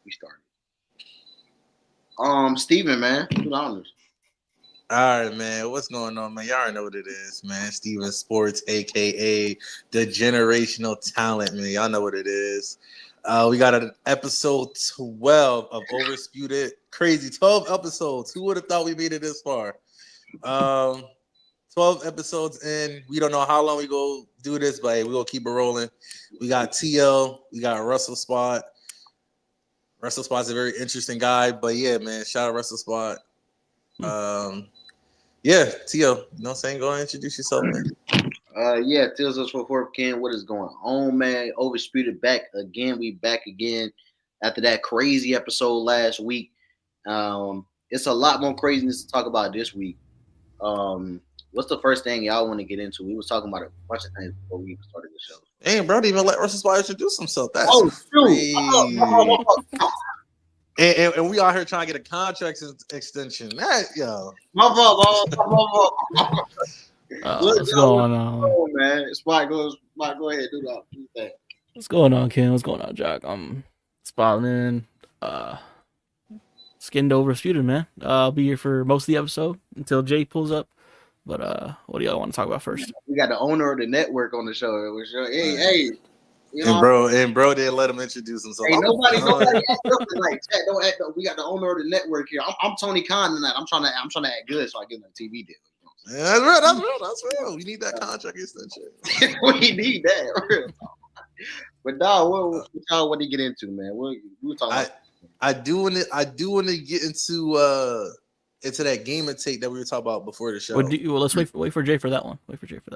We started. Steven, man, do the honors. All right, man. What's going on, man? Y'all already know what it is, man. Steven Sports, aka the generational talent, man. Y'all know what it is. We got an episode 12 of Oversputed. Crazy 12 episodes. Who would have thought we made it this far? 12 episodes in. We don't know how long we go do this, but hey, we gonna keep it rolling. We got TL, we got Russell Spot. Russell Spot's a very interesting guy, but yeah, man, shout out Russell Spot. Yeah, TL, you know what I'm saying? Go ahead and introduce yourself, man. Yeah, tells us for fourth Ken, what is going on, man? Oversputed back again. We back again after that crazy episode last week. It's a lot more craziness to talk about this week. What's the first thing y'all want to get into? We was talking about a bunch of things before we even started the show. Hey, bro, didn't even let Russell Spot introduce himself. That's crazy. And we out here trying to get a contract extension. That yo. My fault. What's going on? Man? Spot, go ahead, do that. What's going on, Ken? What's going on, Jack? I'm spotting in. Skinned Oversputed, man. I'll be here for most of the episode until Jay pulls up. But what do y'all want to talk about first? We got the owner of the network on the show. Hey. You know, and bro didn't let him introduce himself. Hey, nobody act up like chat. Don't act up. We got the owner of the network here. I'm Tony Khan tonight. I'm trying to act good so I get a TV deal. Yeah, that's real. We need that contract extension. We need that. Real. But dog, what y'all want to get into, man? What we talking about? I do want to get into that game and take that we were talking about before the show. Well, let's wait for Jay for that one.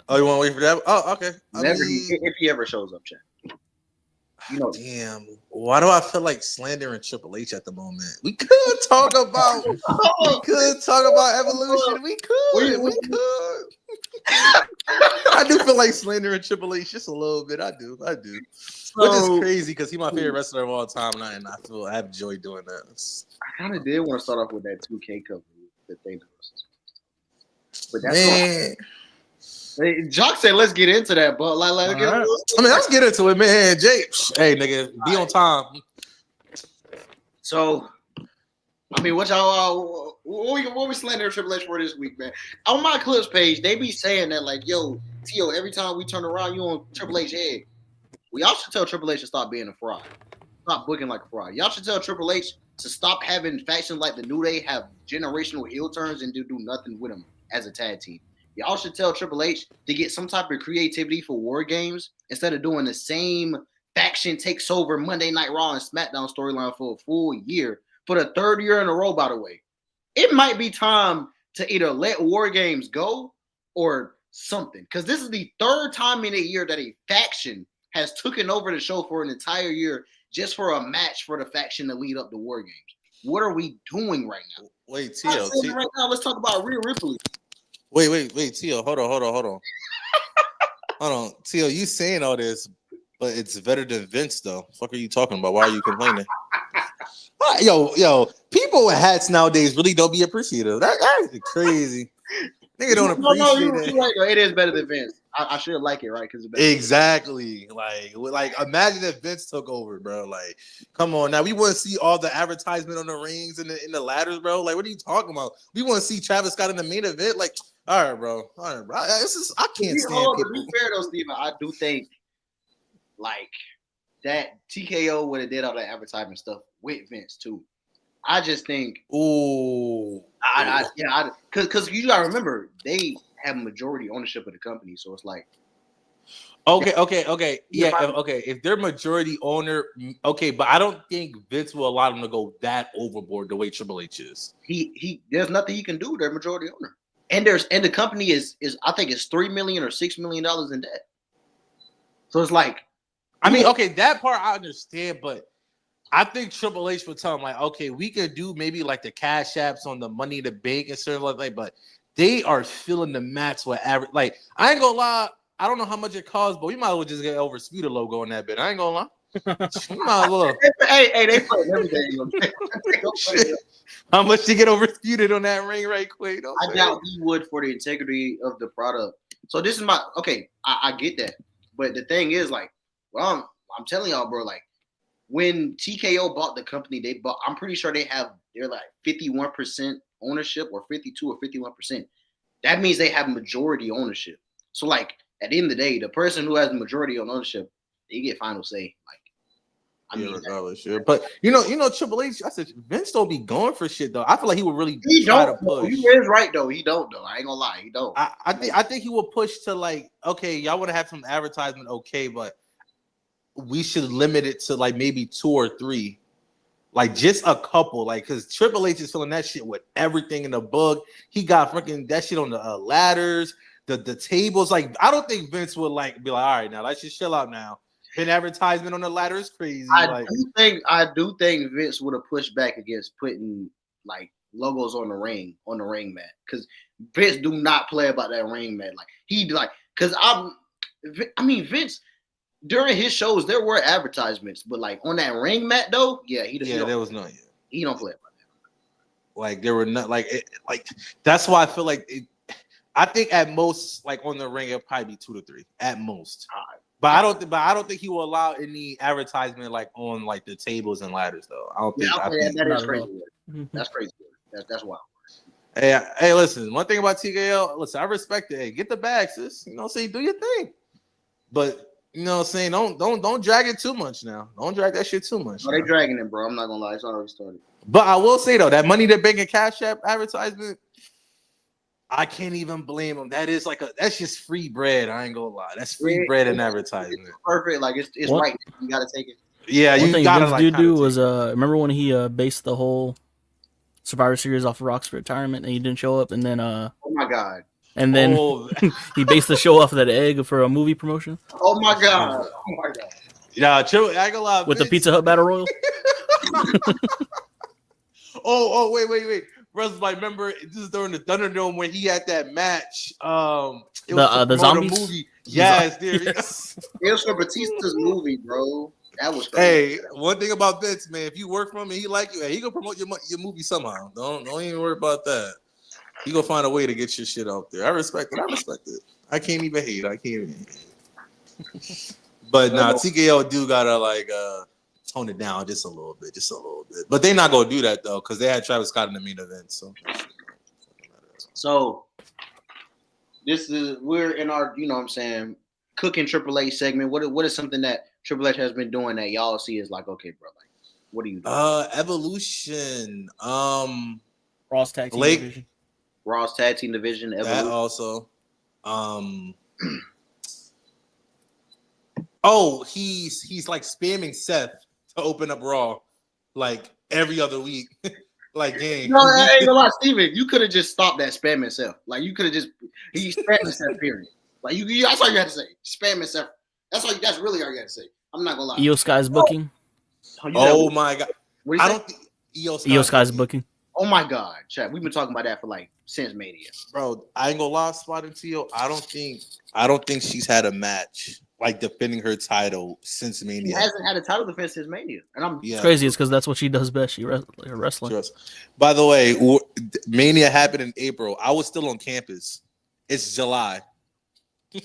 Oh, you want to wait for that? Oh, okay. If he ever shows up, chat. You know, damn. Why do I feel like slandering Triple H at the moment? We could talk about evolution. We could. I do feel like slandering Triple H just a little bit. I do. Which is crazy because he's my favorite wrestler of all time, and I have joy doing that. I kind of did want to start off with that 2K cover, the thing. But that's Hey, Jock said, "Let's get into that." But let's get into it, man. Jay, hey, nigga, be on time. So, I mean, what y'all? What we slandering Triple H for this week, man? On my clips page, they be saying that like, "Yo, Tio, every time we turn around, you on Triple H head." Well, y'all should tell Triple H to stop being a fraud, stop booking like a fraud. Y'all should tell Triple H to stop having factions like the New Day have generational heel turns and do nothing with them as a tag team. Y'all should tell Triple H to get some type of creativity for War Games instead of doing the same faction takes over Monday Night Raw and SmackDown storyline for a full year, for the third year in a row, by the way. It might be time to either let War Games go or something, because this is the third time in a year that a faction has taken over the show for an entire year just for a match for the faction to lead up to War Games. What are we doing right now? Wait, Tio. Right now, let's talk about Rhea Ripley. Wait, Tio, hold on. Hold on. Tio, you saying all this, but it's better than Vince, though. What are you talking about? Why are you complaining? Yo, people with hats nowadays really don't be appreciative. That is crazy. Nigga don't appreciate it. Right, it is better than Vince. I should like it, right? Because exactly. Like, imagine if Vince took over, bro. Like, come on now. We want to see all the advertisement on the rings and in the ladders, bro. Like, what are you talking about? We want to see Travis Scott in the main event. Like, all right, bro. I can't stand people. To be fair though, Steven, I do think like that TKO would have did all that advertisement stuff with Vince too. I just think, because you gotta remember they have majority ownership of the company, so it's like, okay, yeah, okay. If they're majority owner, okay, but I don't think Vince will allow them to go that overboard the way Triple H is. He there's nothing he can do. They're majority owner, and the company is I think it's $3 million or $6 million in debt. So it's like, I mean, okay, that part I understand, but I think Triple H would tell him like, okay, we could do maybe like the cash apps on the Money in the Bank and stuff like that, but they are filling the mats with average. Like, I ain't gonna lie, I don't know how much it costs, but we might as well just get Oversputed logo on that bit. I ain't gonna lie. We might as well. Hey, they put everything. How much you get Oversputed on that ring right quick? I doubt he would for the integrity of the product. So this is I get that, but the thing is, like, well, I'm telling y'all, bro, like, when TKO bought the company, I'm pretty sure they're like 51% ownership or 52 or 51%. That means they have majority ownership. So like at the end of the day, the person who has majority on ownership, they get final say. Like regardless, yeah. But you know, Triple H. I said Vince don't be going for shit though. I feel like he would really try to push. He is right though. He don't though. I ain't gonna lie. He don't. I think he will push to like, okay, y'all want to have some advertisement, okay, but we should limit it to like maybe 2 or 3, like just a couple, like because Triple H is filling that shit with everything in the book. He got freaking that shit on the ladders, the tables. Like I don't think Vince would like be like, all right, now let's just chill out now. An advertisement on the ladder is crazy. I do think Vince would have pushed back against putting like logos on the ring mat because Vince do not play about that ring mat. Like he like because I mean Vince during his shows there were advertisements, but like on that ring mat though, there was none. He don't play about that. Like there were not like that's why I feel like I think at most like on the ring it'll probably be 2 to 3 at most. But I don't think he will allow any advertisement like on like the tables and ladders though. I don't think. That is crazy. That's crazy. That's wild. Hey, listen. One thing about TKO, listen, I respect it. Hey, get the bag, sis. You know, say do your thing. But you know, what I'm saying don't drag it too much now. Don't drag that shit too much. No, they dragging it, bro. I'm not gonna lie. It's already started. But I will say though, that Money to Bank and Cash App advertisement. I can't even blame them. That's just free bread. I ain't gonna lie. That's free bread and advertisement. It's perfect. Like it's right. You gotta take it. Yeah, one you thing gotta Vince do was remember when he based the whole Survivor Series off of Rock's retirement and he didn't show up, and then oh my god. And then he based the show off of that egg for a movie promotion. Oh my god. Oh my god. Yeah, true. I ain't gonna lie. With the Pizza Hut Battle Royal. Wait. Russ, like, remember this is during the Thunderdome when he had that match. It was the zombies movie. Yes, dude. Yes. It was for Batista's movie, bro. That was crazy. Hey, one thing about Vince, man, if you work for him and he like you, he gonna promote your movie somehow. Don't even worry about that. He gonna find a way to get your shit out there. I respect it. I can't even hate. But nah, TKO do gotta like tone it down just a little bit. But they're not gonna do that though, because they had Travis Scott in the main event. So we're in our, you know what I'm saying, cooking Triple H segment. What is something that Triple H has been doing that y'all see is like, okay, bro, like what are you doing? Evolution. Raw's tag team division. Raw's tag team division. Evolution. That also. He's like spamming Seth to open up Raw like every other week. Like game. No, I ain't gonna lie, Steven. You could have just stopped that spamming Seth. Like you could have just spamming Seth, period. Like that's all you had to say. Spamming Seth. That's really all you had to say. I'm not gonna lie. Io Sky's booking. Oh my god. I don't think Io Sky's booking. Oh my god, chat. We've been talking about that for like since Mania. Bro, I ain't gonna lie, Spotting Tio. I don't think she's had a match like defending her title since Mania. She hasn't had a title defense since Mania, and it's crazy. It's because that's what she does best. She wrestling. By the way, Mania happened in April. I was still on campus. It's July. Has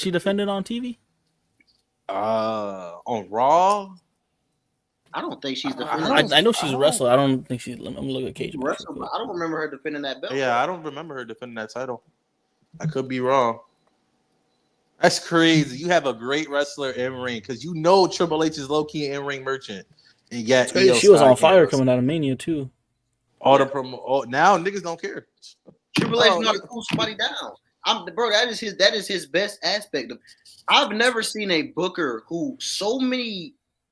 she defended on TV? On Raw. I don't think she's defending. I know she's a wrestler. I don't think she's. I'm looking at Cage. I don't remember her defending that belt. Yeah, I don't remember her defending that title. I could be wrong. That's crazy. You have a great wrestler in ring because you know Triple H is low key in ring merchant, and yet she was on fire coming out of Mania too. All the now niggas don't care. Triple H not to cool somebody down. Bro, that is his best aspect. I've never seen a booker who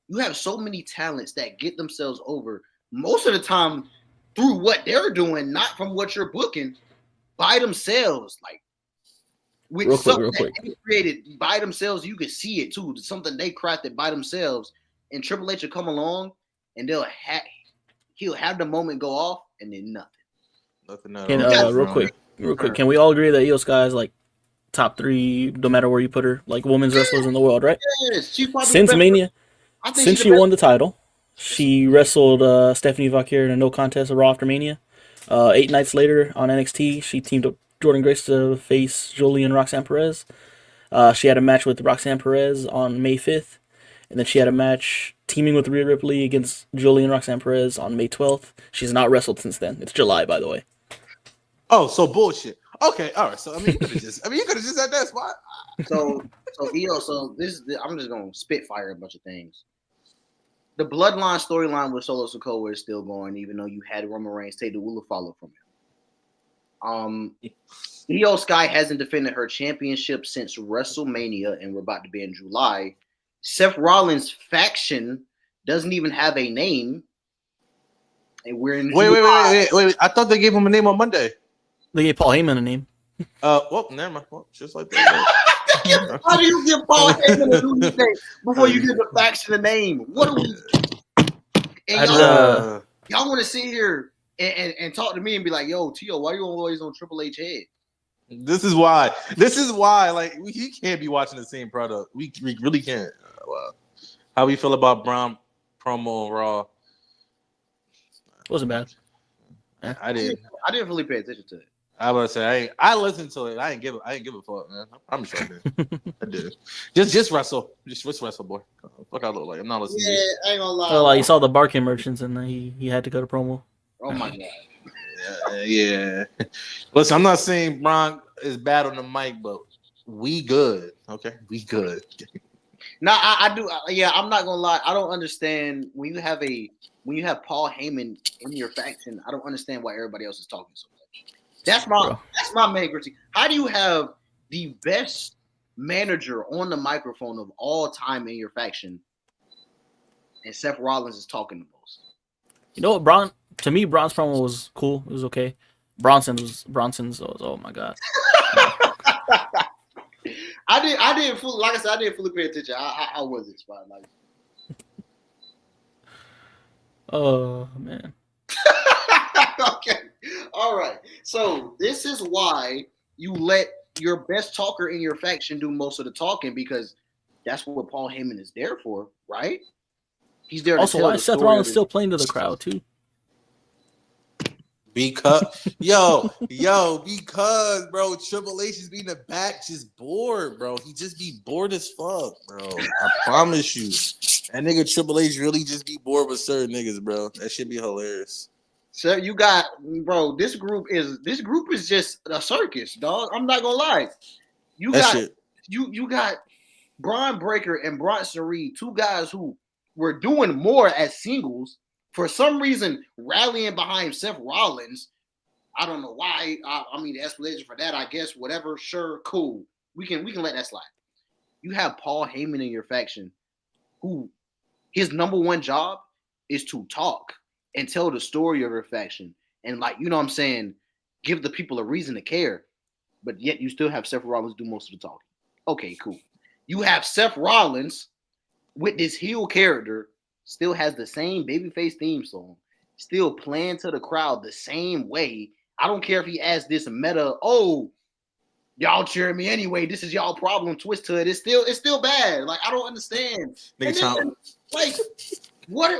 you have so many talents that get themselves over most of the time through what they're doing, not from what you're booking by themselves. Like with something that they created by themselves, you can see it too. Something they crafted by themselves, and Triple H will come along and he'll have the moment go off and then nothing. Real quick, can we all agree that Io Sky is like top 3, no matter where you put her, like women's wrestlers in the world, right? Yes, since Mania, since she won the title, she wrestled Stephanie Vaquer in a no contest of Raw after Mania. 8 nights later on NXT, she teamed up Jordan Grace to face Jolie and Roxanne Perez. She had a match with Roxanne Perez on May 5th. And then she had a match teaming with Rhea Ripley against Julian Roxanne Perez on May 12th. She's not wrestled since then. It's July, by the way. Oh, so bullshit. Okay, all right. So I mean, you could have just at that spot. So I'm just gonna spitfire a bunch of things. The Bloodline storyline with Solo Sikoa is still going, even though you had Roman Reigns take the Wheel of Follow from him. Io Sky hasn't defended her championship since WrestleMania, and we're about to be in July. Seth Rollins' faction doesn't even have a name, and we're in. Wait! I thought they gave him a name on Monday. They gave Paul Heyman a name. Well, never mind. Well, just like that. How do you give Paul Heyman a new name before you give the faction a name? What are we? And y'all want to sit here and talk to me and be like, "Yo, Tio, why are you always on Triple H head?" This is why. Like, he can't be watching the same product. We really can't. Wow. How we feel about Braun promo on Raw? Wasn't bad. I didn't really pay attention to it. I was say I listened to it. I didn't give a fuck, man. I'm sure I did. I did. Just wrestle. Just wrestle, boy. Fuck I look like. I'm not listening. Yeah, I ain't gonna lie. Oh, you saw the barking merchants, and then he had to go to promo. Oh my god. Yeah. Listen, I'm not saying Braun is bad on the mic, but we good. Okay, we good. No, I do. Yeah, I'm not gonna lie. I don't understand when you have Paul Heyman in your faction. I don't understand why everybody else is talking so much. That's my main critique. How do you have the best manager on the microphone of all time in your faction, and Seth Rollins is talking the most? You know what, to me, Braun's promo was cool. It was okay. Bronson's was, oh my god. I didn't fully, like I said, I didn't fully pay attention. How was it, spot? Like, oh man. Okay. All right. So this is why you let your best talker in your faction do most of the talking, because that's what Paul Heyman is there for, right? He's there. Also, why is Seth Rollins still playing to the crowd too? Because bro, Triple H is being the back just bored, bro. He just be bored as fuck, bro. I promise you. That nigga Triple H really just be bored with certain niggas, bro. That should be hilarious. So you got, bro, this group is just a circus, dog. I'm not gonna lie. You got Braun Breaker and Bronson Reed, two guys who were doing more as singles. For some reason, rallying behind Seth Rollins. I don't know why. I mean, the explanation for that, I guess, whatever. Sure, cool. We can let that slide. You have Paul Heyman in your faction, who his number one job is to talk and tell the story of your faction, and, like, you know what I'm saying, give the people a reason to care. But yet you still have Seth Rollins do most of the talking. Okay, cool. You have Seth Rollins with this heel character. Still has the same babyface theme song, still playing to the crowd the same way. I don't care if he adds this meta, oh, y'all cheering me anyway, this is y'all problem twist to it. It's still bad. Like, I don't understand. Then, what are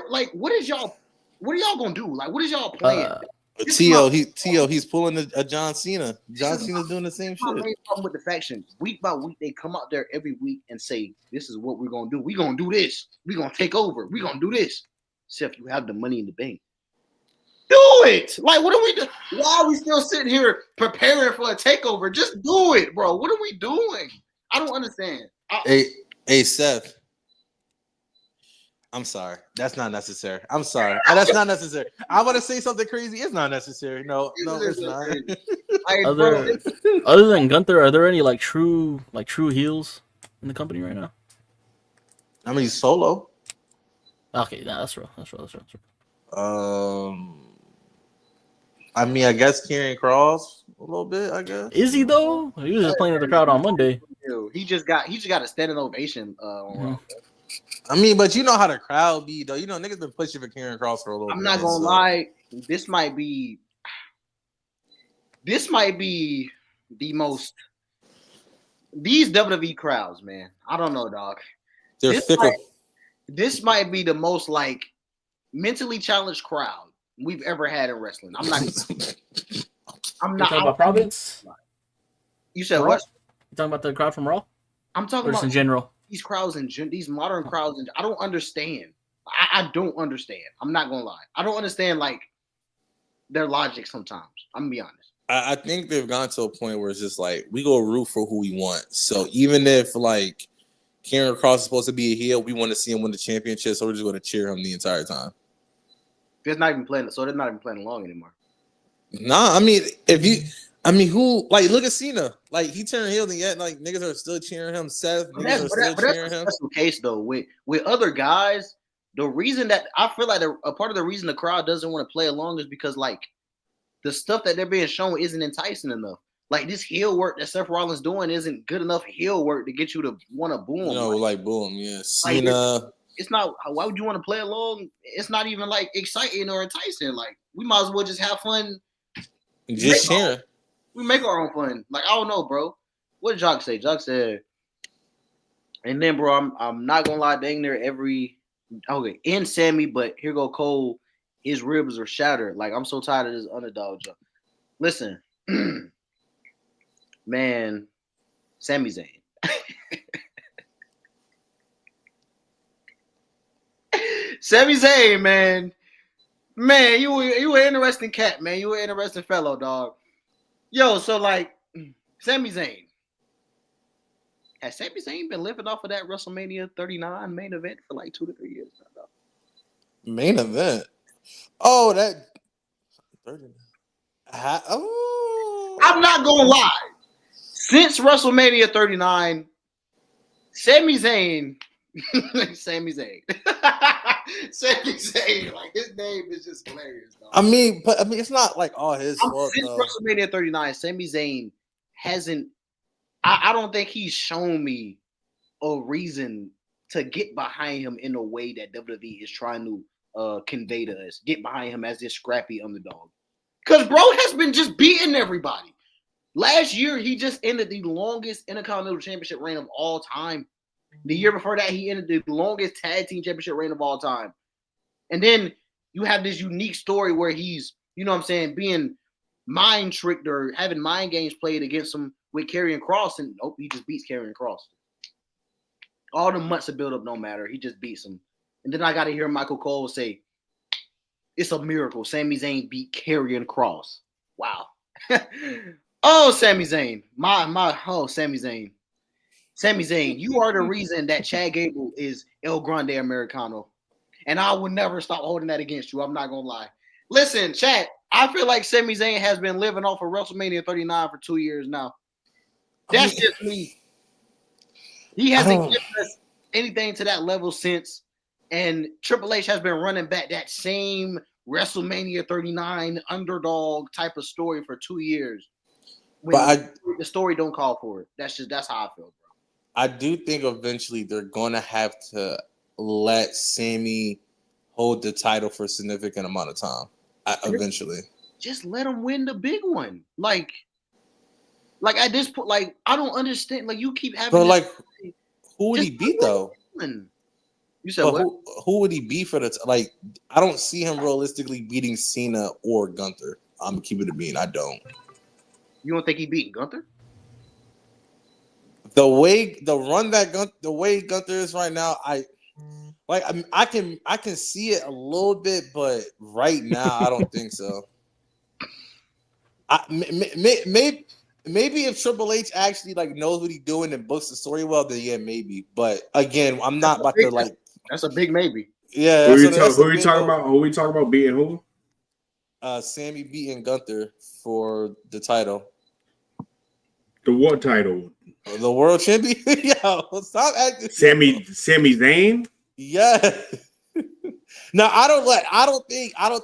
y'all gonna do? Like, what is y'all playing? He's pulling a John Cena. John Cena's doing the same shit. Main problem with the faction, week by week, they come out there every week and say, "This is what we're gonna do. We're gonna do this. We're gonna take over. We're gonna do this." Seth, you have the money in the bank. Do it. Like, what are we doing? Why are we still sitting here preparing for a takeover? Just do it, bro. What are we doing? I don't understand. Hey, Seth. I'm sorry. That's not necessary. I'm sorry. That's not necessary. I want to say something crazy. It's not necessary. No, it's not. Other than Gunther, are there any true heels in the company right now? I mean, Solo. Okay, that's real. I mean, I guess Karrion Kross a little bit. I guess. Is he though? He was just playing at the crowd on Monday. He just got a standing ovation. I mean, but you know how the crowd be, though. You know, niggas been pushing for Karrion Kross for a little bit. I'm not gonna lie. This might be the most. These WWE crowds, man. I don't know, dog. They're fickle. This might be the most mentally challenged crowd we've ever had in wrestling. I'm not. I'm not. Talking about Providence. You said Raw? what? You talking about the crowd from Raw? I'm talking about in general. these crowds and these modern crowds, and I don't understand. I don't understand. I'm not gonna lie. I don't understand like their logic sometimes. I'm gonna be honest. I think they've gone to a point where it's just like we go root for who we want. So even if like Karrion Kross is supposed to be a heel, we want to see him win the championship, so we're just going to cheer him the entire time. They're not even playing. So they're not even playing along anymore. Nah, I mean, who like look at Cena? Like he turned heel, and yet like niggas are still cheering him. Seth, niggas are still cheering him. That's the case though. With other guys, the reason that I feel like a part of the reason the crowd doesn't want to play along is because like the stuff that they're being shown isn't enticing enough. Like this heel work that Seth Rollins doing isn't good enough heel work to get you to want to boom. Like boom, yeah. Cena. Like, it's not. Why would you want to play along? It's not even like exciting or enticing. Like we might as well just have fun. Just cheering. We make our own fun. Like I don't know, bro. What did Jock say? Jock said, and then, bro, I'm not gonna lie. Dang near every in Sammy, but here go Cole. His ribs are shattered. Like I'm so tired of this underdog joke. Listen, man, Sami Zayn. Sami Zayn, man, you an interesting cat, man. You an interesting fellow, dog. Yo, so like, Sami Zayn. Has Sami Zayn been living off of that WrestleMania 39 main event for like 2 to 3 years now, dog? Main event. Oh, that. I'm not gonna lie. Since WrestleMania 39, Sami Zayn, Sami Zayn, like his name is just hilarious. Dog. I mean, it's not like all his fault. Since WrestleMania 39, Sami Zayn hasn't. I don't think he's shown me a reason to get behind him in a way that WWE is trying to convey to us. Get behind him as this scrappy underdog. Because bro has been just beating everybody. Last year, he just ended the longest Intercontinental Championship reign of all time. The year before that, he ended the longest Tag Team Championship reign of all time. And then you have this unique story where he's, you know what I'm saying, being mind tricked or having mind games played against him with Karrion Kross, and nope, he just beats Karrion Kross. All the months of build-up don't matter. He just beats him. And then I got to hear Michael Cole say, it's a miracle. Sami Zayn beat Karrion Kross. Wow. Oh, Sami Zayn. Sami Zayn. Sami Zayn, you are the reason that Chad Gable is El Grande Americano. And I will never stop holding that against you. I'm not going to lie. Listen, Chad, I feel like Sami Zayn has been living off of WrestleMania 39 for 2 years now. That's just me. He hasn't given us anything to that level since. And Triple H has been running back that same WrestleMania 39 underdog type of story for 2 years. But the story don't call for it. That's how I feel, bro. I do think eventually they're gonna have to let Sammy hold the title for a significant amount of time. Eventually, just let him win the big one. Like at this point, like I don't understand. Like you keep having. But like, who would he beat though? You said what? Who would he beat for the like? I don't see him realistically beating Cena or Gunther. I'm keeping it being. I don't. You don't think he beat Gunther? The way Gunther is right now, I can see it a little bit, but right now I don't think so. Maybe if Triple H actually like knows what he's doing and books the story well, then yeah, maybe. But again, I'm not about to like. That's a big maybe. Yeah. Who are we talking about? Who are we talking about beating who? Sammy beating Gunther for the title. The what title? The world champion. Yo, stop acting. Sami Zayn. Yeah. No, I don't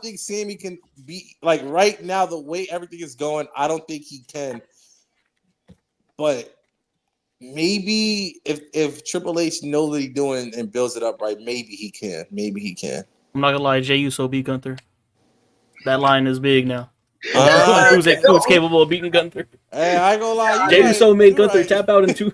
think Sammy can be like right now the way everything is going. I don't think he can. But maybe if Triple H knows what he's doing and builds it up right, maybe he can. I'm not gonna lie, Jey Uso beat Gunther. That line is big now. Who's capable of beating Gunther? Hey, I ain't gonna lie. Jey Uso made Gunther tap out in 2.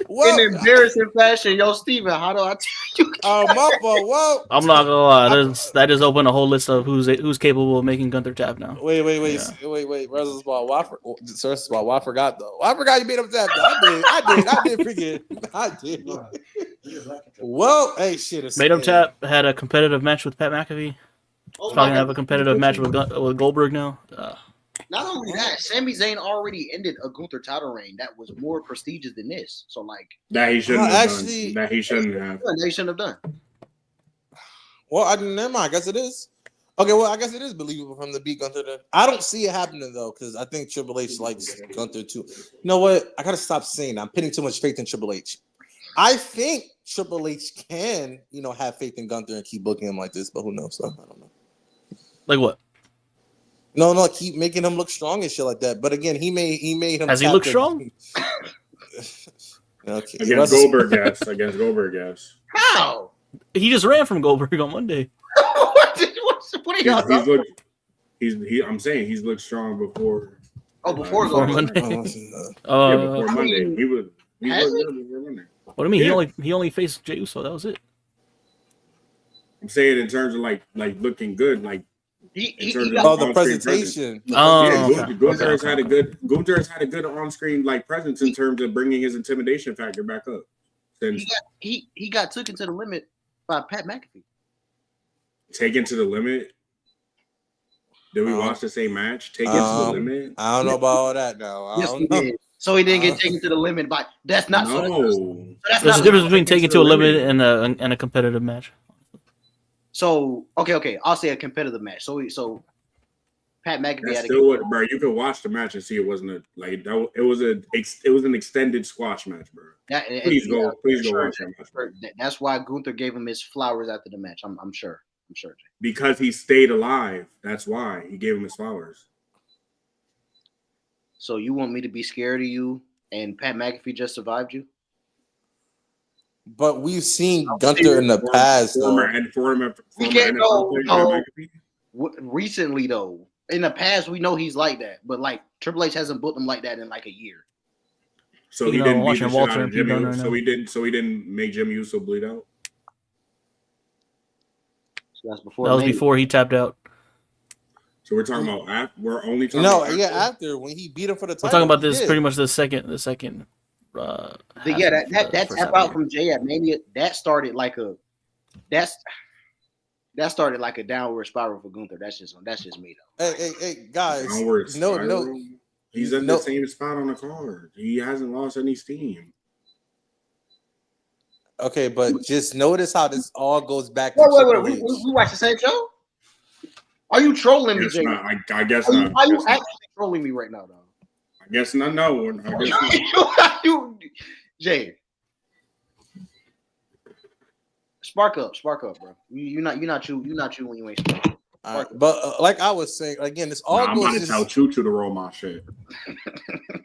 In embarrassing fashion, yo, Steven, how do I tell you? My fault. Well, I'm not gonna lie. That just opened a whole list of who's capable of making Gunther tap now. Wait. Yeah. Versus ball. Well, I forgot though. I forgot you made him tap. I did forget. I did. Well, hey, shit. Made him tap. Had a competitive match with Pat McAfee. Oh, Probably gonna have a competitive match with Goldberg now. Not only that, Sami Zayn already ended a Gunther title reign that was more prestigious than this. So, like, that he shouldn't have actually, done. That he shouldn't have. They shouldn't have done. Well, never mind. I guess it is. Okay, well, I guess it is believable for him to beat Gunther. Then I don't see it happening though, because I think Triple H likes Gunther too. You know what? I gotta stop saying that. I'm putting too much faith in Triple H. I think Triple H can, have faith in Gunther and keep booking him like this, but who knows? So, I don't know. Like what? No, keep making him look strong and shit like that. But again, he made him. Has he looked strong? Okay. Against Goldberg, yes. How? He just ran from Goldberg on Monday. What are y'all talking about? I'm saying he's looked strong before. Before Monday. Before Monday. He was good before Monday. What do you mean? Yeah. He only faced Jey Uso. That was it. I'm saying in terms of like looking good, like the presentation. Gunther has had a good on-screen like presence in terms of bringing his intimidation factor back up. He got taken to the limit by Pat McAfee. Taken to the limit. Did we watch the same match? Taken to the limit. I don't know about all that now. Yes, he did. So he didn't get taken to the limit by. That's not. No. There's a difference between taking to a limit and a competitive match. So okay, I'll say a competitive match. So Pat McAfee That's had still what, bro. You can watch the match and see it wasn't it was an extended squash match, bro. Please go watch that match. Bro. That's why Gunther gave him his flowers after the match. I'm sure. Because he stayed alive. That's why he gave him his flowers. So you want me to be scared of you, and Pat McAfee just survived you? But we've seen Gunther in the past, We can't go. Recently, though, in the past, we know he's like that. But like Triple H hasn't booked him like that in like a year. So he didn't beat the shit out of Jimmy Uso. So he didn't make Jimmy Uso bleed out. So that's before. That was before he tapped out. So we're talking about we're only talking about after when he beat him for the title. We're talking about this pretty much the second. That tap out from Jay at Mania that started like a downward spiral for Gunther. That's just me though. Hey guys, no. He's at the same spot on the card. He hasn't lost any steam. Okay, but just notice how this all goes back. Wait. We watch the same show. Are you trolling me, Jay? I guess not. Are you actually trolling me right now, though? I guess not. No, I guess not. Jay, spark up, bro. You're not you when you ain't spark. Right, but like I was saying, again, this all goes. I'm about to tell Choo to roll my shit.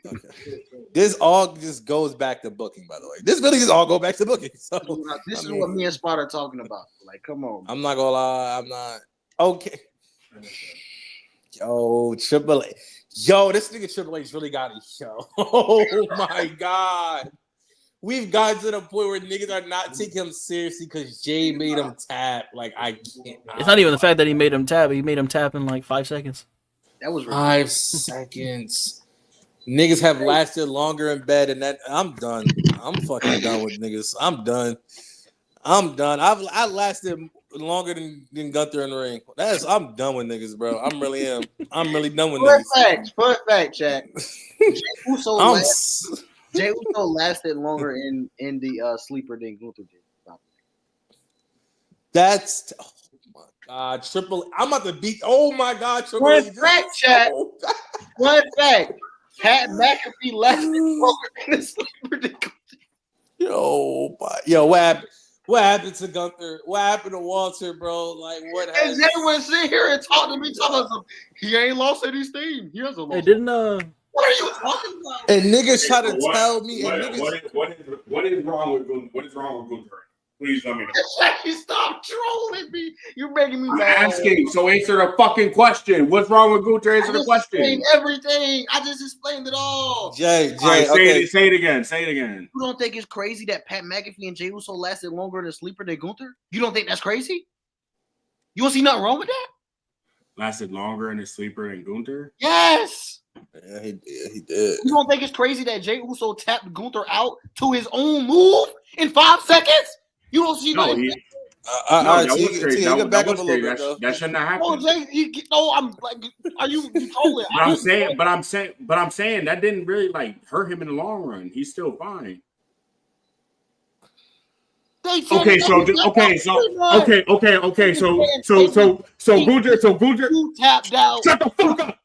Okay. This all just goes back to booking, by the way. This really just all go back to booking. So this is what me and Spot are talking about. Like, come on. I'm not gonna lie. I'm not okay. Yo, Triple H. Yo, this nigga Triple H really got it. Yo, oh my god. We've gotten to the point where niggas are not taking him seriously because Jay made him tap. Like, I can't. It's not even the fact that he made him tap. He made him tap in like 5 seconds. That was 5 seconds. Niggas have lasted longer in bed, and that I'm done. I'm fucking done with niggas. I'm done. I lasted longer than Gunther in the ring. I'm done with niggas, bro. I'm really done with niggas. Fun fact, Jack. Jey Uso lasted longer in the sleeper than Gunther did. That's my god, Triple. I'm about to beat. Oh my god, Triple. One fact, Jack. One fact. Pat McAfee lasted longer in the sleeper than Gunther. Yo, what happened to Gunther? What happened to Walter, bro? Like, what happened? And everyone sit here and talk to me, talking about he ain't lost any steam. He hasn't lost. Hey, didn't What are you talking about? And niggas try to tell me. What is wrong with Gunther? What is wrong with Gunther? Please let me know. You stop trolling me. You're making me I'm mad. asking, so answer the fucking question. What's wrong with Gunther? Answer the question. Explained everything. I just explained it all. Jay, right, okay. Say it again. You don't think it's crazy that Pat McAfee and Jey Uso lasted longer than Sleeper than Gunther? You don't think that's crazy? You don't see nothing wrong with that? Lasted longer in a sleeper than Gunther? Yes. Yeah, he did. You don't think it's crazy that Jey Uso tapped Gunther out to his own move in 5 seconds? You don't see nothing. That was crazy. That shouldn't have happened. I'm like, you told it. But I'm saying that didn't really like hurt him in the long run. He's still fine. Okay, so Gunther tapped out. Shut the fuck up.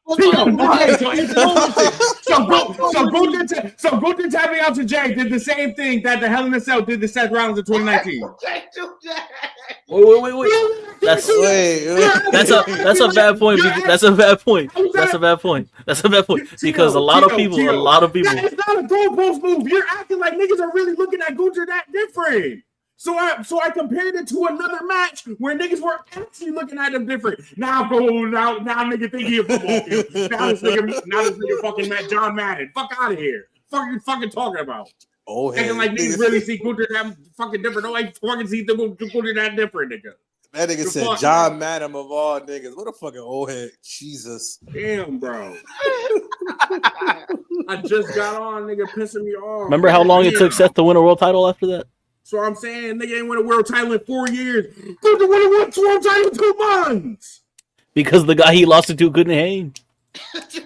So Gunther tapping out to Jay did the same thing that the Hell in a Cell did to Seth Rollins in 2019. Wait. That's a bad point. That's a bad point. Because a lot of people. It's not a goalpost move. You're acting like niggas are really looking at Gunther that different. So I compared it to another match where niggas were actually looking at him different. Now nigga think he a football field. Now this nigga fucking met John Madden. Fuck out of here. Fuck you fucking talking about? Oh, acting like niggas really see Gunther that fucking different. Nobody fucking see Gunther that different, nigga. That nigga said John Madden of all niggas. What a fucking old head. Jesus. Damn, bro. I just got on, nigga, pissing me off. Remember how long it took Seth to win a world title after that? So I'm saying nigga ain't win a world title in 4 years. Gunther won a world title in 2 months. Because the guy he lost it to couldn't hang.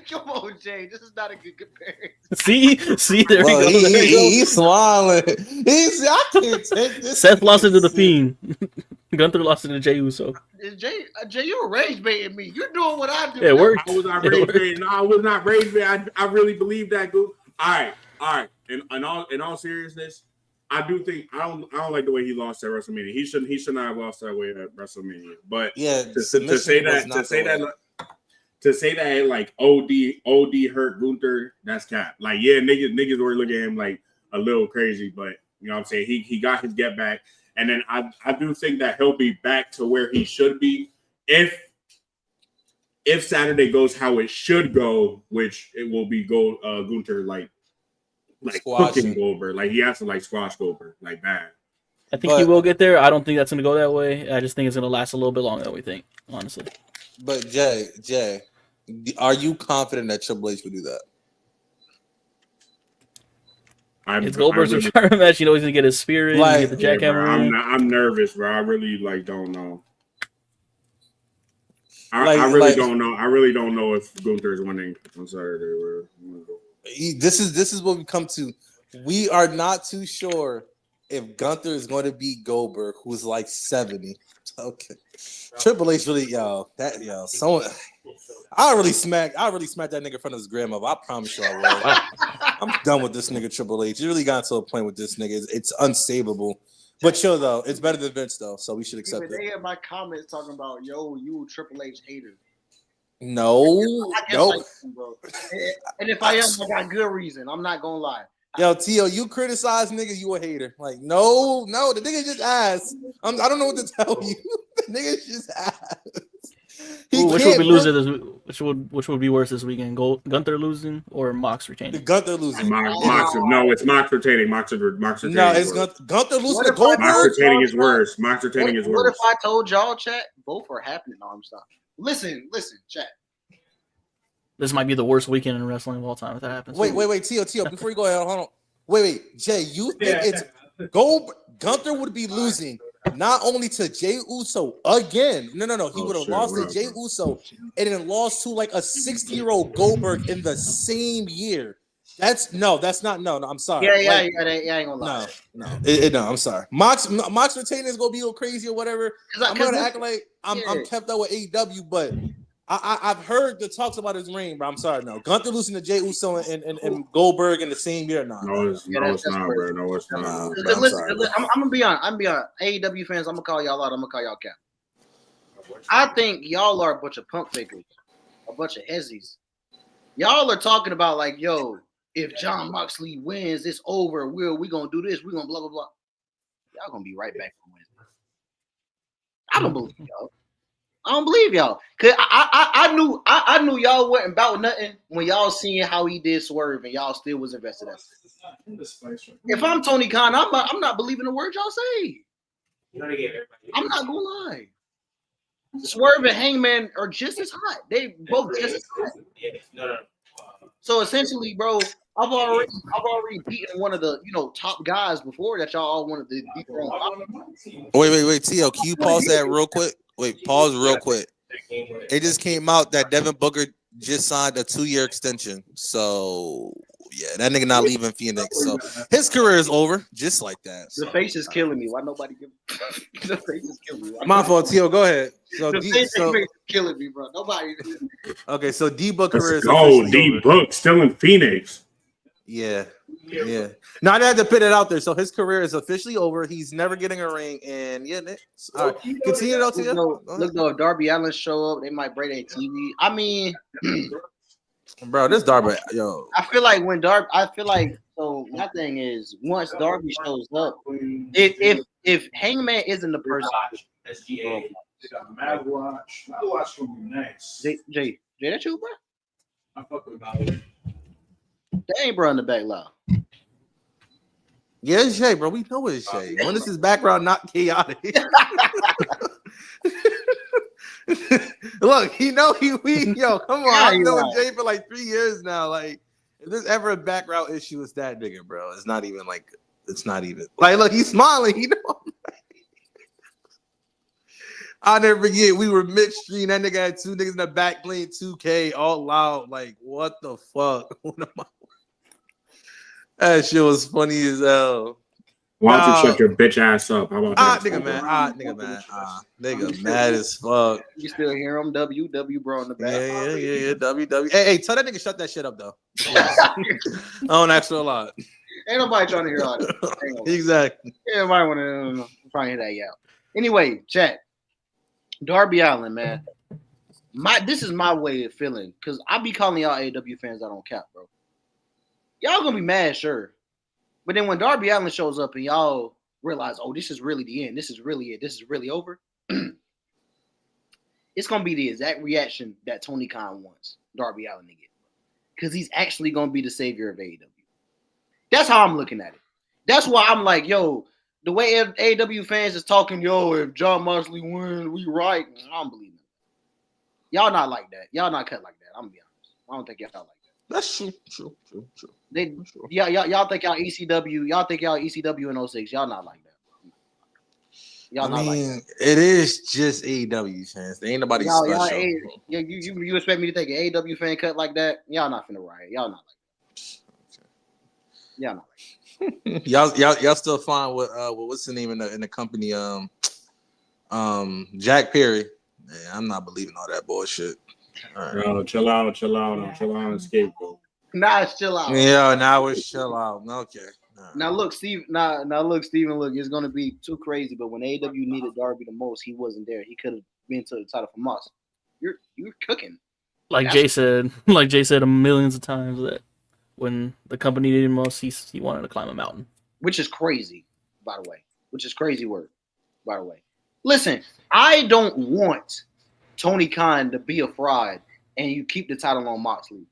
Come on, Jay. This is not a good comparison. See, there he goes. He's smiling. I can't take this. Seth lost it to the Fiend. Gunther lost it to Jey Uso. Jay, you were rage baiting me. You're doing what I do. It worked. I was not rage baiting. No, I was not rage baiting. I really believe that. All right. In all seriousness, I do think I don't like the way he lost at WrestleMania. He should not have lost that way at WrestleMania. But yeah, to say that like OD hurt Gunther, that's cap. Like niggas were looking at him like a little crazy, but you know what I'm saying, he got his get back, and then I do think that he'll be back to where he should be if Saturday goes how it should go, which it will be Gunther like cooking Goldberg. Like he has to like squash Goldberg like bad. I think he will get there. I don't think that's gonna go that way. I just think it's gonna last a little bit longer than we think, honestly. But Jay, are you confident that Triple H will do that? It's Goldberg's retirement match. You know he's gonna get his spear in, get the jackhammer in. I'm nervous, bro. I really don't know. I really don't know. I really don't know if Gunther is winning on Saturday. This is what we come to. We are not too sure if Gunther is going to beat Goldberg, who's like 70. Okay, Triple H really, someone. I really smacked that nigga in front of his grandmother. I promise you I will. I'm done with this nigga Triple H. It really got to a point with this nigga. It's unsavable. But chill though, it's better than Vince though, so we should accept it. They had my comments talking about, you Triple H hater. No. And if I am, I got good reason. I'm not gonna lie. Yo, Tio, you criticize nigga, you a hater. Like, no, the nigga just asked. I don't know what to tell you. The nigga just asked. Which would be loser this week? Which would be worse this weekend? Gunther losing or Mox retaining? Gunther losing. No, it's Mox retaining. Mox retaining. No, it's Gunther losing to Goldberg. Mox retaining is worse. Mox retaining is worse. What if I told y'all, chat, both are happening? No, I'm sorry. Listen, chat. This might be the worst weekend in wrestling of all time if that happens. Wait, Tio, before you go ahead, hold on. Wait, Jay, you think it's Gunther would be losing not only to Jey Uso again? No. He would have lost to Jey Uso and then lost to like a 60-year-old Goldberg in the same year. That's not. No, I'm sorry. Yeah, I ain't gonna lie. No, I'm sorry. Mox retaining is gonna be a little crazy or whatever. I'm gonna act like I'm kept up with AEW, but I've heard the talks about his reign, but I'm sorry, no. Gunther losing to Jey Uso and Goldberg in the same year, No, it's not, bro. No, it's not. I'm gonna be honest. AEW fans, I'm gonna call y'all out. I'm gonna call y'all cap. I think y'all are a bunch of pump fakers, a bunch of hezzies. Y'all are talking about like, if John Moxley wins, it's over. We gonna do this. We gonna blah blah blah. Y'all gonna be right back from Wednesday. I don't believe y'all. I don't believe y'all. Cause I knew y'all wasn't about nothing when y'all seeing how he did Swerve and y'all still was invested in. If I'm Tony Khan, I'm not believing the word y'all say. I'm not gonna lie. Swerve and Hangman are just as hot. They both just as hot. So essentially, bro, I've already beaten one of the top guys before that y'all all wanted to beat. Wait, Tio, can you pause that real quick? Wait, pause real quick. It just came out that Devin Booker just signed a 2-year extension. So yeah, that nigga not leaving Phoenix. So his career is over, just like that. The face is killing me. Why nobody give? The face is killing me. My fault, Tio. Go ahead. So the face is killing me, bro. Nobody. Okay, so D-Book career is D-Book still in Phoenix. Yeah. Now I had to put it out there. So his career is officially over. He's never getting a ring, and all right. Continue though, Tio. Look though, if Darby Allin show up, they might break their TV. I mean, bro, this Darby, yo. I feel like so my thing is once Darby shows up, if Hangman isn't the person, Mad Watch gonna be nice. Jay, that you, bro? I fuck with Mad. They ain't bro in the back loud. Yeah, it's Jay, bro. We know it's Jay. When is his background not chaotic? Look, yo, come on. I've known Jay for like 3 years now. Like, if there's ever a background issue, it's that nigga, bro. It's not even. Like, look, he's smiling, I'll never forget, we were midstream. That nigga had 2 niggas in the back playing 2K all loud. Like, what the fuck? That shit was funny as hell. Why don't you shut your bitch ass up? How about that? Nigga mad as fuck. You still hear him? W bro in the back. Yeah. W. Hey, tell that nigga shut that shit up though. I don't ask for a lot. Ain't nobody trying to hear all that. Exactly. Everybody want to try and hear that out. Anyway, chat. Darby Allin, man. This is my way of feeling because I be calling y'all AEW fans. I don't cap, bro. Y'all gonna be mad, sure. But then when Darby Allin shows up and y'all realize, oh, this is really the end. This is really it. This is really over. It's gonna be the exact reaction that Tony Khan wants Darby Allin to get, because he's actually gonna be the savior of AEW. That's how I'm looking at it. That's why I'm like, yo, the way AEW fans is talking, yo, if John Moxley wins, we right. I don't believe it. Y'all not like that. Y'all not cut like that. I'm gonna be honest. I don't think y'all like that. That's true. Y'all think y'all ECW. Y'all think y'all ECW in 06. Y'all not like that. Y'all not like that. It is just AEW fans. They ain't nobody special. You expect me to take an AEW fan cut like that? Y'all not finna riot. Y'all not like that. Y'all not like that. y'all still fine with what's the name in the company? Jack Perry. Yeah, I'm not believing all that bullshit. All right. Bro, chill out, and scapegoat. Nah, it's chill out. Yeah, now it's chill out. Okay. Right. Now look, Steve. Look, Steven. Look, it's gonna be too crazy. But when AEW needed Darby the most, he wasn't there. He could have been to the title from us. You're cooking. Like Jay said millions of times that when the company needed him most, he wanted to climb a mountain. Which is crazy, by the way. Which is crazy word, by the way. Listen, I don't want Tony Khan to be a fraud and you keep the title on Moxley.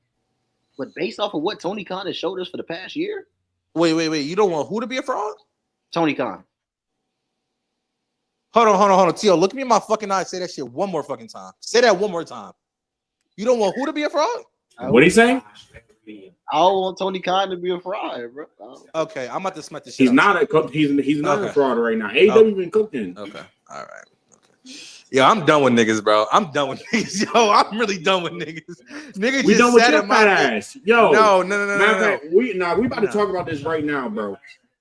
But based off of what Tony Khan has showed us for the past year. Wait. You don't want who to be a fraud? Tony Khan. Hold on. Tio, look at me in my fucking eyes. Say that shit one more fucking time. Say that one more time. You don't want who to be a fraud? What are you saying? I don't want Tony Khan to be a fraud, bro. Okay, I'm about to smack the shit. He's not a fraud right now. AEW been cooking. Okay, all right. Yo, I'm done with niggas, bro. I'm done with niggas. Yo, I'm really done with niggas. Niggas we just done with sat your in my fat ass. Yo, no. Matter of fact, we about to talk about this right now, bro.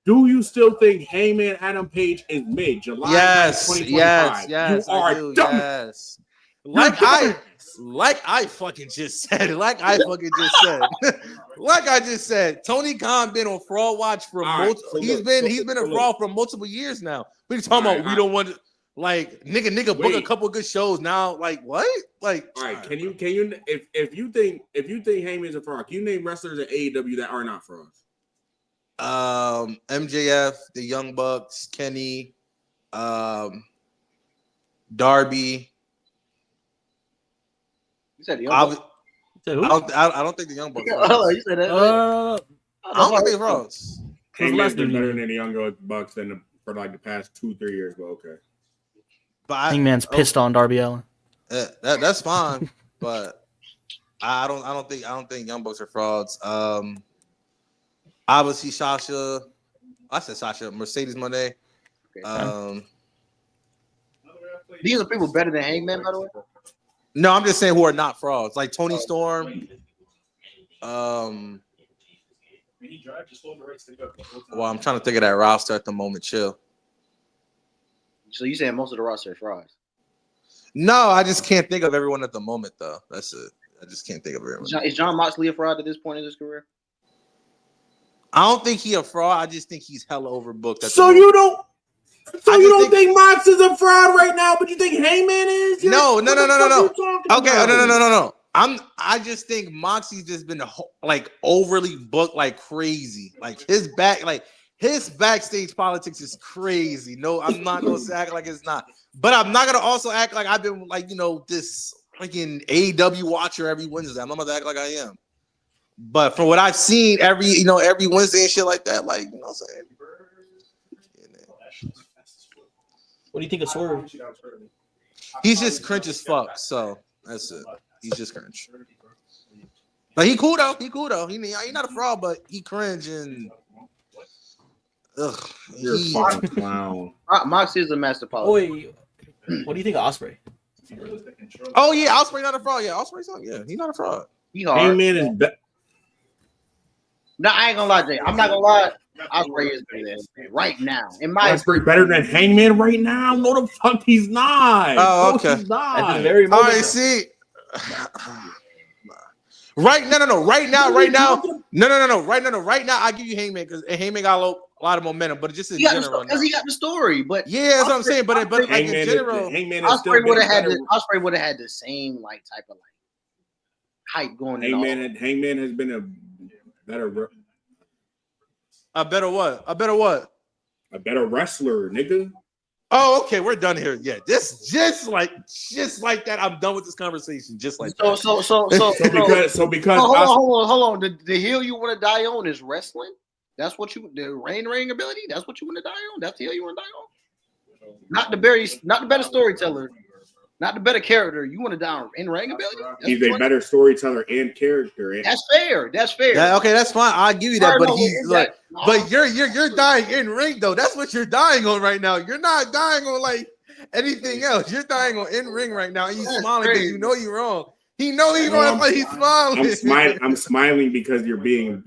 Do you still think Heyman Adam Page is mid July 2025? Yes, you are dumb. Yes. Like I fucking just said. Like I just said. Tony Khan been on fraud watch for he's been a fraud for multiple years now. What are you talking about? We don't want to. Like nigga book a couple good shows now. Like what? Like all right, can you if you think Heyman's a fraud, can you name wrestlers at AEW that are not frauds? MJF, the Young Bucks, Kenny, Darby, You said the Young I Bucks. don't think the Young Bucks. Oh, you said that. I don't think they're frauds. Hangman's been better than the Young Bucks for like the past 2-3 years, but okay. But Hangman's pissed on Darby Allin. That's fine, but I don't think Young Bucks are frauds. Obviously Sasha, Mercedes Moné. Okay. These are people better than Hangman, by the way. No, I'm just saying who are not frauds, like Tony Storm. Well, I'm trying to think of that roster at the moment. Chill. So you saying most of the roster is frauds? No, I just can't think of everyone at the moment, though. That's it. I just can't think of everyone. Is John Moxley a fraud at this point in his career? I don't think he's a fraud. I just think he's hella overbooked. So you don't think Mox is a fraud right now, but you think Hangman is? No. Okay, no. I just think Moxie's just been like overly booked like crazy. Like his backstage politics is crazy. No, I'm not gonna act like it's not. But I'm not gonna also act like I've been like, this freaking AEW watcher every Wednesday. I'm not gonna act like I am. But from what I've seen every Wednesday and shit like that, like, you know what I'm saying? What do you think of Swerve? He's just cringe as fuck. So that's it. He's just cringe. But he cool though. He not a fraud, but he cringe and you're a fucking clown. Mox is a master politics. Wait, what do you think of Ospreay? Oh yeah, Ospreay not a fraud. Yeah, Ospreay's not. Yeah, he's not a fraud. He hard. Hangman is No, I ain't gonna lie, Jay. I'm not gonna lie. Ospreay is better than Hangman right now. In my Ospreay better than Hangman right now? No, the fuck he's not. Oh, okay. No, he's not. At the very All moment. right, see. Right now. Right now, I give you Hangman because Hangman got a lot of momentum, but just in general, because he got the story. But yeah, that's what I'm saying. But like in general, Ospreay would have had the same like type of like hype going. Hangman has been a better what? A better wrestler, nigga. Oh, okay, we're done here. Yeah, just like that. I'm done with this conversation. Just like that. So because hold on. The hill you want to die on is wrestling. That's what the ring ability. That's what you want to die on. That's the hill you want to die on. Not the better storyteller. Not the better character. You want to die on in-ring ability? He's a better storyteller and character. That's fair. Yeah, okay, that's fine. I'll give you that. But he's like, but you're dying in ring though. That's what you're dying on right now. You're not dying on like anything else. You're dying on in ring right now. And you're smiling because you know you're wrong. He know he's wrong, but he's smiling. I'm smiling because you're being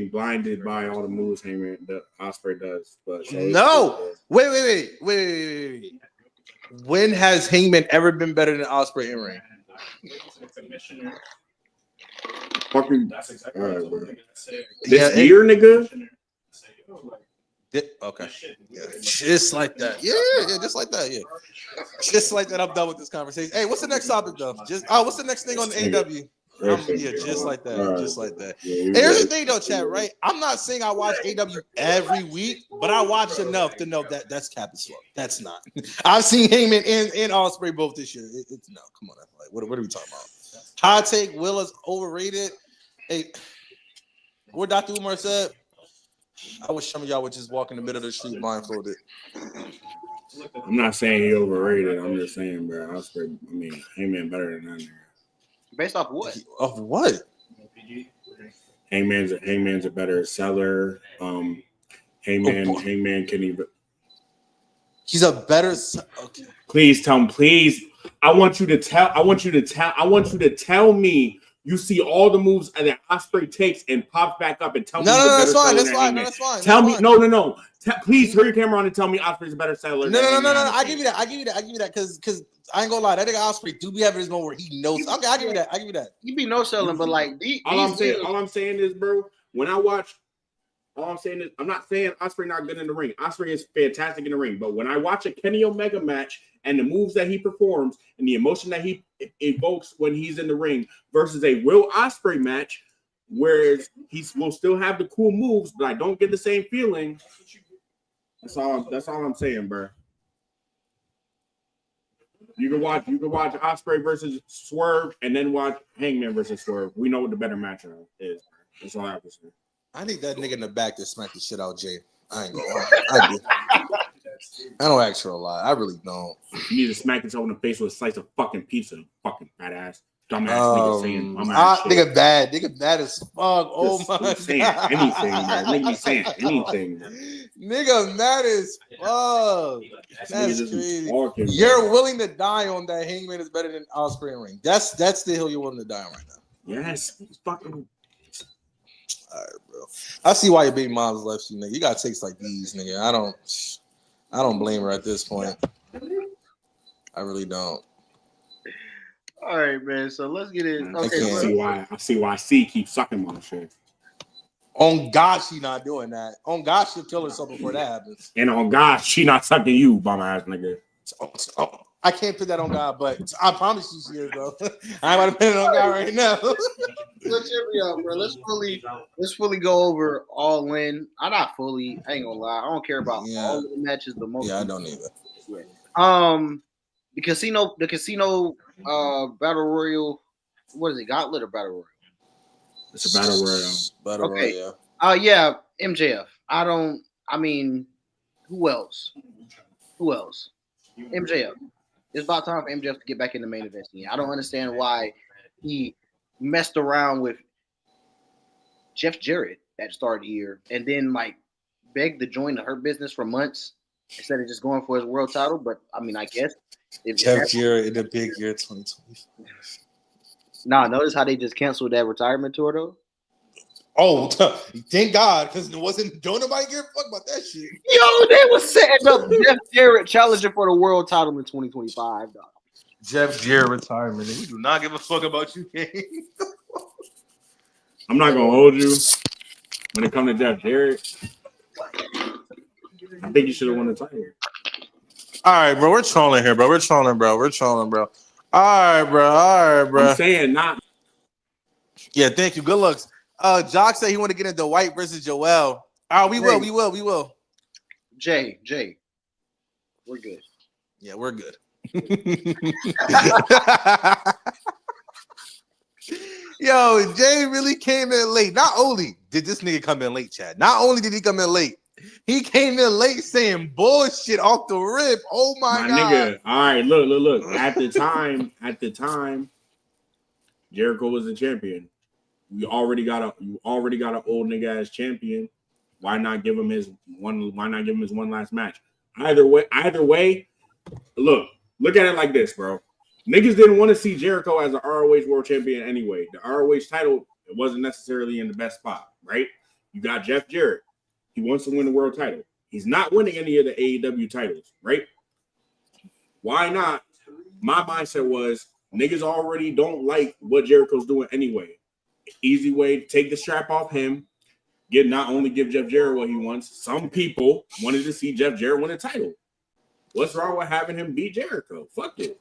blinded by all the moves Hangman that Ospreay does. But no, wait. When has Hangman ever been better than Ospreay in ring? Fucking all right, bro. This year, nigga. Okay. Yeah, just like that. Yeah, just like that. Yeah. Just like that. I'm done with this conversation. Hey, what's the next topic though? What's the next thing on the AEW? Just like that. Right. Just like that. Yeah, here's the thing though, chat, right? I'm not saying I watch AEW every week, but I watch enough to know that that's cap as fuck. That's not. I've seen Heyman and Ospreay both this year. It's no, come on. Like, what are we talking about? Hot take, Willa's overrated. Hey, what Dr. Umar said, I wish some of y'all would just walk in the middle of the street blindfolded. I'm not saying he overrated. I'm just saying, bro, Ospreay, Heyman better than that. Based off what? Of what? Hangman's a better seller. Hangman can even. He's a better. Okay. Please tell him. Please, I want you to tell me. You see all the moves that Ospreay takes and pops back up and tell me. No, that's fine. Tell me. No. Please turn your camera on and tell me Ospreay's a better seller. No. I give you that because I ain't gonna lie. That nigga Ospreay do be having his moment where he knows. Okay, I give you that. You be no selling, but like all I'm saying is, bro. When I watch, all I'm saying is, I'm not saying Ospreay not good in the ring. Ospreay is fantastic in the ring, but when I watch a Kenny Omega match and the moves that he performs and the emotion that he evokes when he's in the ring versus a Will Ospreay match, whereas he will still have the cool moves, but I don't get the same feeling. That's all I'm saying, bro. You can watch Ospreay versus Swerve, and then watch Hangman versus Swerve. We know what the better matchup is. That's all I have to say. I need that nigga in the back to smack the shit out Jay. I ain't gonna lie. I do. I don't ask for a lot. I really don't. You need to smack yourself in the face with a slice of fucking pizza. Fucking fat ass. Dumbass nigga saying nigga bad. Nigga bad as fuck. Oh my god. Saying anything, man. Nigga saying anything, man. Nigga mad as fuck. That's crazy. Talking, you're willing to die on that. Hangman is better than Ospreay and Ring. That's the hill you're willing to die on right now. Yes. Fucking. All right, bro. I see why your baby mom's left you, nigga. You got takes like these, nigga. I don't blame her at this point. I really don't. All right, man. So let's get in. Okay, I see why C keeps sucking my shit. On God, she not doing that. On God, she'll kill herself before that happens. And on God, she not sucking you, bum ass nigga. I can't put that on God, but I promise you she is, though. I ain't about to put it on God right now. Let's hear me out, bro. Let's fully go over All In. I not fully. I ain't gonna lie. I don't care about all of the matches the most. Yeah, I don't either. Yeah. The casino battle royal. What is it? Gauntlet or battle royal? It's a battle royal. Battle royal. Yeah, MJF. I mean, who else? MJF. It's about time for MJF to get back in the main event. I don't understand why he messed around with Jeff Jarrett at the start of the year and then like begged to join the Hurt Business for months instead of just going for his world title. But I mean, I guess Jeff Jarrett in the big year 2020. Notice how they just canceled that retirement tour though. Oh, thank God, because don't nobody give a fuck about that shit. Yo, they was setting up Jeff Jarrett challenging for the world title in 2025, dog. Jeff Jarrett retirement. We do not give a fuck about you, King. I'm not gonna hold you when it comes to Jeff Jarrett. I think you should have won the title. All right, bro. We're trolling here, bro. We're trolling, bro. All right, bro. I'm saying not. Yeah, thank you. Good looks. Jock said he want to get into White versus Joel. We will. Jay, we're good. Yeah, we're good. Yo, Jay really came in late. Not only did this nigga come in late, Chad. Not only did he come in late, he came in late saying bullshit off the rip. Oh my God. Nigga. All right, look. At the time, Jericho was the champion. You already got an old nigga as champion. Why not give him his one last match? Either way, look at it like this, bro. Niggas didn't want to see Jericho as an ROH world champion anyway. The ROH title, it wasn't necessarily in the best spot, right? You got Jeff Jarrett. He wants to win the world title. He's not winning any of the AEW titles, right? Why not? My mindset was niggas already don't like what Jericho's doing anyway. Easy way to take the strap off him. Not only give Jeff Jarrett what he wants. Some people wanted to see Jeff Jarrett win a title. What's wrong with having him beat Jericho? Fuck it.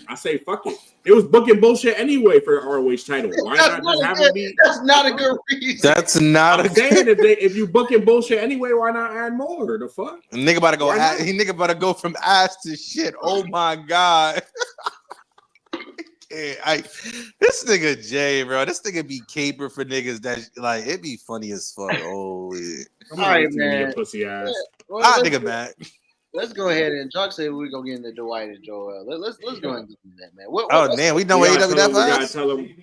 I say fuck it. It was booking bullshit anyway for the ROH title. Why not just have him beat? That's not a good reason. That's not I'm saying if you booking bullshit anyway, why not add more? The fuck? Nigga about to go. Nigga about to go from ass to shit. Oh my God. This nigga Jay, bro. This nigga be caper for niggas that like it be funny as fuck. Holy. All right, man. Pussy ass. Nigga mad. Let's go ahead and Jock said we're gonna get into Dwight and Joel. Let's go and get into that, man. Damn, we know where AEW that fast.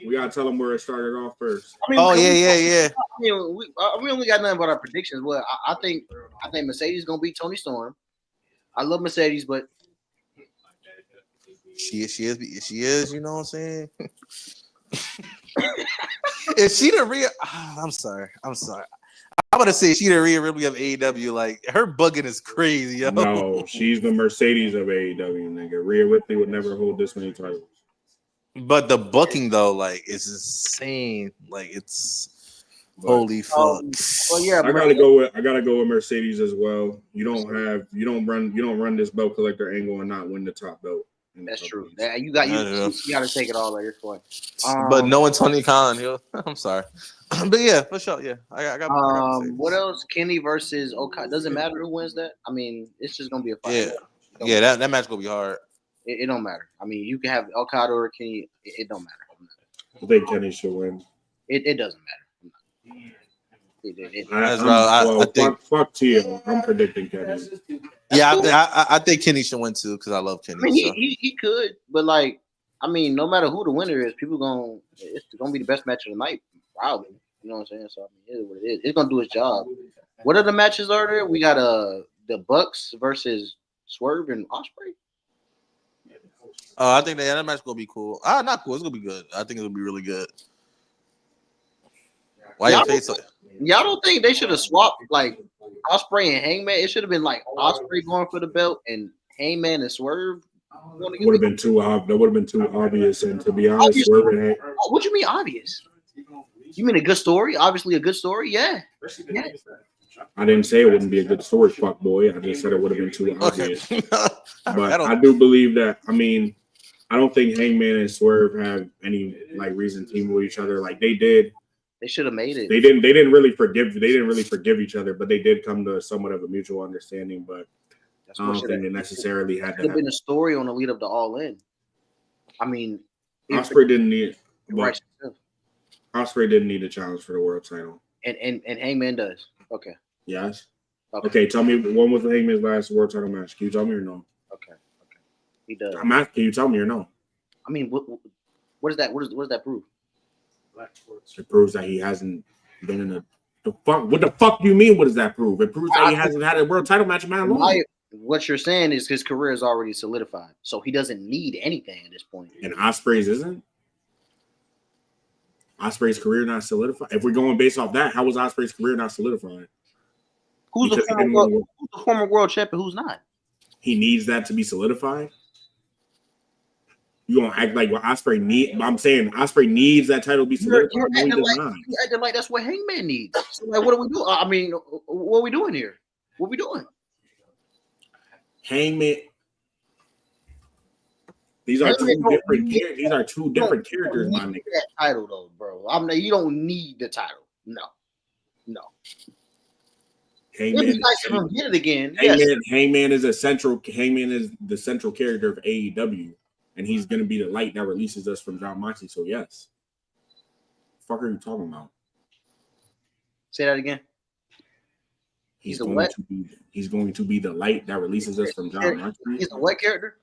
We gotta tell them where it started off first. I mean, we only got nothing but our predictions. Well, I think Mercedes gonna beat Tony Storm. I love Mercedes, but she is. You know what I'm saying? Is she the real? I'm sorry. I'm gonna say she the Rhea Ripley of AEW. Like her bugging is crazy, yo. No, she's the Mercedes of AEW, nigga. Rhea Ripley would never hold this many titles. But the booking though, like, is insane. Like it's holy fuck. Well, yeah, I gotta go with Mercedes as well. You don't run this belt collector angle and not win the top belt. That's true. You got to take it all at your point. But knowing Tony Khan, I'm sorry. But yeah, for sure. Yeah, I got. What else? Kenny versus Okada. Doesn't matter who wins that. I mean, it's just gonna be a fight. Yeah, that match gonna be hard. It don't matter. I mean, you can have Okada or Kenny. It don't matter. I think Kenny should win. It doesn't matter. I think fuck Tio. I'm predicting Kenny. Yeah, cool. I think Kenny should win too because I love Kenny. I mean, he could, but like, I mean, no matter who the winner is, it's gonna be the best match of the night, probably. You know what I'm saying? So I mean, it is what it is. It's gonna do its job. What other matches are there? We got the Bucks versus Swerve and Ospreay. I think that match gonna be cool. Not cool. It's gonna be good. I think it'll be really good. Why your face? Y'all don't think they should have swapped like Ospreay and Hangman? It should have been like Ospreay going for the belt and Hangman and Swerve. Would have been too obvious. That would have been too obvious. And to be honest, Swerve and what you mean obvious? You mean a good story? Obviously a good story. Yeah. I didn't say it wouldn't be a good story, fuck boy. I just said it would have been too obvious. Okay. But I do believe that. I mean, I don't think Hangman and Swerve have any like reason to team with each other. Like they did. They should have made it. They didn't really forgive each other, but they did come to somewhat of a mutual understanding. But I don't think they necessarily had to have been a story on the lead up to All In. I mean, Ospreay didn't need. Right. Ospreay didn't need a challenge for the world title. And Hangman does. Okay. Yes. Okay. Tell me, when was Hangman's last world title match? Can you tell me or no? Okay. He does. I'm asking. Can you tell me or no? I mean, what is that? What does that prove? It proves that he hasn't been in the fuck. What the fuck do you mean? What does that prove? It proves that he hasn't had a world title match in man long. What you're saying is his career is already solidified, so he doesn't need anything at this point. And Ospreay's isn't. Ospreay's career not solidified. If we're going based off that, how was Ospreay's career not solidified? Who's the former world champion? Who's not? He needs that to be solidified. You gonna act like what Ospreay need? I'm saying Ospreay needs that title to be solidified. You're acting like that's what Hangman needs. So like, what are we doing? I mean, what are we doing here? What are we doing? Hangman. These are two different characters, my nigga. That title though, bro. I mean, you don't need the title. No. Hangman, it'd be nice if we get it again. Hangman is the central character of AEW, and he's gonna be the light that releases us from John Moxley. So yes. What the fuck are you talking about? Say that again. He's going to be the light that releases us from John Moxley. He's a what character?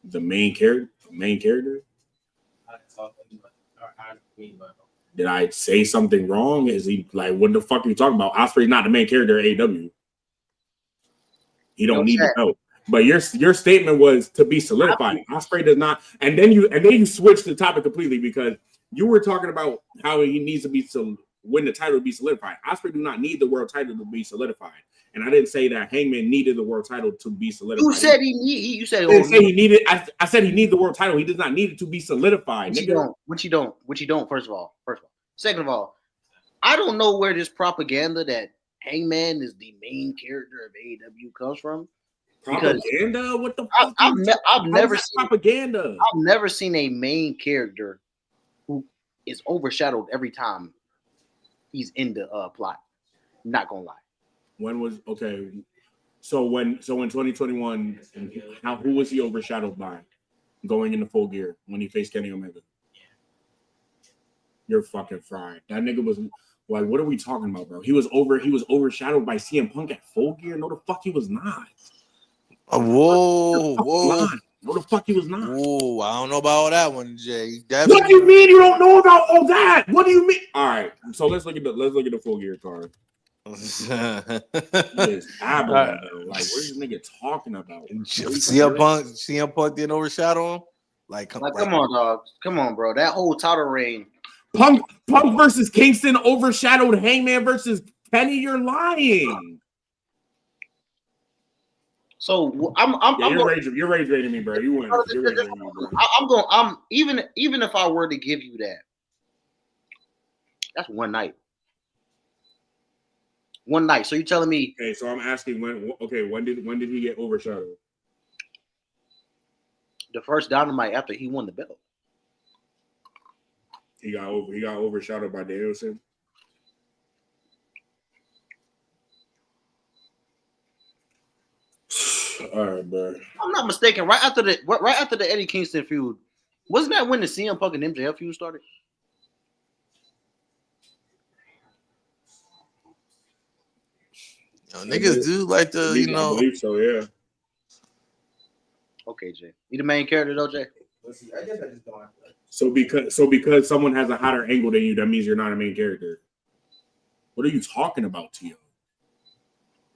The main character. Did I say something wrong? Is he like, what the fuck are you talking about? Ospreay's not the main character of AEW. He don't need the belt. But your statement was to be solidified. Ospreay does not. And then you switched the topic completely because you were talking about how he needs to be when the title to be solidified. Ospreay do not need the world title to be solidified. And I didn't say that Hangman needed the world title to be solidified. You said you said I didn't say he needed. I said he needed the world title. He does not need it to be solidified. Which you don't. First of all. Second of all, I don't know where this propaganda that Hangman is the main character of AEW comes from. Propaganda? What the fuck? I've never seen propaganda. I've never seen a main character who is overshadowed every time he's in the plot. Not gonna lie. When was okay? So in 2021, who was he overshadowed by going into Full Gear when he faced Kenny Omega? You're fucking fried. That nigga was like, what are we talking about, bro? He was overshadowed by CM Punk at Full Gear. No, the fuck he was not. Whoa. No, the fuck he was not. Whoa, I don't know about all that one, Jay. What do you mean you don't know about all that? What do you mean? All right, so let's look at the Full Gear card. Like, what is this nigga talking about? CM Punk didn't overshadow him. Come on, dog. Come on, bro. That whole title reign. Punk versus Kingston overshadowed Hangman versus Kenny. You're lying. So you're rage rating me, bro. You win. I'm even if I were to give you that, that's one night. One night. So you're telling me? Okay, so I'm asking when. Okay, when did he get overshadowed? The first Dynamite after he won the belt. He got overshadowed by Danielson. All right, bro. I'm not mistaken. Right after the Eddie Kingston feud, wasn't that when the CM Punk and MJF feud started? Niggas do like the, I believe so, yeah. Okay, Jay. You the main character though, Jay? I guess I just don't. So because someone has a hotter angle than you, that means you're not a main character. What are you talking about, Tio?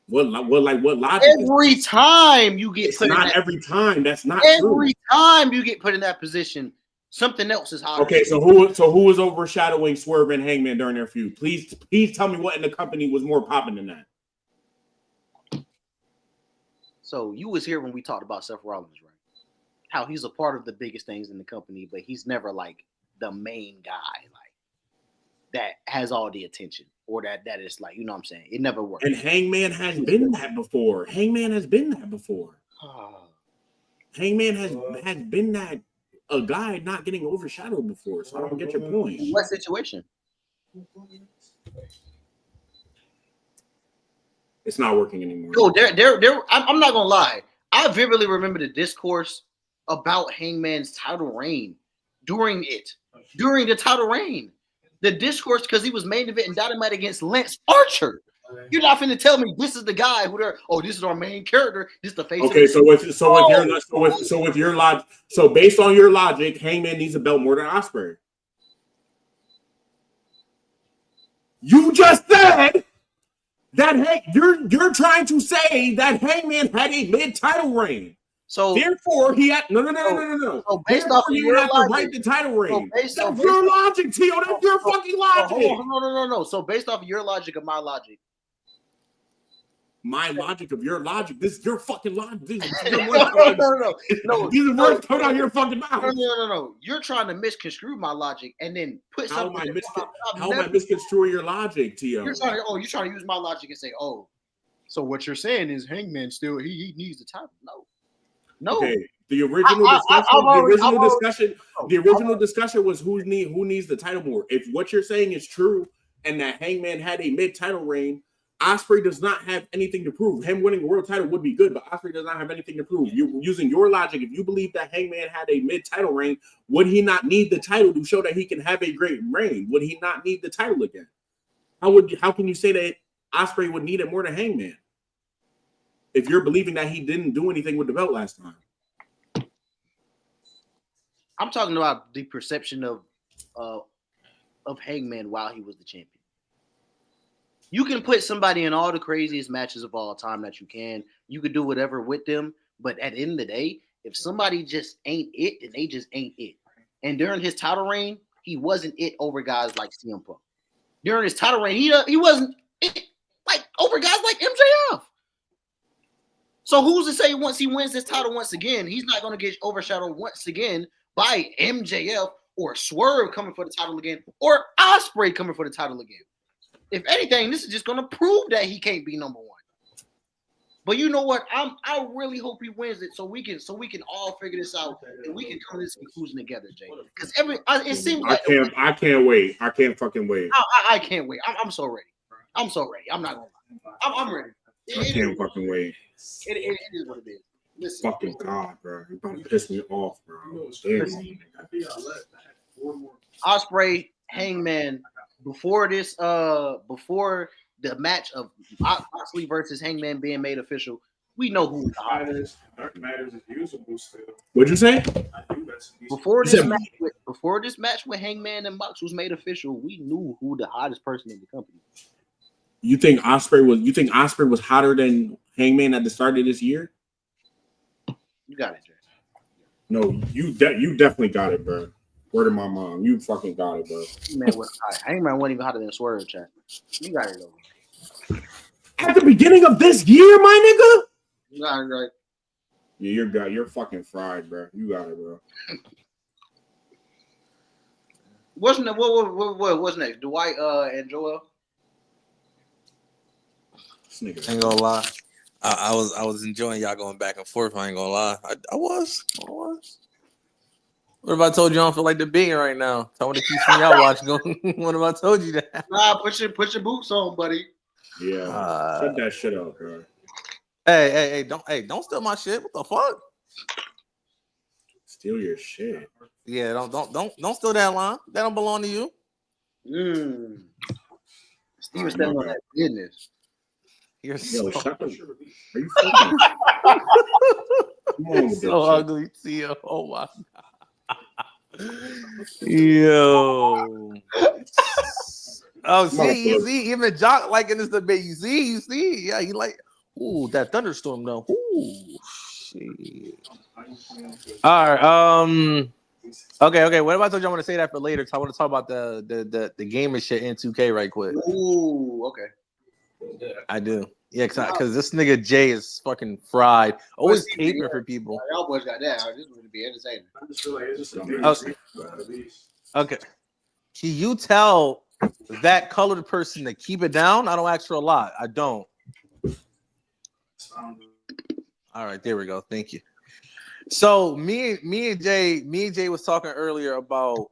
What logic? Every time you get put not in every time. That's not every true. time you get put in that position, something else is hotter. Okay, so who was overshadowing Swerve and Hangman during their feud? Please tell me what in the company was more popping than that. So you was here when we talked about Seth Rollins, right? How he's a part of the biggest things in the company, but he's never like the main guy, like that has all the attention, or that is like, you know what I'm saying? It never worked. And Hangman has been that before. Hangman has been that before. Hangman has been that a guy not getting overshadowed before. So I don't get your point. What situation? It's not working anymore. Yo, I'm not gonna lie. I vividly remember the discourse about Hangman's title reign during the title reign. The discourse, because he was main event in Dynamite against Lance Archer. You're not finna tell me this is the guy who they're, this is our main character. This is the face. Okay, so with your logic, so based on your logic, Hangman needs a belt more than Ospreay. You just said that you're trying to say that Hangman had a mid-title reign. So therefore, he had no. So based off of your logic, to write the title reign. That's your logic, Tio. That's your fucking logic. No. So based off of your logic of my logic. My logic of your logic. This is your fucking logic. These are No. These are words coming out of your fucking mouth. No. You're trying to misconstrue my logic and then put something. How am I misconstruing your logic, Tio? You're trying to use my logic and say, so what you're saying is Hangman still he needs the title. No. Okay. The original discussion was who needs the title more. If what you're saying is true and that Hangman had a mid-title reign, Ospreay does not have anything to prove. Him winning a world title would be good, but Ospreay does not have anything to prove. You using your logic, if you believe that Hangman had a mid-title reign, would he not need the title to show that he can have a great reign? Would he not need the title again? How can you say that Ospreay would need it more than Hangman if you're believing that he didn't do anything with the belt last time? I'm talking about the perception of Hangman while he was the champion. You can put somebody in all the craziest matches of all time that you can. You could do whatever with them, but at the end of the day, if somebody just ain't it, then they just ain't it. And during his title reign, he wasn't it over guys like CM Punk. During his title reign, he wasn't it like over guys like MJF. So who's to say once he wins this title once again, he's not going to get overshadowed once again by MJF or Swerve coming for the title again or Ospreay coming for the title again? If anything, this is just going to prove that he can't be number one. But you know what? I really hope he wins it so we can all figure this out and we can come to this conclusion together, Jay. Because it seems like I can't wait. I can't fucking wait. I can't wait. I'm so ready. I'm so ready. I'm not gonna lie. I'm ready. I can't fucking wait. It is what it is. Listen, fucking God, bro. You're about to piss me off, bro. Ospreay, Hangman. Before the match of Moxley versus Hangman being made official, we know who the hottest. Matters is usable still. What'd you say? Before this match with Hangman and Mox was made official, we knew who the hottest person in the company. You think Ospreay was hotter than Hangman at the start of this year? You got it, Jay. No, you definitely got it, bro. Word of my mom. You fucking got it, bro. Hangman wasn't even hotter than Swerve, chat. You got it, though. At the beginning of this year, my nigga? You got it, right. Yeah, you're fucking fried, bro. You got it, bro. What's next? Dwight and Joel? Ain't gonna lie. I was enjoying y'all going back and forth. I ain't gonna lie. I was. What if I told you I don't feel like debating right now? I want to keep seeing y'all watch going. What if I told you that? Nah, put your boots on, buddy. Yeah, shut that shit up, bro. Hey, don't steal my shit. What the fuck? Steal your shit. Yeah, don't steal that line. That don't belong to you. Steven's standing on that business. You're Yo, so, shut the. Are you fucking? Come on with so that shit. ugly, Tio. Oh my god. Yo. Oh, see, you see, even Jock liking this debate. You see. Yeah, he like, ooh, that thunderstorm though. Ooh, shit. All right. Okay. What about I told you I want to say that for later? Cause I want to talk about the game and shit in 2K right quick. Ooh, okay. I do. Yeah, because this nigga Jay is fucking fried. Always caping for people. Y'all boys got that. This would be entertaining. I just feel like it's just Okay. Can you tell that colored person to keep it down? I don't ask for a lot. I don't. All right, there we go. Thank you. So me and Jay was talking earlier about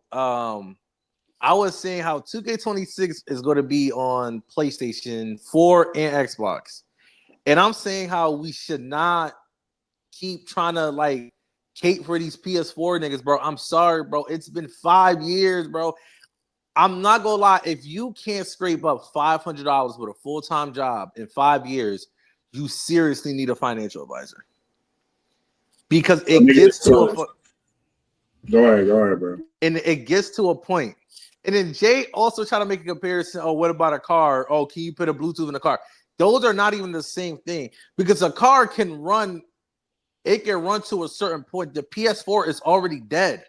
I was saying how 2K26 is going to be on PlayStation 4 and Xbox. And I'm saying how we should not keep trying to like cape for these PS4 niggas, bro. I'm sorry, bro. It's been 5 years, bro. I'm not gonna lie. If you can't scrape up $500 with a full-time job in 5 years, you seriously need a financial advisor. Because it gets to a Go ahead, bro. And it gets to a point. And then Jay also tried to make a comparison. Oh, what about a car? Oh, can you put a Bluetooth in the car? Those are not even the same thing because a car can run. It can run to a certain point. The PS4 is already dead.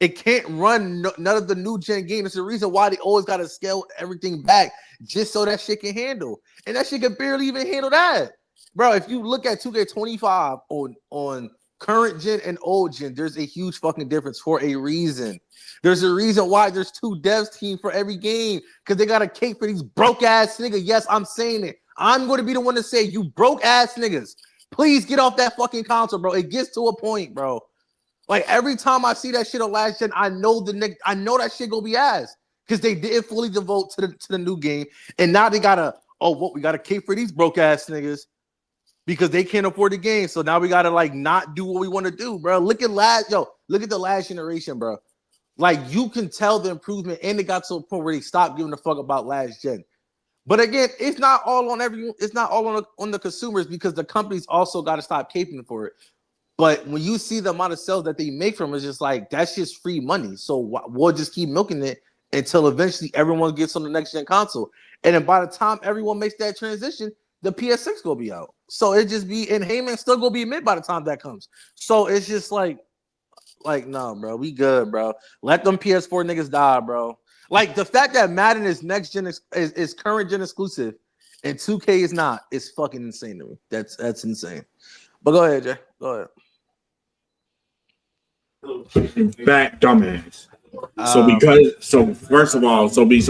It can't run none of the new gen games. It's the reason why they always got to scale everything back just so that shit can handle. And that shit can barely even handle that. Bro, if you look at 2K25 on current gen and old gen, there's a huge fucking difference for a reason. There's a reason why there's 2 devs team for every game because they got a cake for these broke ass niggas. Yes, I'm saying it. I'm going to be the one to say you broke ass niggas. Please get off that fucking console, bro. It gets to a point, bro. Like every time I see that shit on last gen, I know that shit gonna be ass because they didn't fully devote to the new game, and now they gotta we gotta cape for these broke ass niggas because they can't afford the game. So now we gotta like not do what we want to do, bro. Look at the last generation, bro. Like you can tell the improvement, and they got to a point where they stopped giving a fuck about last gen. But again, it's not all on everyone. It's not all on the consumers because the companies also got to stop caping for it. But when you see the amount of sales that they make from it, it's just like that's just free money. So we'll just keep milking it until eventually everyone gets on the next gen console. And then by the time everyone makes that transition, the PS6 will be out. So it just be and Heyman still gonna be mid by the time that comes. So it's just like no, bro, we good, bro. Let them PS4 niggas die, bro. Like the fact that Madden is next gen is current gen exclusive, and 2K is not, is fucking insane to me. That's insane. But go ahead, Jay. Go ahead. Fat dumbass. First of all, because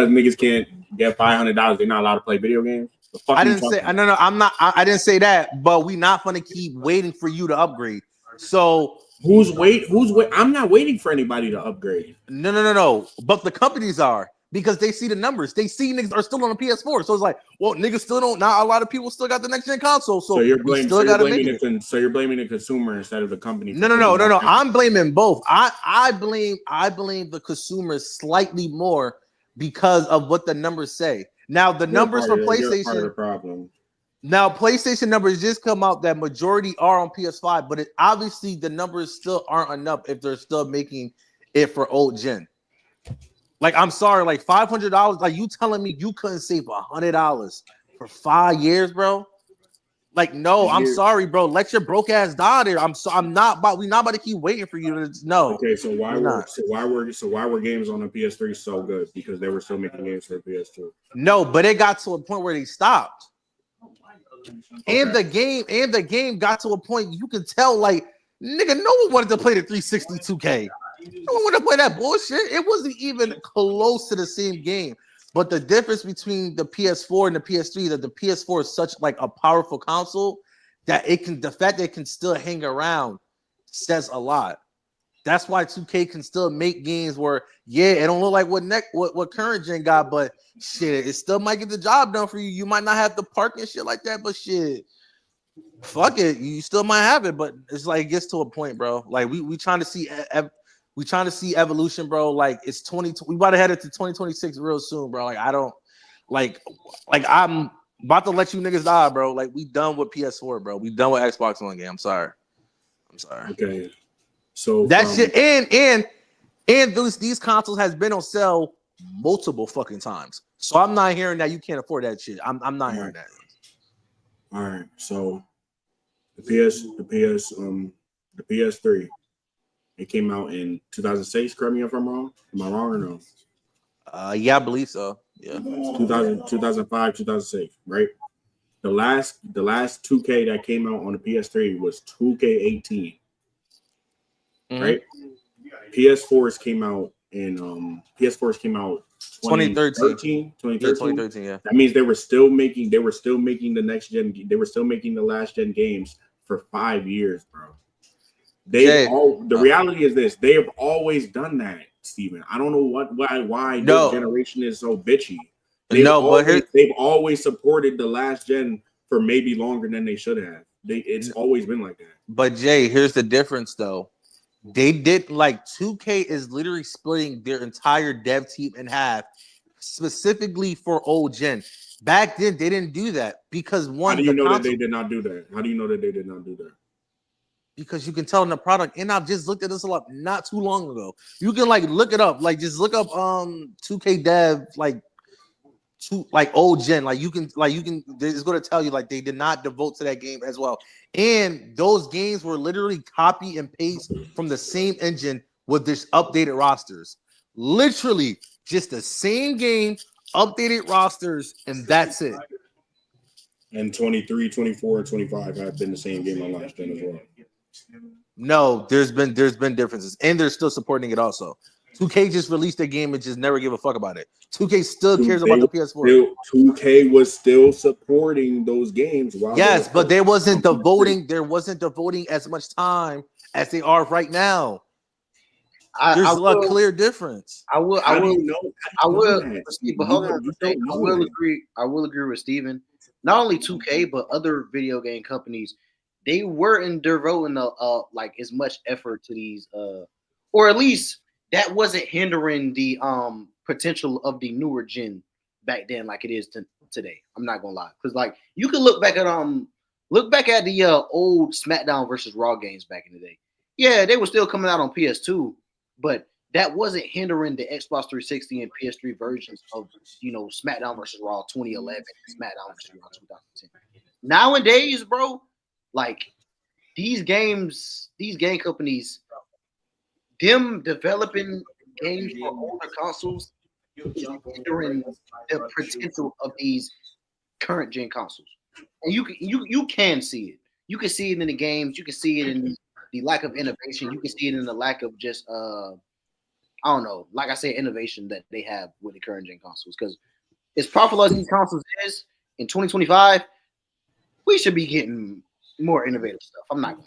niggas can't get $500, they're not allowed to play video games. I didn't say no. I didn't say that. But we not gonna keep waiting for you to upgrade. So who's wait? I'm not waiting for anybody to upgrade. No. But the companies are. Because they see the numbers. They see niggas are still on the PS4. So it's like, well, niggas still don't. Not a lot of people still got the next gen console. So you're blaming the consumer instead of the company. No. I'm blaming both. I blame the consumers slightly more because of what the numbers say. Now the numbers for PlayStation. Problem. Now PlayStation numbers just come out that majority are on PS5, but obviously the numbers still aren't enough if they're still making it for old gen. Like, I'm sorry, like $500. Like, you telling me you couldn't save $100 for 5 years, bro? Like, no, I'm sorry, bro. Let your broke ass die there. We not about to keep waiting for you to know. Okay, so why were games on the PS3 so good? Because they were still making games for the PS2. No, but it got to a point where they stopped. Okay. And the game got to a point you could tell, like, nigga, no one wanted to play the 360 2K. No one wanted to play that bullshit. It wasn't even close to the same game. But the difference between the PS4 and the PS3 that the PS4 is such like a powerful console that the fact that it can still hang around says a lot. That's why 2K can still make games where it don't look like what current gen got, but shit, it still might get the job done for you. You might not have the park and shit like that, but shit, fuck it, you still might have it, but it's like it gets to a point, bro. Like we trying to see we trying to see evolution, bro. Like it's 20. We about to head into 2026 real soon, bro. Like I don't like I'm about to let you niggas die, bro. Like we done with PS4, bro. We done with Xbox One game. I'm sorry. Okay. So That shit and these consoles has been on sale multiple fucking times. So I'm not hearing that you can't afford that shit. I'm not hearing that. All right. So the PS3, it came out in 2006. Correct me if I'm wrong. Am I wrong or no? Yeah, I believe so. Yeah. 2005, 2006, right? The last 2K that came out on the PS3 was 2K18. Right? PS4s came out in 2013. Yeah, 2013, yeah. That means they were still making the next gen, they were still making the last gen games for 5 years, bro. The reality is this, they have always done that, Steven. I don't know why this generation is so bitchy. They've always supported the last gen for maybe longer than they should have. It's always been like that. But Jay, here's the difference though. They did like 2K is literally splitting their entire dev team in half, specifically for old gen. Back then, they didn't do that because How do you know that they did not do that? How do you know that they did not do that? Because you can tell in the product, and I've just looked at this up not too long ago. You can like look it up, like just look up 2K dev like old gen, like you can it's going to tell you like they did not devote to that game as well, and those games were literally copy and paste from the same engine with this updated rosters, literally just the same game, updated rosters, and that's it. And 23, 24, and 25 have been the same game on last gen as well. No, there's been differences, and they're still supporting it also. 2K just released a game and just never give a fuck about it. 2K still cares about the PS4. 2K was still supporting those games. Yes, but there wasn't devoting as much time as they are right now. There's a clear difference. I will agree with Steven. Not only 2K, but other video game companies, they weren't devoting like as much effort to these or at least that wasn't hindering the potential of the newer gen back then like it is today. I'm not gonna lie, because like you can look back at the old SmackDown versus Raw games back in the day. Yeah, they were still coming out on PS2, but that wasn't hindering the Xbox 360 and PS3 versions of SmackDown versus Raw 2011, SmackDown versus Raw 2010. Nowadays, bro, like these game companies, them developing games for older consoles during the potential of these current gen consoles. And you can see it. You can see it in the games. You can see it in the lack of innovation. You can see it in the lack of just I don't know, like I said, innovation that they have with the current gen consoles. Because as powerful as these consoles is in 2025, we should be getting more innovative stuff. I'm gonna be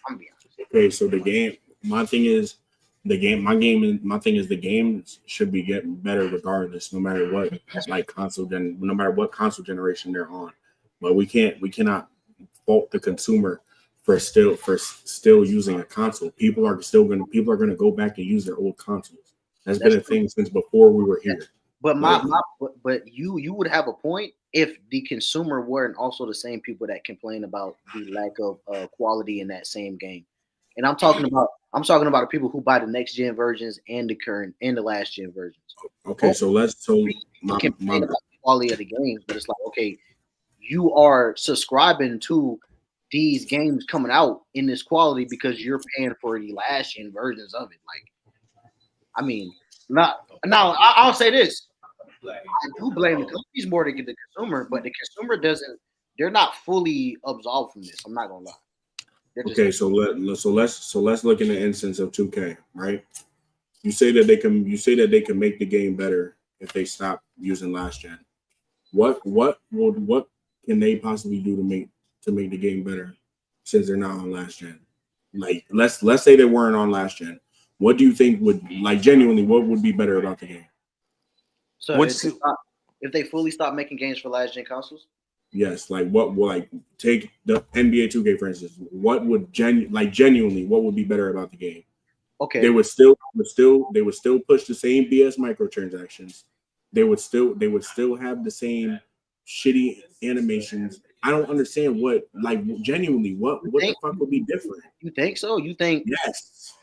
honest. Okay, so my thing is the games should be getting better regardless, no matter what no matter what console generation they're on. But we cannot fault the consumer for still using a console. People are gonna go back and use their old consoles. That's been a thing since before we were here. But but you would have a point if the consumer weren't also the same people that complain about the lack of quality in that same game. And I'm talking about the people who buy the next gen versions and the current and the last gen versions. Okay, so complain about the quality of the games, but it's like, okay, you are subscribing to these games coming out in this quality because you're paying for the last gen versions of it. Like, I mean, I'll say this. I do blame the companies more than the consumer, but the consumer they're not fully absolved from this. I'm not gonna lie. Okay, so let's look in the instance of 2K, right? You say that they can make the game better if they stop using last gen. What can they possibly do to make the game better since they're not on last gen? Like let's say they weren't on last gen. What do you think would genuinely what would be better about the game? So if they fully stop making games for last gen consoles? Yes, like what will like take the NBA 2K for instance? What would genuinely what would be better about the game? Okay. They would still push the same BS microtransactions. They would still have the same shitty animations. I don't understand what genuinely what the fuck would be different. You think so? You think Yes.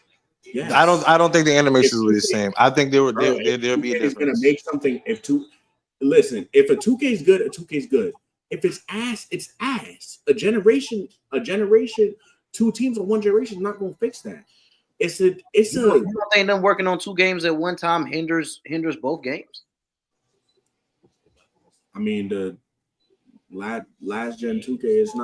Yes. I don't think the animations will be the 2K same. I think there'll be a 2K is gonna difference. make something if a 2K is good, a 2K is good. If it's ass, it's ass. A generation, two teams in one generation is not gonna fix that. You don't think them working on 2 games at one time hinders both games? I mean, the last gen 2K is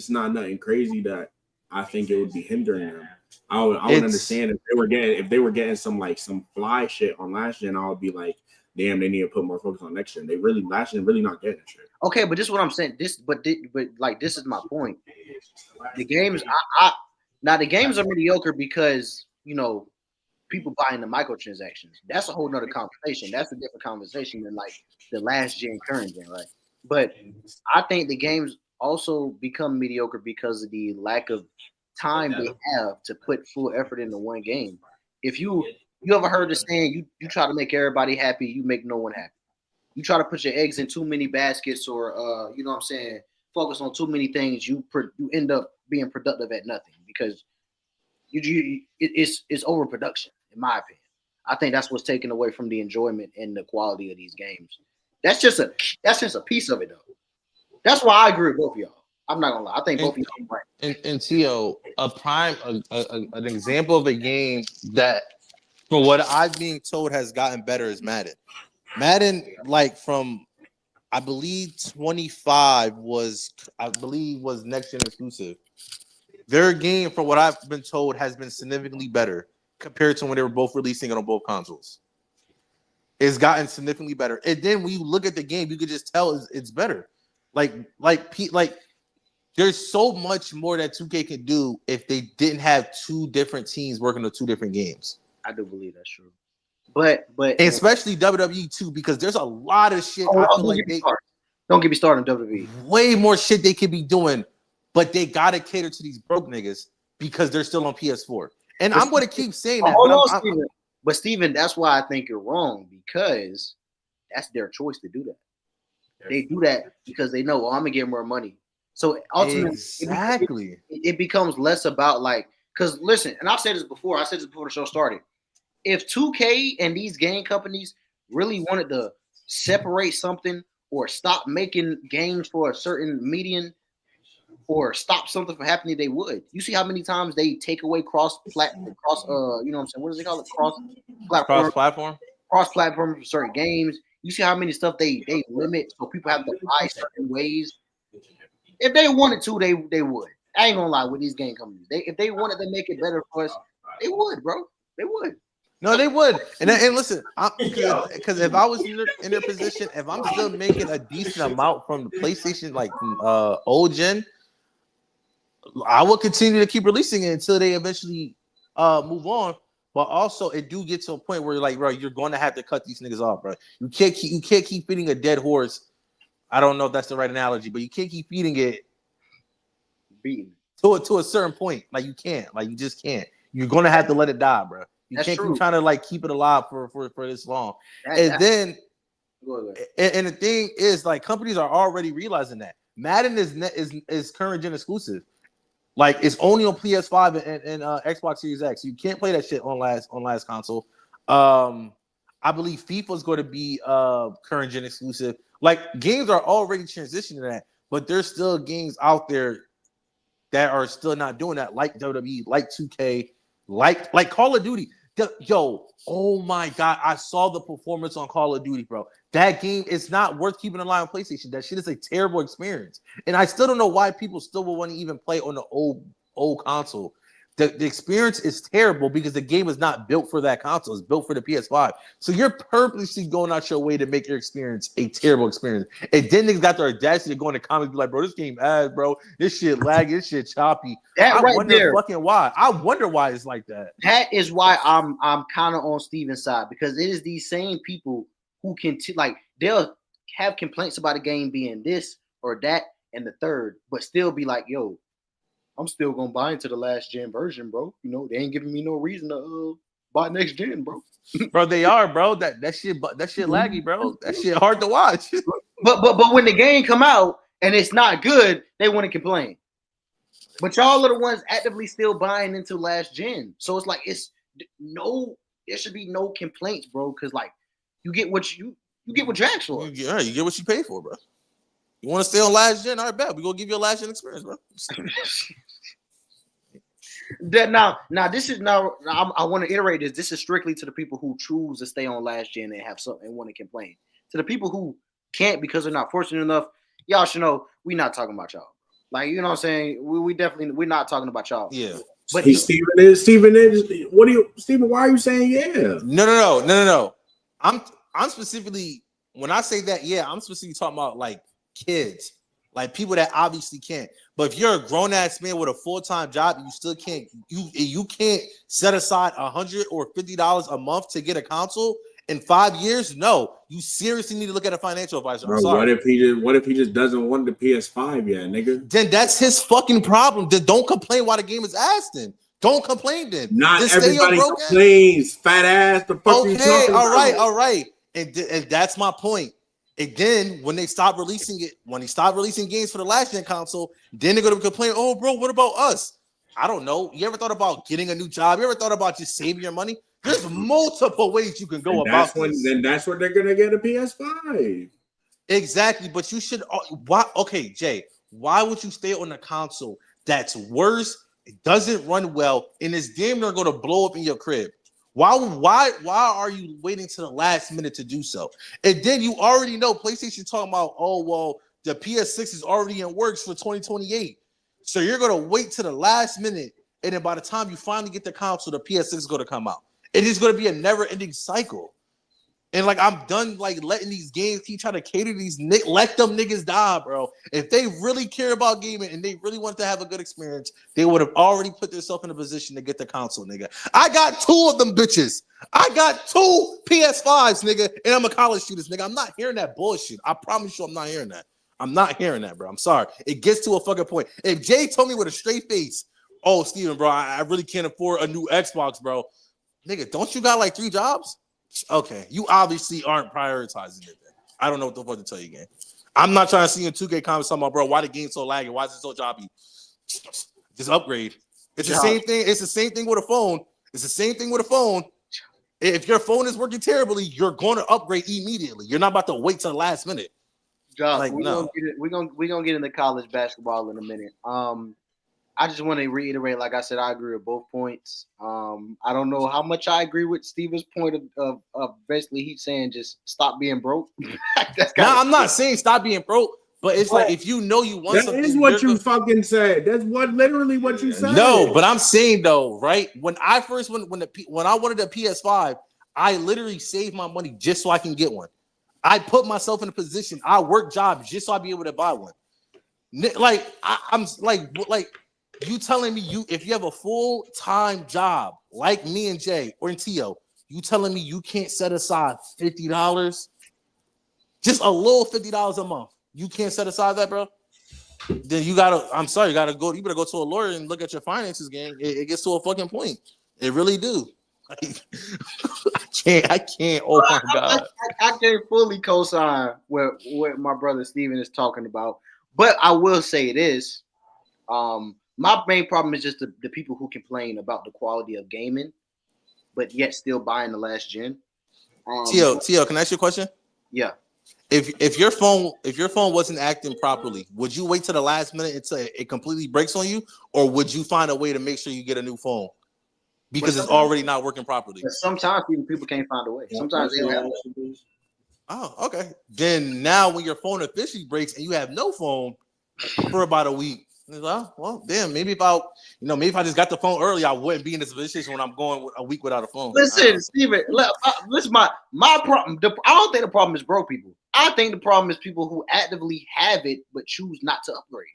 not nothing crazy that I think it would be hindering them. I would understand if they were getting some fly shit on last gen. I would be like, damn, they need to put more focus on next gen. Last gen really not getting shit. Okay, but this is what I'm saying. This is my point. The games, the games are mediocre because people buying the microtransactions. That's a whole nother conversation. That's a different conversation than the last gen, current gen, right? But I think the games also become mediocre because of the lack of time they have to put full effort into one game. If you ever heard the saying, you try to make everybody happy, you make no one happy. You try to put your eggs in too many baskets, or focus on too many things, you end up being productive at nothing because it's overproduction, in my opinion. I think that's what's taken away from the enjoyment and the quality of these games. That's just a piece of it, though. That's why I agree with both of y'all. I'm not gonna lie. I think both of y'all are right. And Tio, an example of a game that, from what I'm being told, has gotten better is Madden. Madden, from I believe 25 was next gen exclusive. Their game, from what I've been told, has been significantly better compared to when they were both releasing it on both consoles. It's gotten significantly better. And then when you look at the game, you could just tell it's better. There's so much more that 2K can do if they didn't have two different teams working on two different games. I do believe that's true. But and especially WWE too, because there's a lot of shit. Don't get me started on WWE. Way more shit they could be doing, but they gotta cater to these broke niggas because they're still on PS4. And I'm gonna keep saying that. But Steven, that's why I think you're wrong, because that's their choice to do that. They do that because they know, I'm gonna get more money. So ultimately, exactly, it becomes less about because listen, and I've said this before. I said this before the show started. If 2K and these game companies really wanted to separate something or stop making games for a certain median or stop something from happening, they would. You see how many times they take away cross-platform, what is it called? Cross-platform for certain games. You see how many stuff they limit so people have to buy certain ways. If they wanted to, they would. I ain't gonna lie with these game companies. If they wanted to make it better for us, they would, bro. They would. No, they would. And listen, because if I was in their position, if I'm still making a decent amount from the PlayStation, old gen, I will continue to keep releasing it until they eventually move on. But also, it do get to a point where you're bro, you're going to have to cut these niggas off, bro. You can't keep feeding a dead horse. I don't know if that's the right analogy, but you can't keep feeding it beaten to a certain point. You can't. You just can't. You're going to have to let it die, bro. You can't keep trying to keep it alive for this long. And the thing is, companies are already realizing that Madden is current gen exclusive. It's only on PS5 and Xbox Series X. You can't play that shit on last console. I believe FIFA is going to be current gen exclusive. Games are already transitioning to that, but there's still games out there that are still not doing that, like WWE, like 2K, like Call of Duty. Yo, oh my God, I saw the performance on Call of Duty, bro. That game is not worth keeping alive on PlayStation. That shit is a terrible experience. And I still don't know why people still will want to even play on the old console. The experience is terrible because the game is not built for that console. It's built for the PS5. So you're purposely going out your way to make your experience a terrible experience. And then they got their audacity to go in the comments and be like, bro, this game ass, bro. This shit laggy. This shit choppy. I wonder fucking why. I wonder why it's like that. That is why I'm kind of on Steven's side, because it is these same people who can they'll have complaints about a game being this or that and the third, but still be like, yo, I'm still gonna buy into the last gen version, bro. You know, they ain't giving me no reason to buy next gen, bro. Bro, they are, bro. That shit laggy, bro. That shit hard to watch. But when the game come out and it's not good, they want to complain. But y'all are the ones actively still buying into last gen. So it's like there should be no complaints, bro. Because like you get what you asked for. Yeah, you get what you pay for, bro. You want to stay on last gen? All right, bet. We're gonna give you a last gen experience, bro. Now this is now I want to iterate this. This is strictly to the people who choose to stay on last gen and have something and want to complain. To the people who can't because they're not fortunate enough, y'all should know we not talking about y'all. Like, you know what I'm saying? We definitely we're not talking about y'all. Yeah. But Steven is. What do you, Steven? Why are you saying yeah? No. I'm specifically when I say that, yeah, I'm specifically talking about like kids, like people that obviously can't. But if you're a grown ass man with a full-time job, you still can't. You can't set aside $100 or $50 a month to get a console in 5 years. No, you seriously need to look at a financial advisor. Bro, what if he just doesn't want the PS5 yet, nigga? Then that's his fucking problem. Then don't complain why the game is ass. Then don't complain. Then not just everybody complains. Fat ass. The fuck you talking about? All right. And that's my point. And then when they stop releasing games for the last gen console, then they're gonna complain. Oh, bro, what about us? I don't know. You ever thought about getting a new job? You ever thought about just saving your money? There's multiple ways you can go about this. Then that's when they're gonna get a PS5. Exactly, but you should. Why? Okay, Jay. Why would you stay on a console that's worse? It doesn't run well, and is damn near going to blow up in your crib? Why are you waiting to the last minute to do so? And then you already know PlayStation talking about, oh well, the PS6 is already in works for 2028. So you're gonna wait to the last minute, and then by the time you finally get the console, the PS6 is gonna come out. It is gonna be a never-ending cycle. And like I'm done like letting these games keep trying to cater to these let them niggas die, bro. If they really care about gaming and they really want to have a good experience, they would have already put themselves in a position to get the console, nigga. I got 2 of them bitches. I got 2 PS5s, nigga, and I'm a college student, nigga. I'm not hearing that bullshit. I promise you I'm not hearing that. I'm not hearing that, bro. I'm sorry. It gets to a fucking point. If Jay told me with a straight face, oh, Steven, bro, I really can't afford a new Xbox, bro. Nigga, don't you got like 3 jobs? Okay, you obviously aren't prioritizing it. Then. I don't know what the fuck to tell you, gang. I'm not trying to see in 2K comments talking about, bro, why the game's so laggy? Why is it so jobby? Just upgrade. It's the same thing. It's the same thing with a phone. It's the same thing with a phone. If your phone is working terribly, you're going to upgrade immediately. You're not about to wait till the last minute. Josh, like, we're gonna get into college basketball in a minute. I just want to reiterate, like I said, I agree with both points. I don't know how much I agree with Steven's point of basically he's saying just stop being broke. I'm not saying stop being broke, but it's like if you know you want something. That is what you fucking said. That's literally what you said. No, but I'm saying though, right? When I wanted a PS5, I literally saved my money just so I can get one. I put myself in a position. I work jobs just so I'd be able to buy one. Like I'm like. You telling me if you have a full-time job like me and Jay or Tio, you telling me you can't set aside $50? Just a little $50 a month. You can't set aside that, bro? Then you better go to a lawyer and look at your finances, gang. It gets to a fucking point. It really do. Like, I can't. Oh my God. I can't fully co-sign what my brother Steven is talking about. But I will say this. My main problem is just the people who complain about the quality of gaming, but yet still buying the last gen. Tio, can I ask you a question? Yeah. If your phone wasn't acting properly, would you wait to the last minute until it completely breaks on you, or would you find a way to make sure you get a new phone because it's already not working properly? Sometimes people can't find a way. Sometimes they don't have it. Oh, okay. Then now when your phone officially breaks and you have no phone for about a week. Well, damn. Maybe if I just got the phone early, I wouldn't be in this position when I'm going a week without a phone. Listen, Steven, listen. My problem. I don't think the problem is broke people. I think the problem is people who actively have it but choose not to upgrade.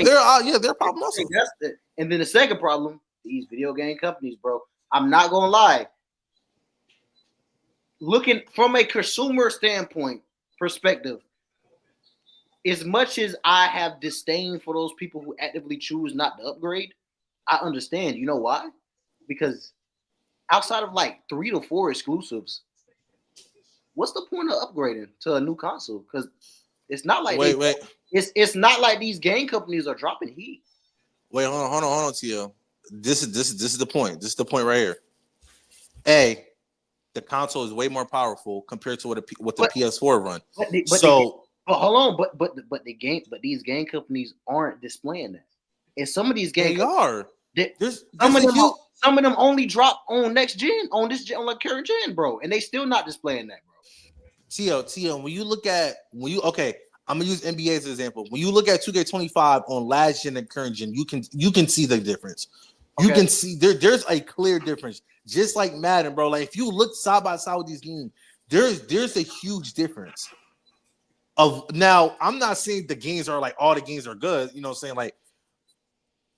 They're a problem also. And then the second problem, these video game companies, bro. I'm not gonna lie. Looking from a consumer standpoint perspective, as much as I have disdain for those people who actively choose not to upgrade, I understand. You know why? Because outside of like 3 to 4 exclusives, what's the point of upgrading to a new console? Because it's not like Wait. It's not like these game companies are dropping heat. Wait, hold on, Tio. This is the point. This is the point right here. A, the console is way more powerful compared to what the PS4 run. But hold on, but these game companies aren't displaying that. And some of these game they are. Some of them only drop on next gen, on like current gen, bro, and they still not displaying that, bro. Tio, I'm gonna use NBA as an example. When you look at 2K25 on last gen and current gen, you can see the difference. Okay. You can see there's a clear difference. Just like Madden, bro. Like if you look side by side with these games, there's a huge difference. Now, I'm not saying the games are like all the games are good. You know what I'm saying? Like,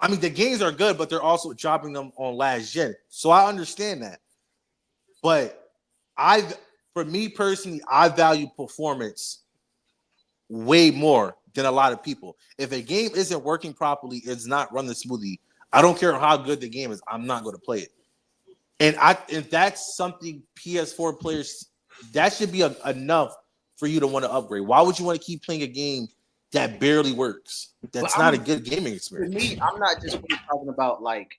I mean, the games are good, but they're also dropping them on last gen. So I understand that. But for me personally, I value performance way more than a lot of people. If a game isn't working properly, it's not running smoothly. I don't care how good the game is. I'm not going to play it. And that's something PS4 players, that should be enough for you to want to upgrade. Why would you want to keep playing a game that barely works? That's not a good gaming experience. For me, I'm not just really talking about like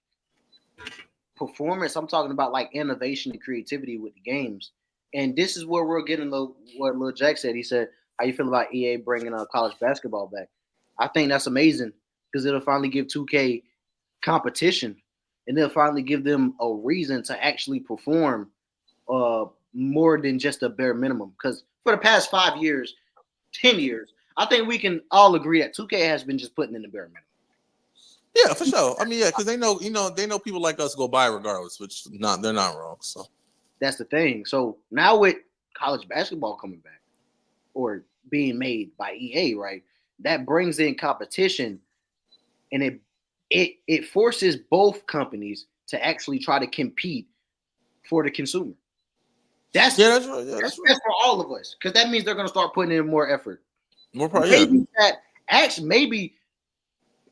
performance. I'm talking about like innovation and creativity with the games. And this is where we're getting what Lil Jack said. He said, how you feel about EA bringing college basketball back? I think that's amazing because it'll finally give 2K competition, and they'll finally give them a reason to actually perform more than just a bare minimum. Because for the past 5 years, 10 years, I think we can all agree that 2K has been just putting in the bare minimum. Yeah, for sure. I mean, yeah, because they know people like us go by regardless, which they're not wrong. So that's the thing. So now with college basketball coming back or being made by EA, right? That brings in competition, and it forces both companies to actually try to compete for the consumer. That's right. That's for all of us, because that means they're going to start putting in more effort. Maybe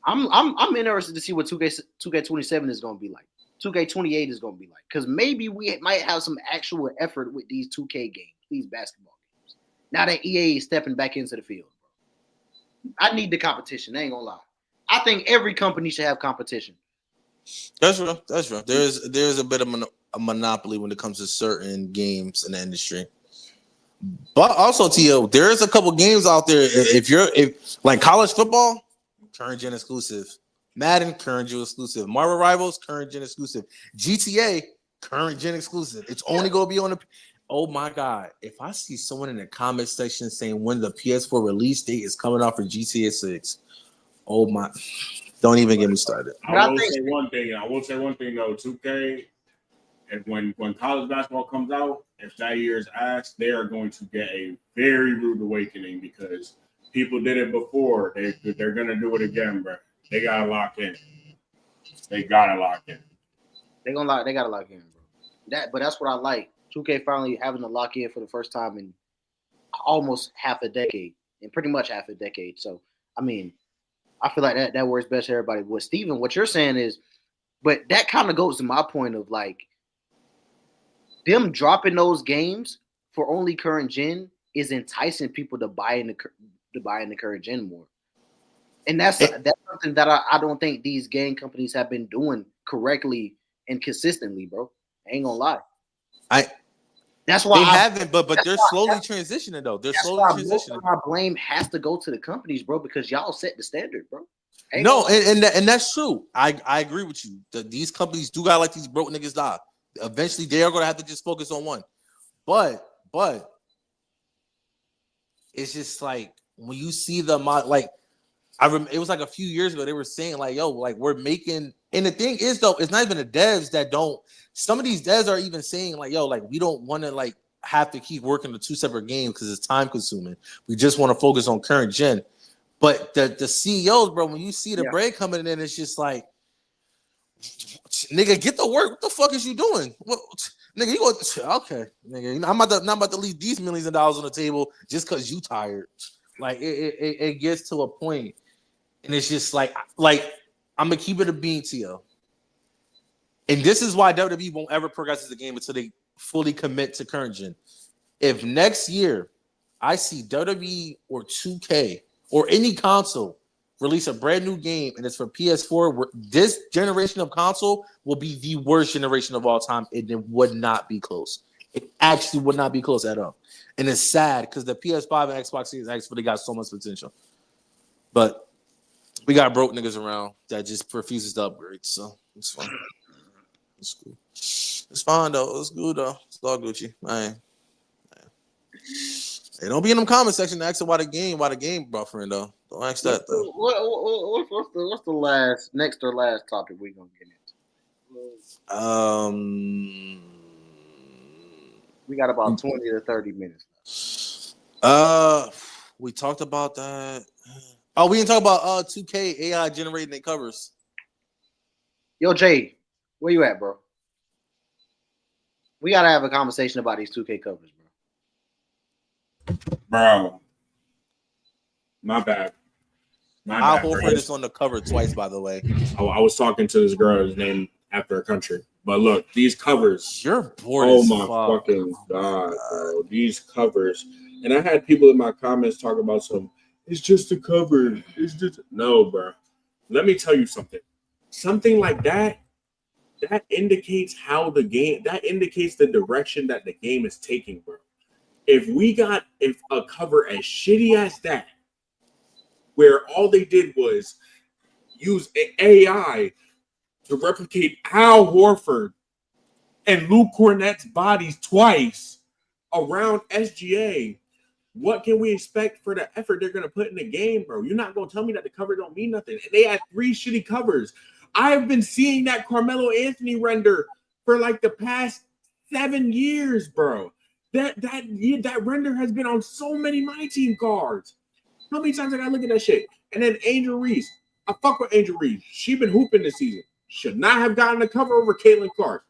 I'm interested to see what 2K27 is going to be like. 2K28 is going to be like, because maybe we might have some actual effort with these 2K games, these basketball games. Now that EA is stepping back into the field, bro. I need the competition. I ain't gonna lie. I think every company should have competition. That's true. There's a bit of a monopoly when it comes to certain games in the industry. But also, Tio, there's a couple games out there. If like college football, current gen exclusive. Madden, current gen exclusive. Marvel Rivals, current gen exclusive. GTA, current gen exclusive. It's only gonna be on the. Oh my God! If I see someone in the comment section saying when the PS4 release date is coming out for GTA 6, oh my! Don't even get me started. I will say one thing though. 2K, and when college basketball comes out, if that year's ass, they are going to get a very rude awakening because people did it before. They're gonna do it again, bro. They gotta lock in. They gotta lock in. They gotta lock in, bro. But that's what I like. 2K finally having to lock in for the first time in almost half a decade, and pretty much half a decade. So, I mean, I feel like that works best for everybody. But Steven, what you're saying is, but that kind of goes to my point of like them dropping those games for only current gen is enticing people to buy in the current gen more. And that's something that I don't think these game companies have been doing correctly and consistently, bro. I ain't gonna lie. That's why they haven't, but they're slowly transitioning though. They're slowly transitioning. My blame has to go to the companies, bro, because y'all set the standard, bro. No, and that's true. I agree with you. These companies do gotta let these broke niggas die. Eventually, they are gonna have to just focus on one. But it's just like when you see the like. It was like a few years ago they were saying like, yo, like we're making, and the thing is though, it's not even the devs that don't. Some of these devs are even saying like, yo, like we don't want to like have to keep working the two separate games because it's time consuming. We just want to focus on current gen. But the CEOs, bro, when you see the bread coming in, it's just like, nigga, get to work. What the fuck is you doing? What, nigga, you go okay, nigga. I'm not about to leave these millions of dollars on the table just because you tired. Like it gets to a point, and it's just like I'm gonna keep it a bean to you. And this is why WWE won't ever progress as a game until they fully commit to current gen. If next year I see WWE or 2K or any console release a brand new game and it's for PS4, this generation of console will be the worst generation of all time, and it would not be close. It actually would not be close at all. And it's sad because the PS5 and Xbox Series X really got so much potential. But we got broke niggas around that just refuses to upgrade, so it's fine. It's cool. It's fine though. It's good though. It's all Gucci. Man. Hey, don't be in them comment section asking why the game buffering though. Don't ask that though. What's the last next or last topic we gonna get into? We got about 20 to 30 minutes. We talked about that. Oh, we didn't talk about 2K AI generating their covers. Yo, Jay, where you at, bro? We gotta have a conversation about these 2K covers, bro. Bro, my bad. I'll hold for this on the cover twice, by the way. I was talking to this girl's name after a country. But look, these covers. You're bored. Oh my fucking god, bro! These covers, and I had people in my comments talk about some. It's just a cover. It's just no, bro. Let me tell you something. Something like that. That indicates how the game. That indicates the direction that the game is taking, bro. If a cover as shitty as that, where all they did was use AI to replicate Al Horford and Luke Cornett's bodies twice around SGA, what can we expect for the effort they're going to put in the game, bro? You're not going to tell me that the cover don't mean nothing. And they had 3 shitty covers. I've been seeing that Carmelo Anthony render for like the past 7 years, bro. That render has been on so many My Team cards. How many times I got to look at that shit? And then Angel Reese. I fuck with Angel Reese. She been hooping this season. Should not have gotten a cover over Caitlin Clark.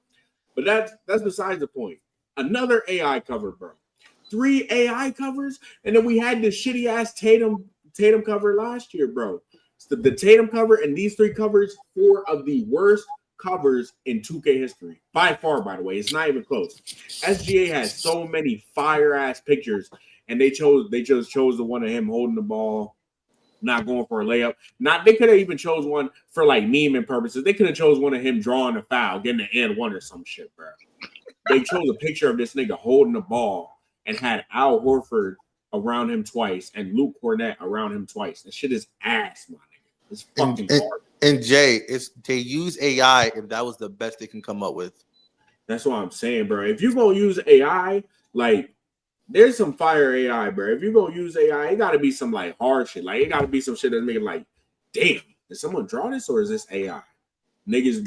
But that's besides the point. Another AI cover, bro. 3 AI covers, and then we had this shitty ass Tatum cover last year, bro. The Tatum cover and these 3 covers, 4 of the worst covers in 2K history. By far, by the way. It's not even close. SGA has so many fire ass pictures, and they just chose the one of him holding the ball, not going for a layup. They could have even chose one for like memeing purposes. They could have chose one of him drawing a foul, getting an and one or some shit, bro. They chose a picture of this nigga holding the ball and had Al Horford around him twice and Luke Cornett around him twice. That shit is ass, my nigga. It's fucking hard. And Jay, they use AI if that was the best they can come up with. That's what I'm saying, bro. If you're gonna use AI, like there's some fire AI, bro. If you're gonna use AI, it gotta be some like hard shit. Like it gotta be some shit that's making like, damn, did someone draw this or is this AI? Niggas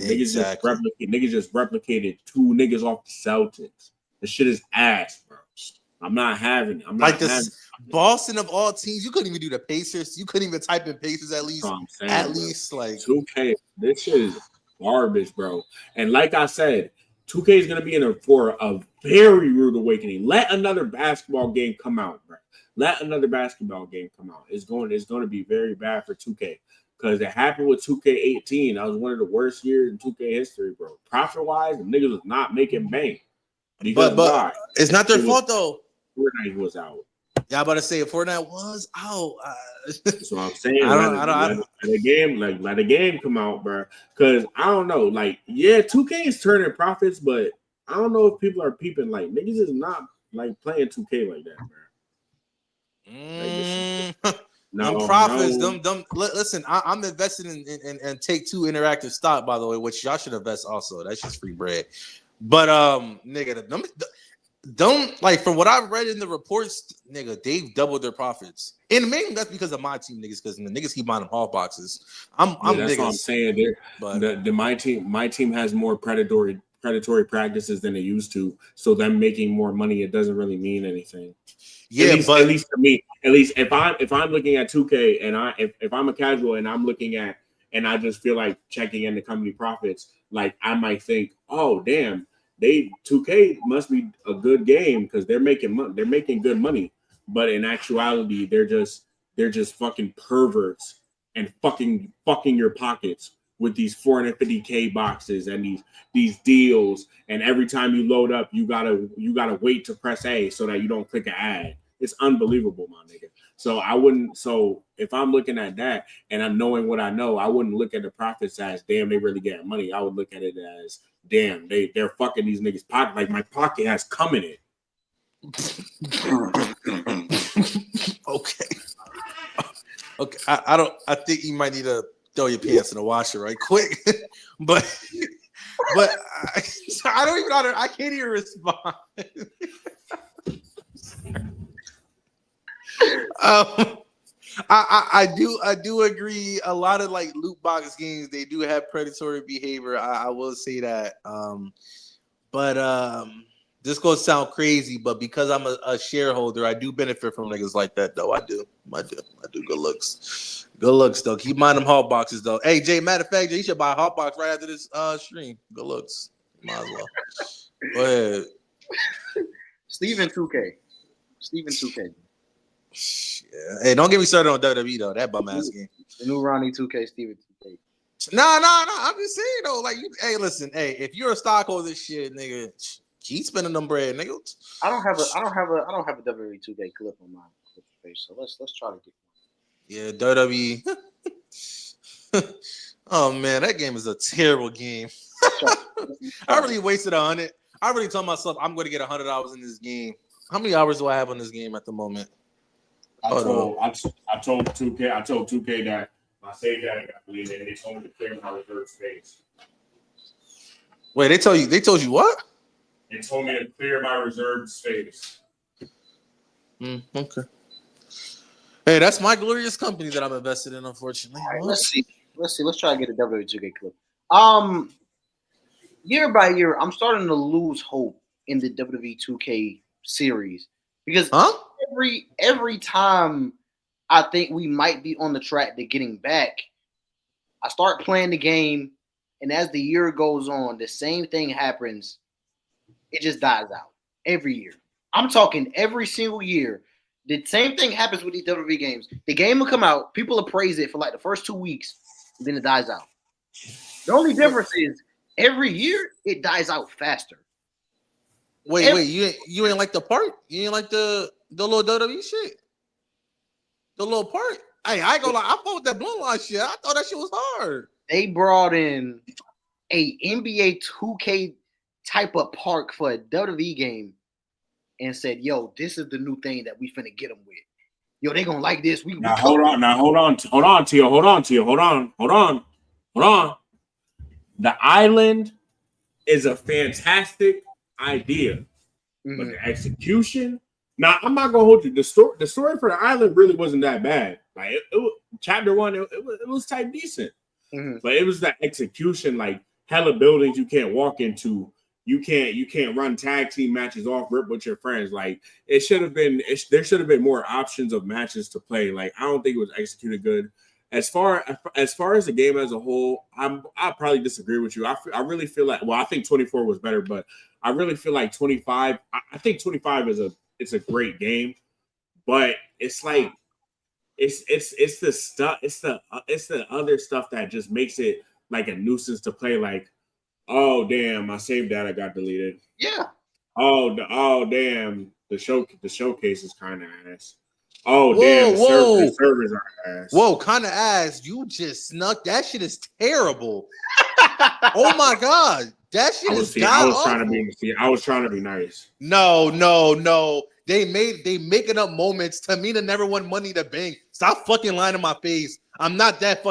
just replicated 2 niggas off the Celtics. The shit is ass, bro. I'm not having it. I'm not like this Boston of all teams. You couldn't even do the Pacers. You couldn't even type in Pacers at least. Least, like 2K. This shit is garbage, bro. And like I said, 2K is gonna be for a very rude awakening. Let another basketball game come out, bro. Let another basketball game come out. It's going to be very bad for 2K. Because it happened with 2K18. That was one of the worst years in 2K history, bro. Profit-wise, the niggas was not making bank. But it's not their fault, though. Fortnite was out. Yeah, I'm about to say if Fortnite was out. That's what I'm saying. Let the game come out, bro. Because I don't know. Like, yeah, 2K is turning profits, but I don't know if people are peeping. Like, niggas is not like playing 2K like that, bro. Them profits, them. Listen, I'm invested in Take-Two Interactive stock, by the way, which y'all should invest also. That's just free bread. But nigga, don't like from what I've read in the reports, nigga, they've doubled their profits. And maybe that's because of My Team niggas, because the niggas keep buying them half boxes. That's what I'm saying. My team has more predatory practices than they used to. So them making more money, it doesn't really mean anything. Yeah, at least to me, if I'm looking at 2K and if I'm a casual and I'm looking at and I just feel like checking in the company profits, like I might think, oh damn, 2K must be a good game because they're making good money. But in actuality, they're just they're just fucking perverts and fucking your pockets with these 450K boxes and these deals. And every time you load up, you gotta wait to press A so that you don't click an ad. It's unbelievable, my nigga. So I wouldn't. So if I'm looking at that and I'm knowing what I know, I wouldn't look at the profits as damn they really getting money. I would look at it as damn they're fucking these niggas' pocket. Like my pocket has come in it. Okay. Okay. I think you might need to throw your pants in the washer right quick. but I don't even know. I can't even respond. I do agree. A lot of like loot box games, they do have predatory behavior. I will say that. But this gonna sound crazy, but because I'm a shareholder, I do benefit from niggas like that, though. I do. Good looks. Good looks, though. Keep mind them hot boxes, though. Hey, Jay, matter of fact, Jay, you should buy a hot box right after this stream. Good looks. Might as well. Go ahead. Steven 2K. Yeah. Hey, don't get me started on WWE, though. That bum ass game. The new Ronnie 2K, Steven 2K. No. I'm just saying, though. Like, hey, listen. Hey, if you're a stockholder, shit, nigga, keep spending them bread, nigga. I don't have a WWE 2K clip on my page, so let's try to get one. Yeah, WWE. Oh man, that game is a terrible game. I really wasted 100. I really told myself I'm going to get $100 in this game. How many hours do I have on this game at the moment? I told 2K that my save data got deleted, and they told me to clear my reserve space. Wait, they told you what? They told me to clear my reserved space. Okay. Hey, that's my glorious company that I'm invested in, unfortunately. All right, let's see. Let's try to get a WWE2K clip. Year by year, I'm starting to lose hope in the WWE2K series because every time I think we might be on the track to getting back, I start playing the game, and as the year goes on, the same thing happens. It just dies out every year. I'm talking every single year. The same thing happens with these WWE games. The game will come out, people will praise it for like the first 2 weeks, and then it dies out. The only difference is every year it dies out faster. Wait, you ain't like the part? You ain't like the little WWE shit? The little part? Hey, I ain't gonna lie, I fought with that bloodline shit. I thought that shit was hard. They brought in a NBA 2K type of park for a WWE game and said, yo, this is the new thing that we finna get them with. Yo, they gonna like this. Hold on, Tio. The island is a fantastic idea, but the execution. Now, I'm not gonna hold you. The story for the island really wasn't that bad. Like chapter 1, it was type decent, but it was that execution, like hella buildings you can't walk into. You can't run tag team matches off rip with your friends. Like there should have been more options of matches to play. Like I don't think it was executed good. As far as the game as a whole, I probably disagree with you. I really feel like I think 24 was better, but I really feel like 25. I think 25 is a great game, but it's like it's the other stuff that just makes it like a nuisance to play. Like, oh damn, my save data got deleted. Yeah. Oh damn, the showcase is kind of ass. Oh damn, the servers are ass. Whoa, kind of ass. You just snuck. That shit is terrible. Oh my god, that shit is. I was trying to be nice. No. They making up moments. Tamina never won Money to Bank. Stop fucking lying to my face. I'm not that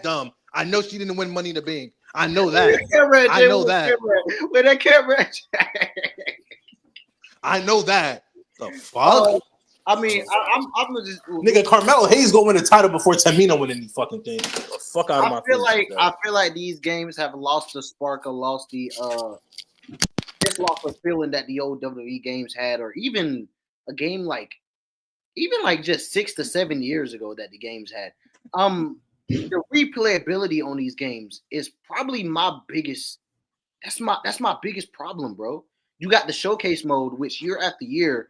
dumb. I know she didn't win Money to Bank. I know that. I know that. Where that camera? I know that. The fuck? I mean, I'm just nigga. Carmelo Hayes gonna win the title before Tamina win any fucking thing. The fuck out of my face. I feel like these games have lost the spark or lost the lost the feeling that the old WWE games had, or even a game like just 6 to 7 years ago that the games had. The replayability on these games is probably my biggest. That's my biggest problem, bro. You got the showcase mode, which year after year.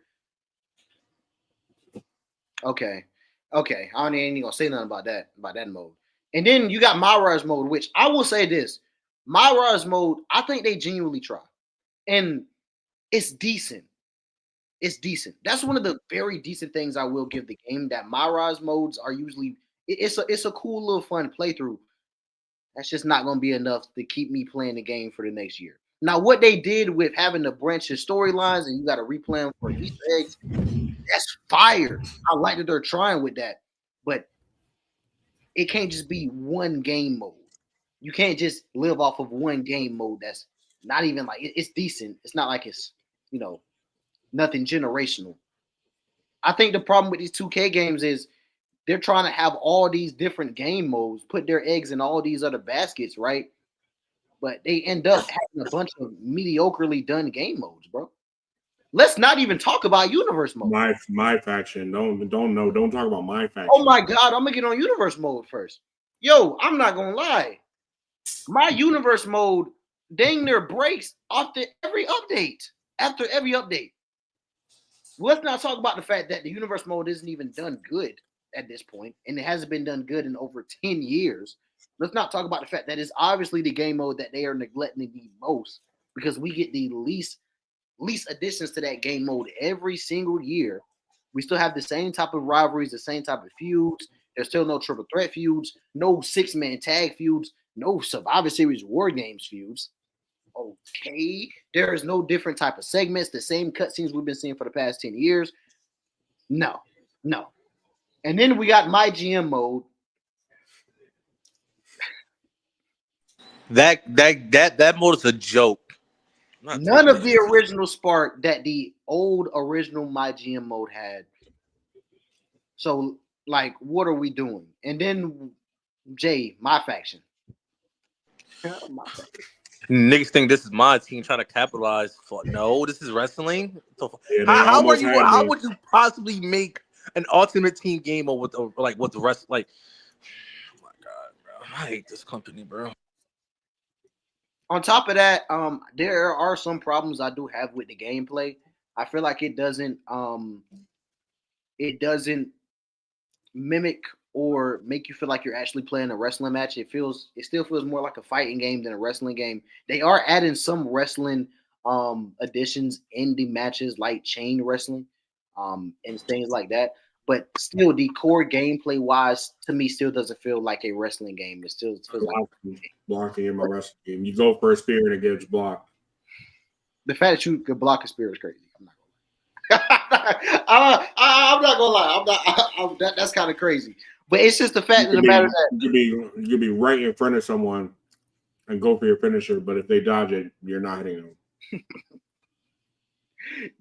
Okay. Okay, I ain't even gonna say nothing about that mode. And then you got Myra's mode, which I will say this: Myra's mode, I think they genuinely try, and it's decent. It's decent. That's one of the very decent things I will give the game. That Myra's modes are usually it's a cool little fun playthrough. That's just not gonna be enough to keep me playing the game for the next year. Now, what they did with having to branch his storylines and you got to replay them for Easter eggs, that's fire. I like that they're trying with that, but it can't just be one game mode. You can't just live off of one game mode. That's not even like it's decent. It's not like it's nothing generational. I think the problem with these 2K games is they're trying to have all these different game modes, put their eggs in all these other baskets, right? But they end up having a bunch of mediocrely done game modes, bro. Let's not even talk about universe mode. My faction. Don't talk about my faction. Oh my god, I'm gonna get on universe mode first. Yo, I'm not gonna lie. My universe mode dang near breaks after every update. After every update. Let's not talk about the fact that the universe mode isn't even done good at this point, and it hasn't been done good in over 10 years. Let's not talk about the fact that it's obviously the game mode that they are neglecting the most because we get the least additions to that game mode every single year. We still have the same type of rivalries, the same type of feuds. There's still no triple threat feuds, no 6-man tag feuds, no Survivor Series War Games feuds. Okay, there is no different type of segments, the same cutscenes we've been seeing for the past 10 years. No. And then we got my GM mode. That mode is a joke. None of the original spark that the old original My GM mode had. So, like, what are we doing? And then, Jay, my faction. Niggas think this is my team trying to capitalize. No, this is wrestling. So Yeah, how would you possibly make an ultimate team game with the rest? Like, oh my god, bro, I hate this company, bro. On top of that, there are some problems I do have with the gameplay. I feel like it doesn't mimic or make you feel like you're actually playing a wrestling match. It still feels more like a fighting game than a wrestling game. They are adding some wrestling additions in the matches, like chain wrestling, and things like that. But still, the core gameplay wise, to me, still doesn't feel like a wrestling game. It still feels like blocking in my wrestling game. You go for a spear and it gets blocked. The fact that you could block a spear is crazy. I'm not gonna lie. I'm not gonna lie. That's kind of crazy. But it's just the fact of the matter that you could be right in front of someone and go for your finisher, but if they dodge it, you're not hitting them.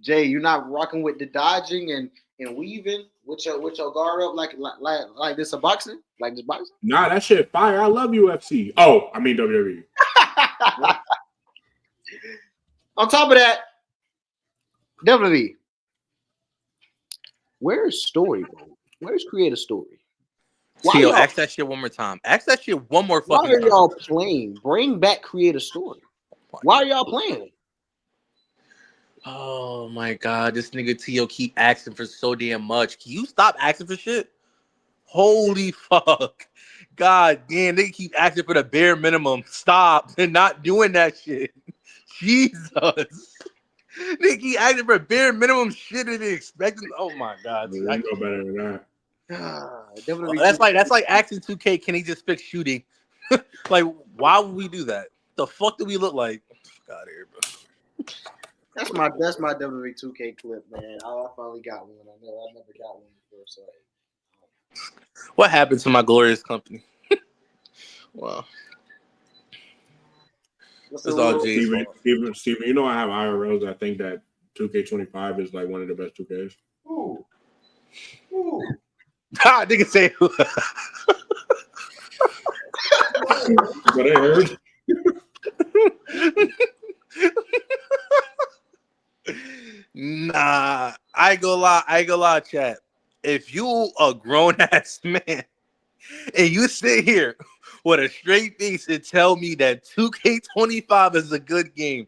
Jay, you're not rocking with the dodging and weaving with your guard up like this boxing? Like this boxing? Nah, that shit fire. I love UFC. Oh, I mean WWE. On top of that, WWE. Where's story, bro? Where's create a story? Tio, ask that shit one more time. Ask that shit one more fucking time. Why are y'all playing? Bring back create a story. Why are y'all playing? Oh my god, this nigga Tio keep asking for so damn much. Can you stop asking for shit? Holy fuck. God damn, they keep asking for the bare minimum. Stop. They're not doing that shit. Jesus. They keep asking for bare minimum shit and they expecting. Oh my god. You know better than that. That's like asking 2K, can he just fix shooting? Like, why would we do that? The fuck do we look like? Fuck out of here, bro. That's my WWE 2K clip, man. I finally got one. I know I never got one before. So, what happened to my glorious company? Wow. It's all Jay's fault. Steven, you know I have IRLs. I think that 2K25 is like one of the best 2Ks. Ooh. Ah, nigga say who? What I heard. Nah, I ain't gonna lie, chat. If you a grown ass man and you sit here with a straight face and tell me that 2K25 is a good game,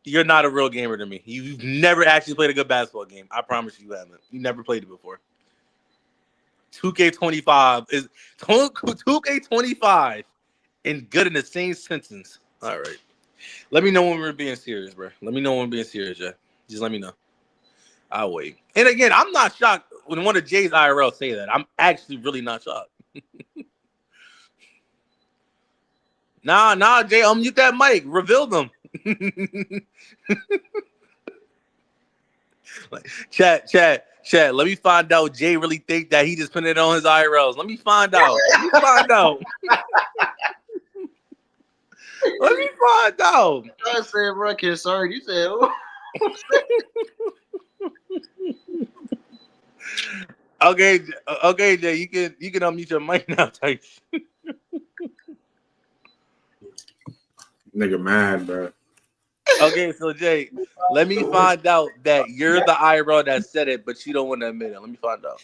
you're not a real gamer to me. You've never actually played a good basketball game. I promise you haven't. You never played it before. 2K25 is 2K25 and good in the same sentence. All right. Let me know when we're being serious, bro. Let me know when we're being serious, yeah. Just let me know. I'll wait. And again, I'm not shocked when one of Jay's IRL say that. I'm actually really not shocked. Nah, Jay, unmute that mic. Reveal them. Chat. Let me find out. Jay really think that he just put it on his IRLs. Let me find out. Let me find out. I said, bro, concerned. You said, okay, Jay, you can unmute your mic now, type. Nigga mad, bro. Okay, so Jay, let me find out that you're the IRL that said it, but you don't want to admit it. Let me find out.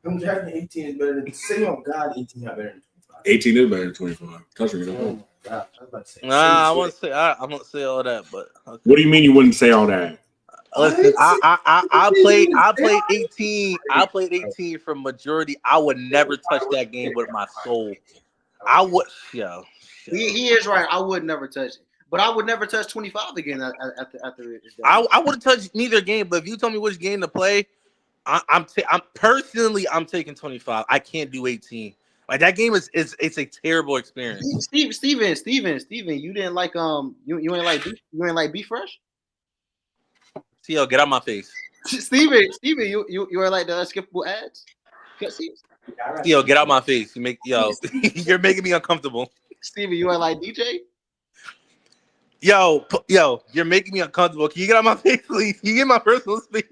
I'm drafting 18 is better than say on God 18 is better than 25. 18 is better than 25. Touch me. Oh my God. I was about to say. Nah, I won't say all that, but okay. What do you mean you wouldn't say all that? Listen, I played 18. I played 18 for majority. I would never touch that game with my soul. I would, yo. he is right. I would never touch it, but I would never touch 25 again after it. I wouldn't touch neither game. But if you tell me which game to play, I'm personally taking 25. I can't do 18. Like that game is it's a terrible experience. Steven, you didn't like you ain't like Be Fresh? Theo, get out my face. Steven, you are like the unskippable ads? Theo, get out my face. You're making me uncomfortable. Steven, you are like DJ? Yo, you're making me uncomfortable. Can you get out my face, please? Can you get my personal space?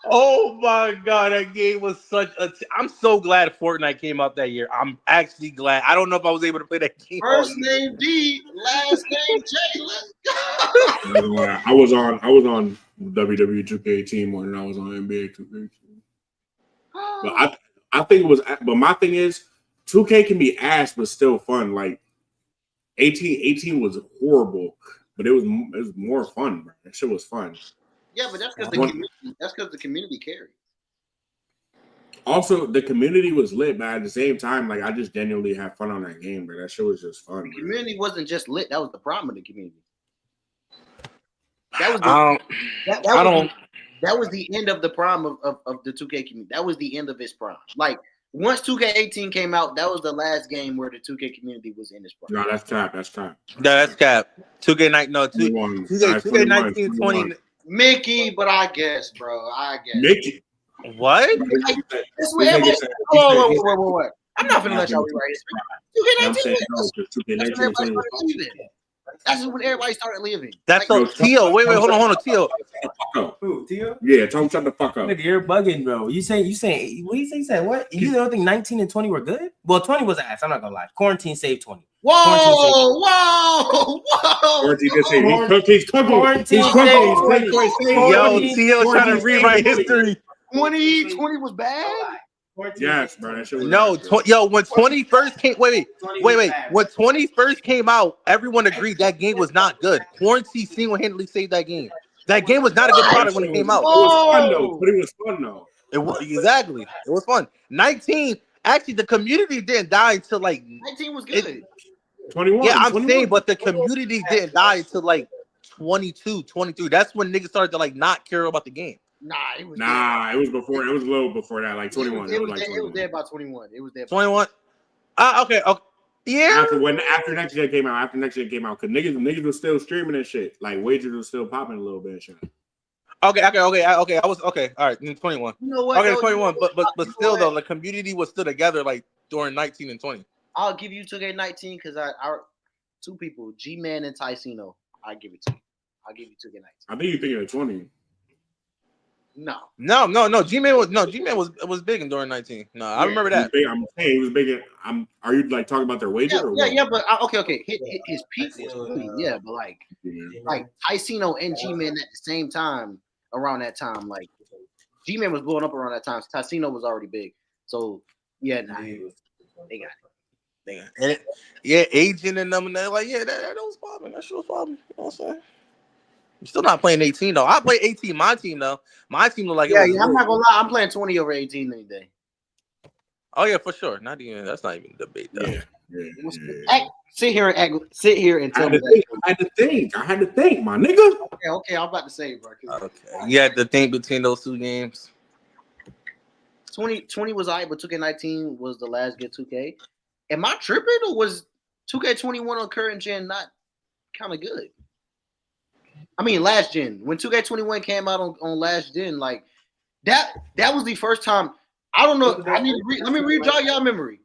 Oh my God, that game was such a. I'm so glad Fortnite came out that year. I'm actually glad. I don't know if I was able to play that game. First name D, last name J. Let's go. I was on WWE 2K18 more than I was on NBA 2K18. But I think it was. But my thing is, 2K can be ass, but still fun. Like 18 was horrible, but it was more fun. Bro. That shit was fun. Yeah, but that's because the community carried. Also, the community was lit, but at the same time, like I just genuinely had fun on that game, bro. That shit was just fun. The community wasn't just lit; that was the problem of the community. That was the end of the prime of the 2K community. That was the end of its prime. Like once 2K18 came out, that was the last game where the 2K community was in its prime. No, that's cap. That's cap. No, that's cap. 2K19, 20. Mickey, but I guess, bro. Mickey. What? That's what everybody. Whoa. I'm not finna let y'all rewrite history. 2K19. That's when everybody started leaving. That's so Tio. Wait, hold on, Tio. Who, Tio? Yeah, tell him shut the fuck up. Nigga, you're bugging, bro. You saying what do you say? You said what? You don't think 19 and 20 were good? Well, 20 was ass. I'm not gonna lie. Quarantine saved 20. Whoa! Quarantine did say he's cooking. Yo, Tio trying to rewrite history. 20 was bad. Yes, bro. That shit was when 20 first came. Wait. When 20 first came out, everyone agreed that game was not good. Quarantine single-handedly saved that game. That game was not a good product when it came out. It was fun though. But it was fun though. It was exactly. It was fun. 19. Actually, the community didn't die until like 19 was good. 21. Yeah, I'm 21. saying, but the community didn't die until like 22, 23. That's when niggas started to like not care about the game. It was before. It was a little before that, like 21. It was there about 21. It was there. 21. Okay. Yeah. After next year came out, because niggas was still streaming and shit. Like wagers was still popping a little bit and shit. Okay. I was okay. All right, 21. You know what? Okay, 21. But still though, the community was still together like during 19 and 20. I'll give you 2K19 because I two people, G-Man and Ticino. I give it to you. I'll give you 2K19. I think you're thinking of 20. No. G-Man was big in during 19. No, I remember that. I'm saying he was big. Are you like talking about their wager? Yeah, but okay. His peak was but like Ticino and G-Man at the same time around that time. Like G-Man was blowing up around that time. Ticino was already big. So they got it. And Agent and them, and they're like, that was popping. That shit was popping. You know what I'm saying? Still not playing 18 though. I play 18. My team though. My team look like Yeah, it was yeah. I'm good. not gonna lie. I'm playing 20 over 18 any day. Oh yeah, for sure. Not even. That's not even a debate though. Yeah. Sit here and I tell had me to that. think. I had to think, my nigga. Okay. I'm about to say, bro. Okay. You had to think between those two games. 20 was alright, but 2K19 was the last good 2K. Am I tripping, or was 2K21 on current gen not kind of good? I mean, last gen. When 2K21 came out on last gen, like that was the first time. I don't know. Let me redraw y'all memory.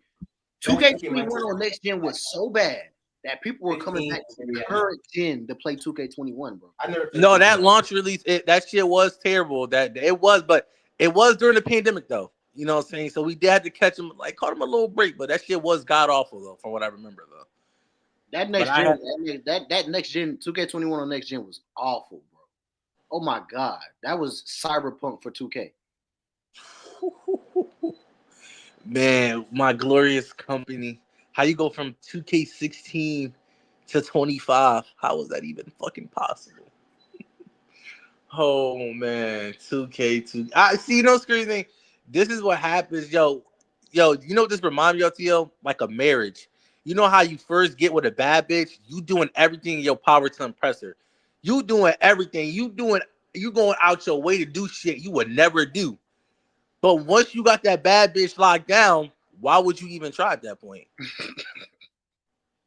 2K21 on next gen was so bad that people were coming back to current gen to play 2K21, bro. No, that launch release, that shit was terrible. That it was, but it was during the pandemic though. You know what I'm saying? So we did have to catch him, like caught him a little break, but that shit was god awful though, from what I remember though. That next gen, that next gen, 2K21 on next gen was awful, bro. Oh my god, that was cyberpunk for 2K. Man, my glorious company. How you go from 2K16 to 25? How was that even fucking possible? Oh man, 2K2. I see. You know, scary thing. This is what happens, yo. You know what this reminds me of, Tio? Like a marriage. You know how you first get with a bad bitch? You doing everything in your power to impress her. You doing everything. You going out your way to do shit you would never do. But once you got that bad bitch locked down, why would you even try at that point?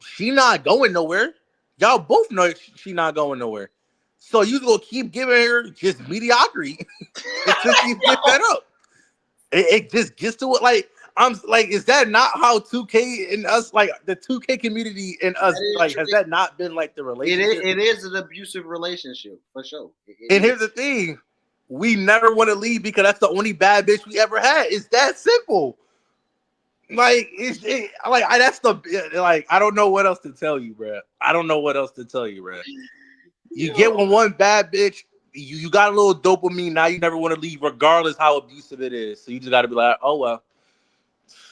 She not going nowhere. Y'all both know she not going nowhere. So you gonna keep giving her just mediocrity until she get fed up. It just gets to it. Like I'm like, is that not how 2K and us, like the 2K community and us, like has that not been like the relationship? It is an abusive relationship for sure. And here's the thing: we never want to leave because that's the only bad bitch we ever had. It's that simple. Like that's the like I don't know what else to tell you, bro. I don't know what else to tell you, bro. You get one bad bitch, you got a little dopamine. Now you never want to leave, regardless how abusive it is. So you just got to be like, oh well,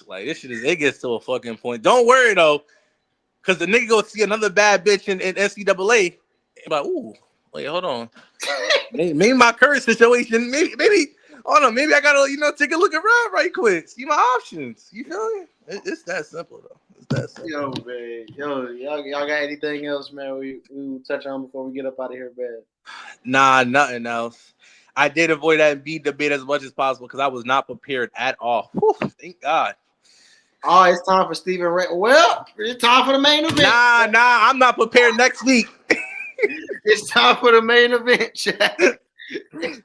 like this shit it gets to a fucking point. Don't worry though, because the nigga go see another bad bitch in NCAA, and like, ooh, wait, hold on, maybe my current situation, maybe. Hold on, maybe I gotta, take a look around right quick. See my options. You feel me? It's that simple though. It's that simple. Yo, man. Y'all got anything else, man? We touch on before we get up out of here, man. Nah, nothing else. I did avoid that Embiid debate as much as possible because I was not prepared at all. Whew, thank God. Oh, it's time for Stephen Ray. Well, it's time for the main event. Nah, I'm not prepared next week. It's time for the main event, chat.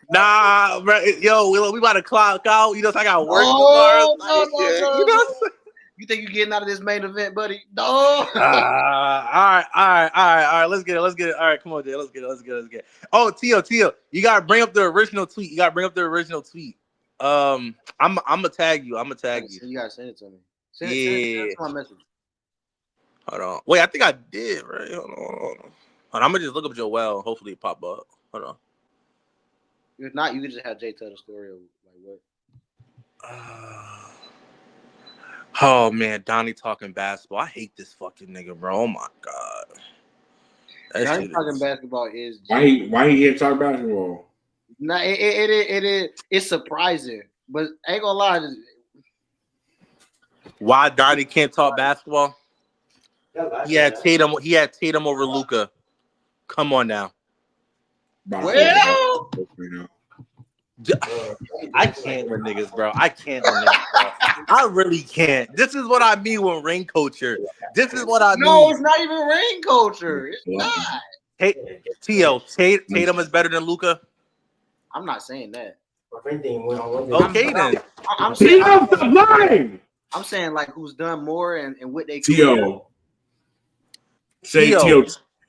Nah, bro, yo, we about to clock out. So I got work tomorrow. No. You think you're getting out of this main event, buddy? No. All right. Let's get it. All right, come on, Jay. Let's get it. Oh, Tio, you gotta bring up the original tweet. I'm gonna tag you. You gotta send it to me. Send it to my message. Hold on. Wait, I think I did, right? Hold on. I'm gonna just look up Joel. Hopefully it pop up. Hold on. If not, you can just have Jay tell the story of like what. Oh man, Donnie talking basketball. I hate this fucking nigga, bro. Oh my god. Donnie talking basketball is why he here talk basketball? Nah, it's surprising, but I ain't gonna lie. Why Donnie can't talk basketball? He had Tatum over Luka. Come on now. Well, I can't with niggas, bro. I really can't. This is what I mean with ring culture. This is what I mean. No, it's not even ring culture. It's not. Tatum is better than Luka. I'm not saying that. Okay, then. I'm saying like who's done more and what they. Tio.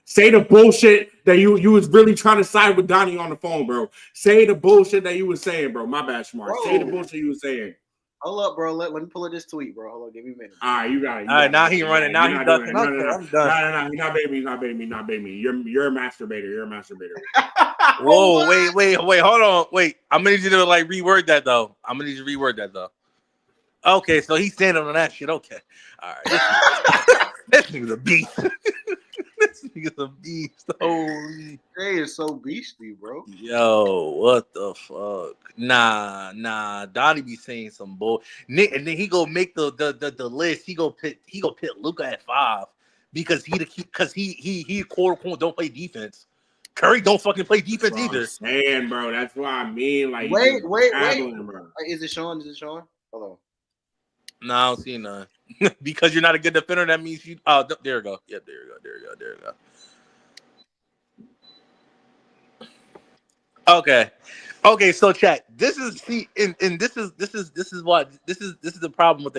Say the bullshit that you was really trying to side with Donnie on the phone, bro. Say the bullshit that you was saying, bro. My bad, Smart. Bro. Say the bullshit you was saying. Hold up, bro. Let me pull up this tweet, bro. Hold on, give me a minute. All right, you got it. All right, now he running. Now he's done. No, I'm done. No, he's not baiting me. You're a masturbator. Whoa, wait. Hold on. Wait, I'm gonna need you to like reword that though. Okay, so he's standing on that shit. Okay. All right. This nigga's a beast. nigga's a beast. Holy. They is so beastly, bro. Yo, what the fuck? Nah. Donnie be saying some bull. Nick, and then he go make the list. He go pit Luka at 5 because he quote unquote don't play defense. Curry don't fucking play defense either. I'm saying, bro. That's what I mean. Like, wait. Bro. Is it Sean? Hold on. No, I don't see none. Because you're not a good defender, that means you. Oh, there we go. Yeah, there we go. Okay. So chat. This is this is the problem with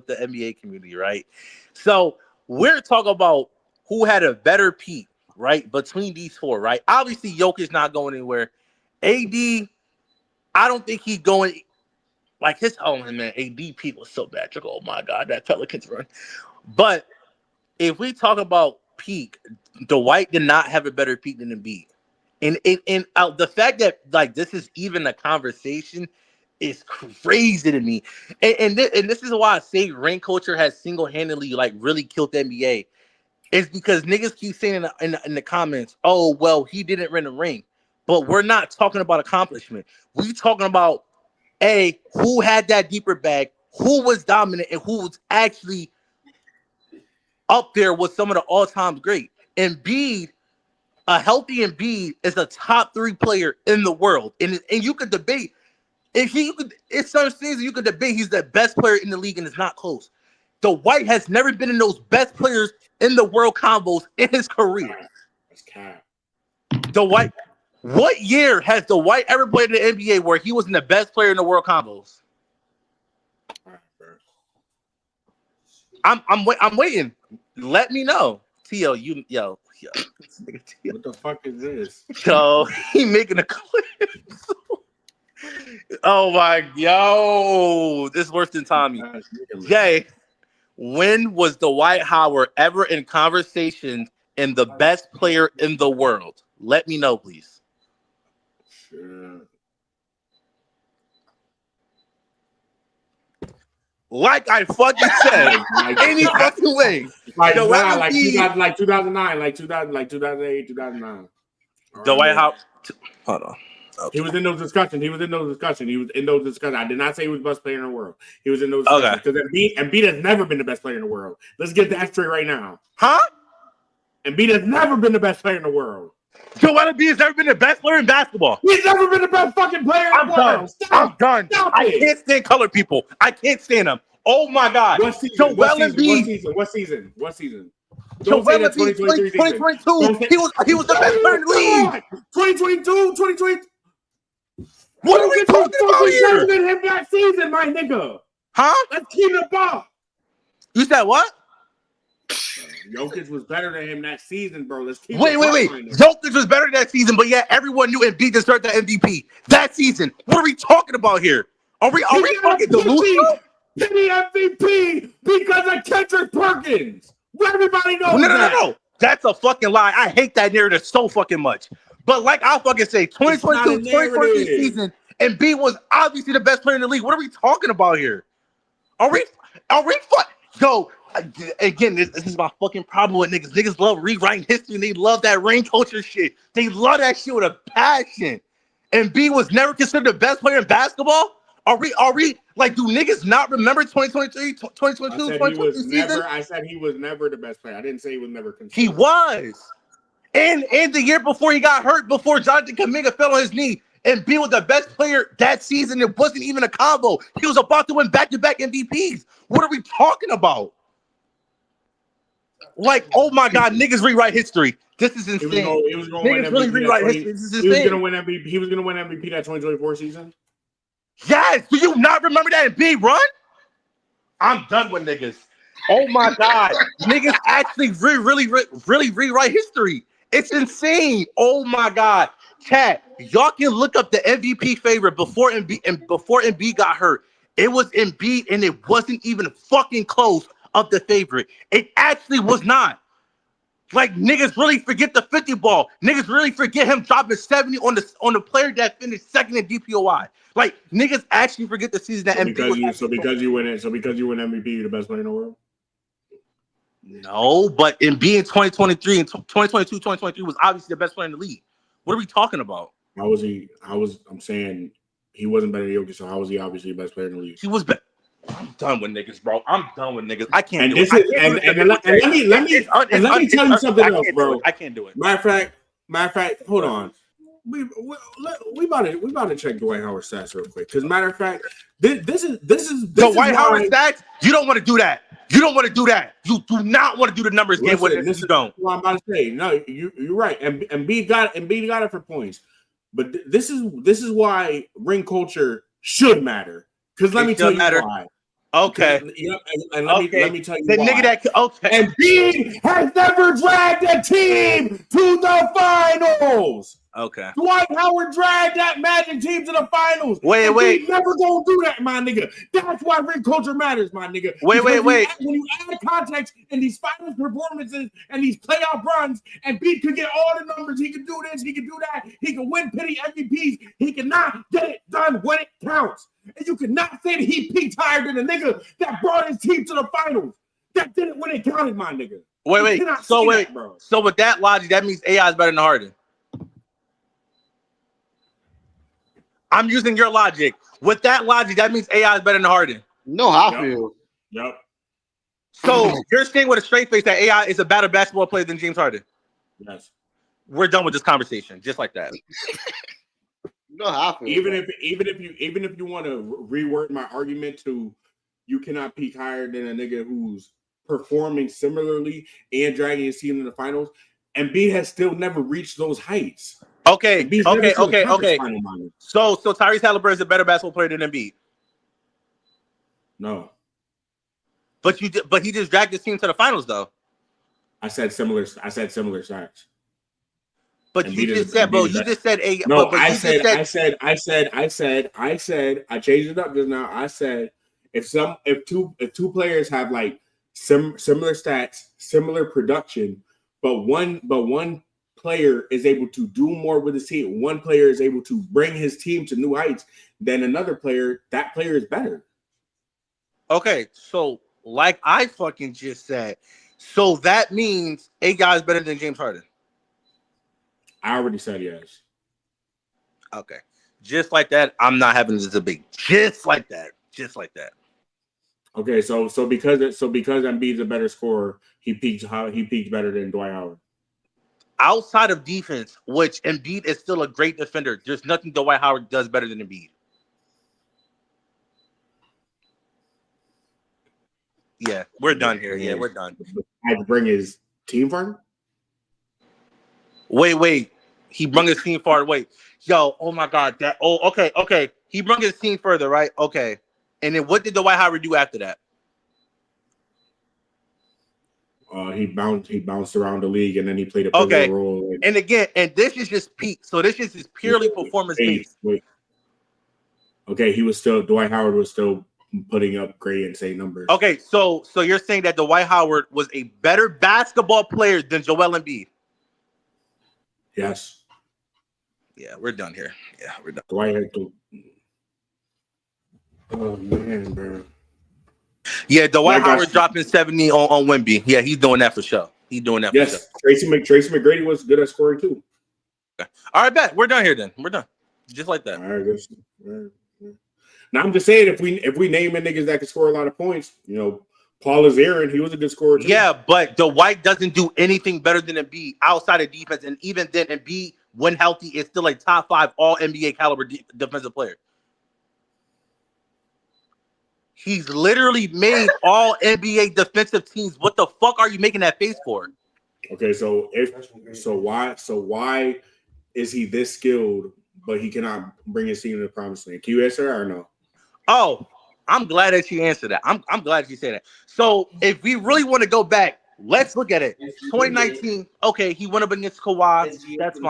the NBA community, right? So we're talking about who had a better peak, right, between these four, right? Obviously, Jokic not going anywhere. AD, I don't think he's going. Like his man, AD peak was so bad. Oh my God, that Pelicans run. But if we talk about peak, Dwight did not have a better peak than Embiid. And the fact that like this is even a conversation is crazy to me. And this is why I say ring culture has single-handedly like really killed the NBA. It's because niggas keep saying in the comments, oh well, he didn't win a ring. But we're not talking about accomplishment. We talking about who had that deeper bag, who was dominant, and who was actually up there with some of the all-time great. Embiid, a healthy Embiid is a top 3 player in the world. And you could debate, if some season you could debate he's the best player in the league and it's not close. Dwight has never been in those best players in the world combos in his career. That's cap. Dwight, what year has Dwight ever played in the NBA where he wasn't the best player in the world combos? I'm waiting. Let me know. T.O., yo. What the fuck is this? Yo, he making a clip. Oh my, this is worse than Tommy. Jay, when was Dwight Howard ever in conversation in the best player in the world? Let me know, please. Sure. Like I fucking said, any fucking way. Like 2009, like 2008, 2009. Dwight Howard. Hold on. Okay. He was in those discussions. I did not say he was the best player in the world. He was in those discussions. Because Embiid has never been the best player in the world. Let's get that straight right now. Huh? Embiid has never been the best player in the world. Joel Embiid has never been the best player in basketball. He's never been the best fucking player in the world. I'm done. I can't stand colored people. I can't stand them. Oh my God. What season? What season? Joel Embiid, 2022. He was the best player in the league. 2022, 2020. What are we talking about here? Than him that season, my nigga. Huh? Let's keep it up. You said what? Jokic was better than him that season, bro. Let's keep wait. Jokic was better that season, but yeah, everyone knew Embiid deserved that MVP that season. What are we talking about here? Are we fucking delusional? Penny MVP because of Kendrick Perkins. Everybody knows that. No. That's a fucking lie. I hate that narrative so fucking much. But like I'll fucking say, 2022, 2023 season, Embiid was obviously the best player in the league. What are we talking about here? Are we Yo, again, this is my fucking problem with niggas. Niggas love rewriting history and they love that ring culture shit. They love that shit with a passion. Embiid was never considered the best player in basketball? Are we like, do niggas not remember 2023, 2022, 2023 season? I said he was never the best player. I didn't say he was never considered. He was. And the year before he got hurt, before Jonathan Kuminga fell on his knee, and Embiid was the best player that season. It wasn't even a combo. He was about to win back-to-back MVPs. What are we talking about? Like, oh my God, niggas rewrite history. This is insane. He was going to win MVP. Rewrite history. This is insane. He was going to win MVP that 2024 season. Yes. Do you not remember that Embiid run? I'm done with niggas. Oh my God, niggas actually really rewrite history. It's insane. Oh my God, chat. Y'all can look up the MVP favorite before Embiid got hurt. It was Embiid, and it wasn't even fucking close of the favorite. It actually was not. Like, niggas really forget the 50 ball. Niggas really forget him dropping 70 on the player that finished second in DPOI. Like, niggas actually forget the season that Embiid was. Because you win MVP, you're the best player in the world. No, but in being 2023 and 2022, 2023 was obviously the best player in the league. What are we talking about? How was he? I'm saying he wasn't better than Jokic, so how was he obviously the best player in the league? He was better. I'm done with niggas, bro. I'm done with niggas. I can't And do this it. is let me tell you something else, bro. I can't do it. Matter of fact, hold on. We about to check Dwight Howard's stats real quick. Because matter of fact, this is Dwight Howard stats. You don't want to do that. You don't want to do that. You do not want to do the numbers game with it. This You don't. Is what I'm about to say. No, you're right. And B got it for points. But this is why ring culture should matter. Because let me tell you why. Okay. And let me tell you the why. nigga that okay. And B has never dragged a team to the finals. Okay. Dwight Howard dragged that Magic team to the finals. Wait. He never gonna do that, my nigga. That's why ring culture matters, my nigga. Wait. When you add context in these finals performances and these playoff runs, and B could get all the numbers. He can do this. He can do that. He can win pity MVPs. He cannot get it done when it counts. And you cannot say that he peaked higher than the nigga that brought his team to the finals. That did it when it counted, my nigga. Wait. So with that logic, that means AI is better than Harden. I'm using your logic. With that logic, that means AI is better than Harden. No, I feel. Yep. So you're saying with a straight face that AI is a better basketball player than James Harden? Yes. We're done with this conversation, just like that. No, I feel. Even if you want to reword my argument to you cannot peak higher than a nigga who's performing similarly and dragging his team in the finals, Embiid has still never reached those heights. Okay. So Tyrese Halliburton is a better basketball player than Embiid. No. But he just dragged his team to the finals, though. I said similar stats. But you just said, bro. You just said a. No, I said. I changed it up just now. I said if two players have like similar stats, similar production, but one player is able to do more with his team, one player is able to bring his team to new heights than another player, that player is better. Okay, so like I fucking just said, so that means a guy is better than James Harden. I already said yes. Okay, just like that, I'm not having this debate. Just like that. Okay, so because Embiid's a better scorer, he peaked better than Dwight Howard. Outside of defense, which Embiid is still a great defender, there's nothing Dwight Howard does better than Embiid. Yeah, we're done here. Yeah, we're done. I had to bring his team further. Wait. He brought his team far. Wait, yo, oh my God, that. Oh, okay. He brought his team further, right? Okay, and then what did Dwight Howard do after that? He bounced around the league, and then he played a pivotal role. And again, and this is just peak. So this is just purely performance based. Okay, Dwight Howard was still putting up great insane numbers. Okay, so you're saying that Dwight Howard was a better basketball player than Joel Embiid? Yes. Yeah, we're done here. Yeah, we're done. Dwight had to. Oh man, bro. Yeah, Dwight Howard dropping 70 on Wemby. Yeah, he's doing that for sure. Yes, Tracy McGrady was good at scoring too. Okay. All right, bet. We're done here then. We're done. Just like that. All right, now I'm just saying, if we name niggas that can score a lot of points, Paul Azarin, he was a good scorer too. Yeah, but Dwight doesn't do anything better than Embiid outside of defense, and even then, Embiid, when healthy, is still a top 5 All NBA caliber defensive player. He's literally made All NBA defensive teams. What the fuck are you making that face for? Okay, why is he this skilled, but he cannot bring his team to the promised land? Can you answer that or no? Oh, I'm glad that you answered that. I'm glad you said that. So if we really want to go back, let's look at it. 2019, okay, he went up against Kawhi. That's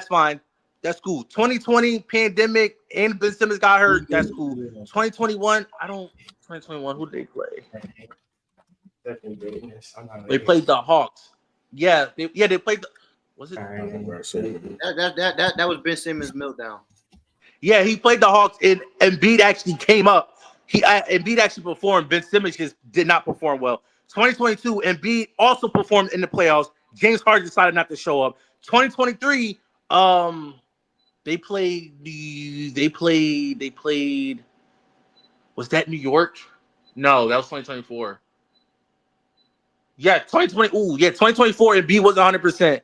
fine. That's cool. 2020, pandemic, and Ben Simmons got hurt. That's cool. 2021, 2021, who did they play? They played the Hawks. Yeah, they played the. Was it? That was Ben Simmons' meltdown. Yeah, he played the Hawks, and Embiid actually came up. Embiid actually performed. Ben Simmons just did not perform well. 2022, Embiid also performed in the playoffs. James Harden decided not to show up. 2023, they played. Was that New York? No, that was 2024. Yeah, 2020. Ooh, yeah, 2024. Embiid was 100%.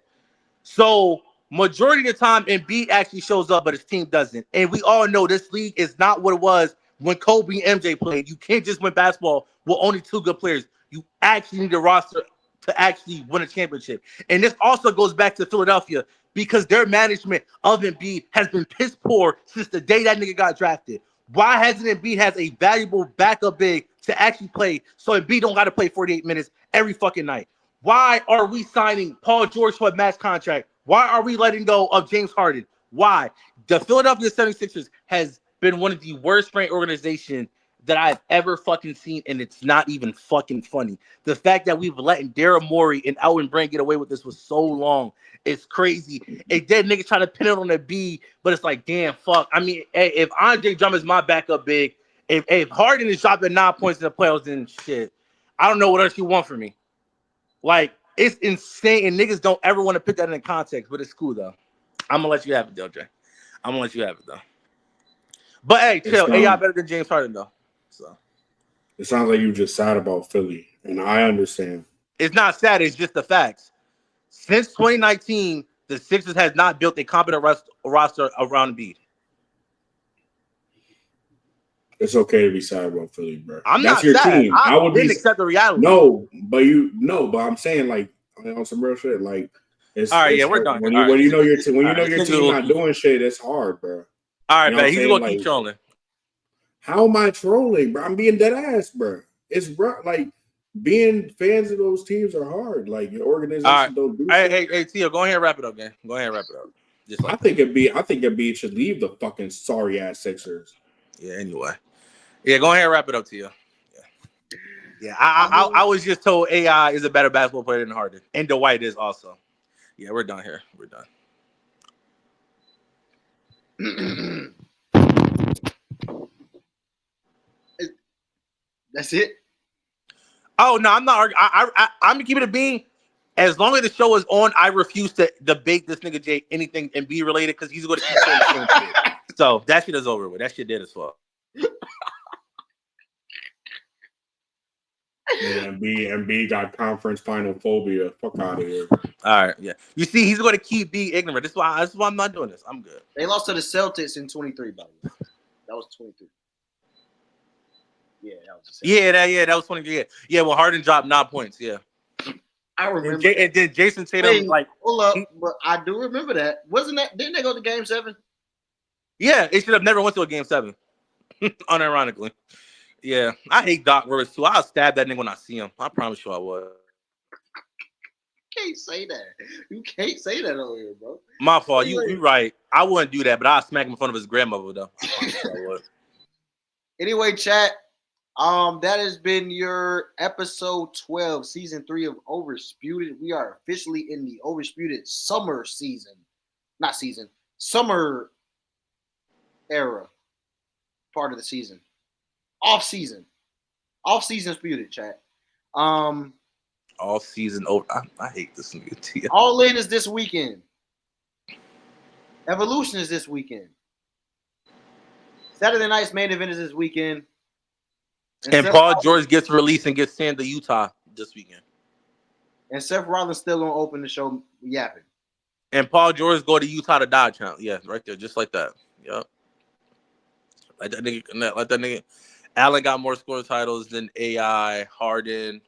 So majority of the time, Embiid actually shows up, but his team doesn't. And we all know this league is not what it was when Kobe and MJ played. You can't just win basketball with only two good players. You actually need a roster to actually win a championship. And this also goes back to Philadelphia because their management of Embiid has been piss poor since the day that nigga got drafted. Why hasn't Embiid has a valuable backup big to actually play so Embiid don't got to play 48 minutes every fucking night? Why are we signing Paul George for a max contract? Why are we letting go of James Harden? Why? The Philadelphia 76ers has been one of the worst ranked organizations that I've ever fucking seen, and it's not even fucking funny. The fact that we've let Daryl Morey and Alvin Brand get away with this for so long, it's crazy. A dead nigga trying to pin it on the B, but it's like, damn, fuck. I mean, hey, if Andre Drummond's my backup big, if Harden is dropping 9 points in the playoffs, then shit, I don't know what else you want from me. Like, it's insane, and niggas don't ever want to put that in context, but it's cool, though. I'm going to let you have it, though, Jay. I'm going to let you have it, though. But, hey, chill. AI better than James Harden, though. So it sounds like you just sad about Philly, and I understand. It's not sad. It's just the facts. Since 2019, the Sixers has not built a competent roster around Embiid. It's okay to be sad about Philly, bro. I'm That's not your sad. team. I would didn't accept the reality. No, but I'm saying like on some real shit. Like it's all right. it's Yeah, we're done. When you know your team not doing shit, it's hard, bro. All right, man. He's gonna keep trolling. How am I trolling, bro? I'm being dead ass, bro. It's like being fans of those teams are hard. Like your organization don't do shit. Hey, Tio, go ahead and wrap it up, man. Go ahead and wrap it up. Just like I think Embiid should leave the fucking sorry ass Sixers. Yeah. Anyway. Yeah. Go ahead and wrap it up, Tio. Yeah. I was just told AI is a better basketball player than Harden, and Dwight is also. Yeah, we're done here. We're done. That's it. Oh no, I'm not arguing. I'm gonna keep it a bean. As long as the show is on, I refuse to debate this nigga Jay anything and be related because he's going to keep saying the same shit. So that shit is over with. That shit dead as fuck. Yeah, Embiid got conference final phobia. Fuck out of here. All right, yeah. You see, he's going to keep being ignorant. That's why I'm not doing this. I'm good. They lost to the Celtics in 23, by the way. That was 23. Yeah, that was. That was 23. Yeah. Well, Harden dropped 9 points. Yeah. I remember. And then Jason Tatum, hold up, but I do remember that. Wasn't that? Didn't they go to Game 7? Yeah, it should have never went to a Game 7. Unironically. Yeah, I hate Doc Rivers too. I'll stab that nigga when I see him. I promise you I would. Can't say that. You can't say that over here, bro. My fault. You right. I wouldn't do that, but I'll smack him in front of his grandmother though. I promise you I would. Anyway, chat. That has been your episode 12, season 3 of Oversputed. We are officially in the Oversputed summer season. Not season. Summer era. Part of the season. Off season sputed, chat. All season over. I hate this nigga. All In is this weekend. Evolution is this weekend. Saturday Night's Main Event is this weekend. And Paul George gets released and gets sent to Utah this weekend. And Seth Rollins still gonna open the show yapping. And Paul George go to Utah to Dodge Hunt. Yeah, right there, just like that. Yep. Like that nigga. Allen got more score titles than AI. Harden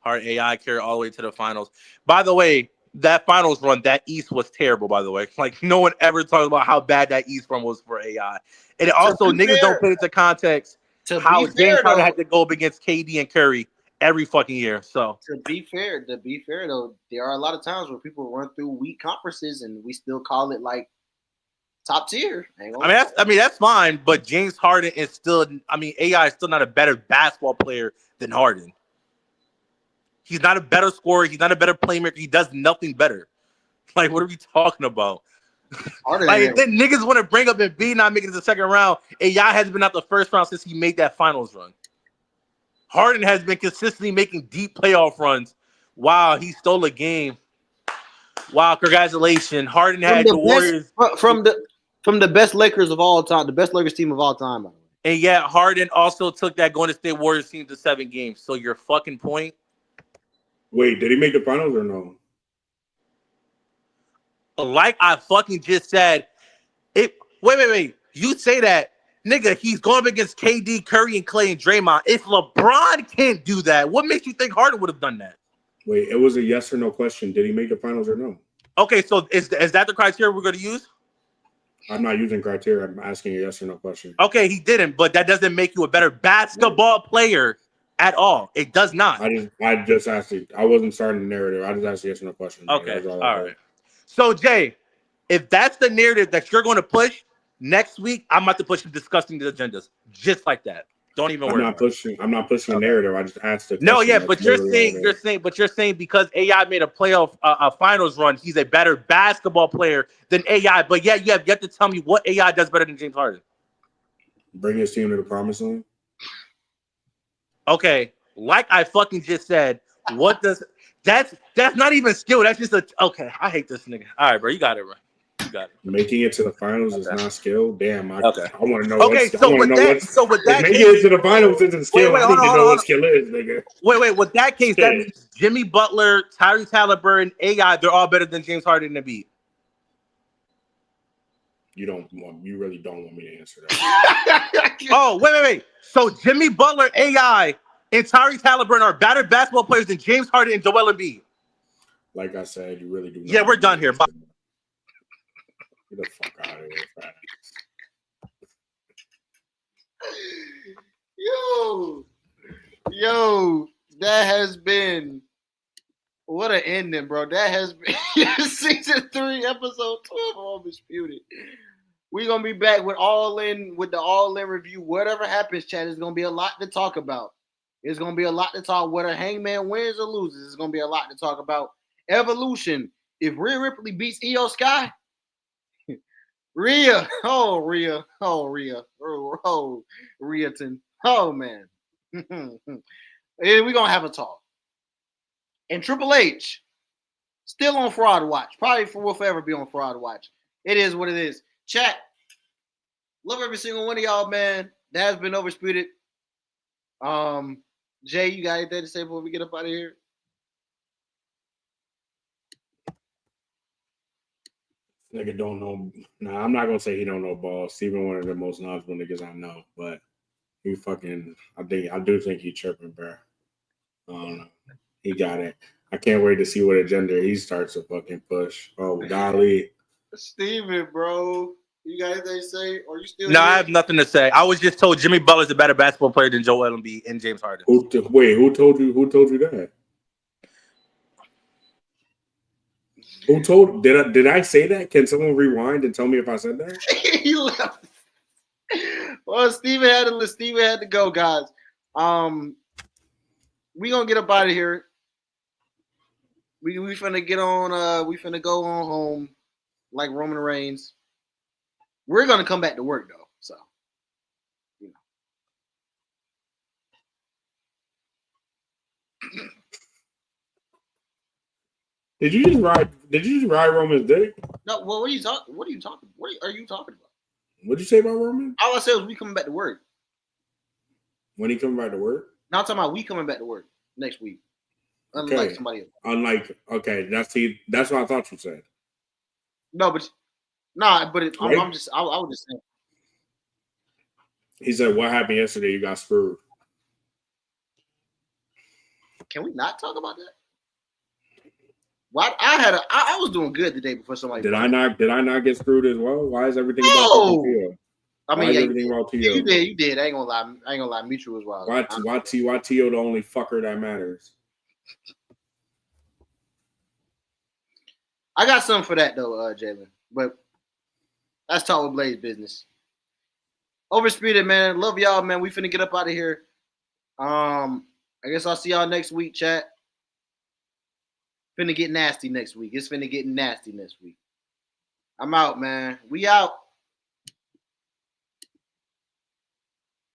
AI carried all the way to the finals. By the way, that finals run, that East was terrible, by the way. Like, no one ever talks about how bad that East run was for AI. And it also, niggas don't put into context how James Harden had to go up against KD and Curry every fucking year. So to be fair though, there are a lot of times where people run through weak conferences and we still call it like top tier. That's fine, but James Harden is still. AI is still not a better basketball player than Harden. He's not a better scorer. He's not a better playmaker. He does nothing better. Like, what are we talking about? Like, then niggas want to bring up Embiid not making it to the second round. AI has been out the first round since he made that finals run. Harden has been consistently making deep playoff runs. Wow, he stole a game. Wow, congratulations. Harden had the Warriors. From the best Lakers of all time, the best Lakers team of all time, by the way. And yet Harden also took that Golden State Warriors team to 7 games. So your fucking point. Wait, did he make the finals or no? Like I fucking just said, wait. You say that, nigga, he's going up against KD, Curry, and Clay and Draymond. If LeBron can't do that, what makes you think Harden would have done that? Wait, it was a yes or no question. Did he make the finals or no? Okay, so is that the criteria we're going to use? I'm not using criteria. I'm asking a yes or no question. Okay, he didn't, but that doesn't make you a better basketball player at all. It does not. I just asked it. I wasn't starting the narrative. I just asked a yes or no question. Okay, all right. So, Jay, if that's the narrative that you're going to push next week, I'm about to push some disgusting agendas, just like that. Don't even worry. I'm not pushing a narrative. I just asked the question. No, yeah, but you're saying because AI made a playoff a finals run, he's a better basketball player than AI. But yeah, you have yet to tell me what AI does better than James Harden. Bring his team to the promised land. Okay, like I fucking just said, what does that's not even skill. That's just okay. I hate this nigga. All right, bro, you got it, bro. Making it to the finals is not skill. Damn, I want to know. Okay, so with that making it to the finals isn't skill. I need to know what skill is, nigga. Wait. With that case, that means Jimmy Butler, Tyrese Halliburton, AI, they're all better than James Harden and Embiid. You really don't want me to answer that. Oh, wait. So Jimmy Butler, AI, and Tyrese Halliburton are better basketball players than James Harden and Joel Embiid. Like I said, you really do. Yeah, we're done here. Bye. Get the fuck out of here, fat. Yo, that has been what an ending, bro. That has been season 3, episode 12 of Oversputed. We're gonna be back with the all in review. Whatever happens, chat, is gonna be a lot to talk about. It's gonna be a lot to talk. Whether Hangman wins or loses, it's gonna be a lot to talk about. Evolution. If Rhea Ripley beats Io Sky. Rheaton. Oh, man. We're going to have a talk. And Triple H, still on Fraud Watch. Probably will forever be on Fraud Watch. It is what it is. Chat, love every single one of y'all, man. That has been Oversputed. Jay, you got anything to say before we get up out of here? Nigga don't know. Nah, I'm not gonna say he don't know ball. Steven, one of the most knowledgeable niggas I know, but he fucking. I do think he tripping, bro. I don't know. He got it. I can't wait to see what agenda he starts to fucking push. Oh, golly, Steven, bro, you got anything to say? Or you still? No, I have nothing to say. I was just told Jimmy Butler's a better basketball player than Joel Embiid and James Harden. Who told you? Who told you that? Who told? Did I say that? Can someone rewind and tell me if I said that? He left. Well, Steven had to go, guys. We gonna get up out of here. We finna get on. We finna go on home like Roman Reigns. We're gonna come back to work though, so you know. Did you just ride Roman's dick? No, well, what are you talking? What are you talking about? What'd you say about Roman? All I said was we coming back to work. When he coming back to work? Now I'm talking about we coming back to work next week. Unlike somebody else. That's what I thought you said. No, but right? I was just saying. He said, "What happened yesterday? You got screwed." Can we not talk about that? Well, I was doing good the day before somebody. Did I not get screwed as well? Why is everything about Tio? I mean, everything about Tio? You did. I ain't gonna lie. Mutual as well. Why Tio the only fucker that matters? I got something for that though, Jalen. But that's Talk with Blaze business. Overspeeded, man. Love y'all, man. We finna get up out of here. I guess I'll see y'all next week, chat. Finna get nasty next week. It's finna get nasty next week. I'm out, man. We out.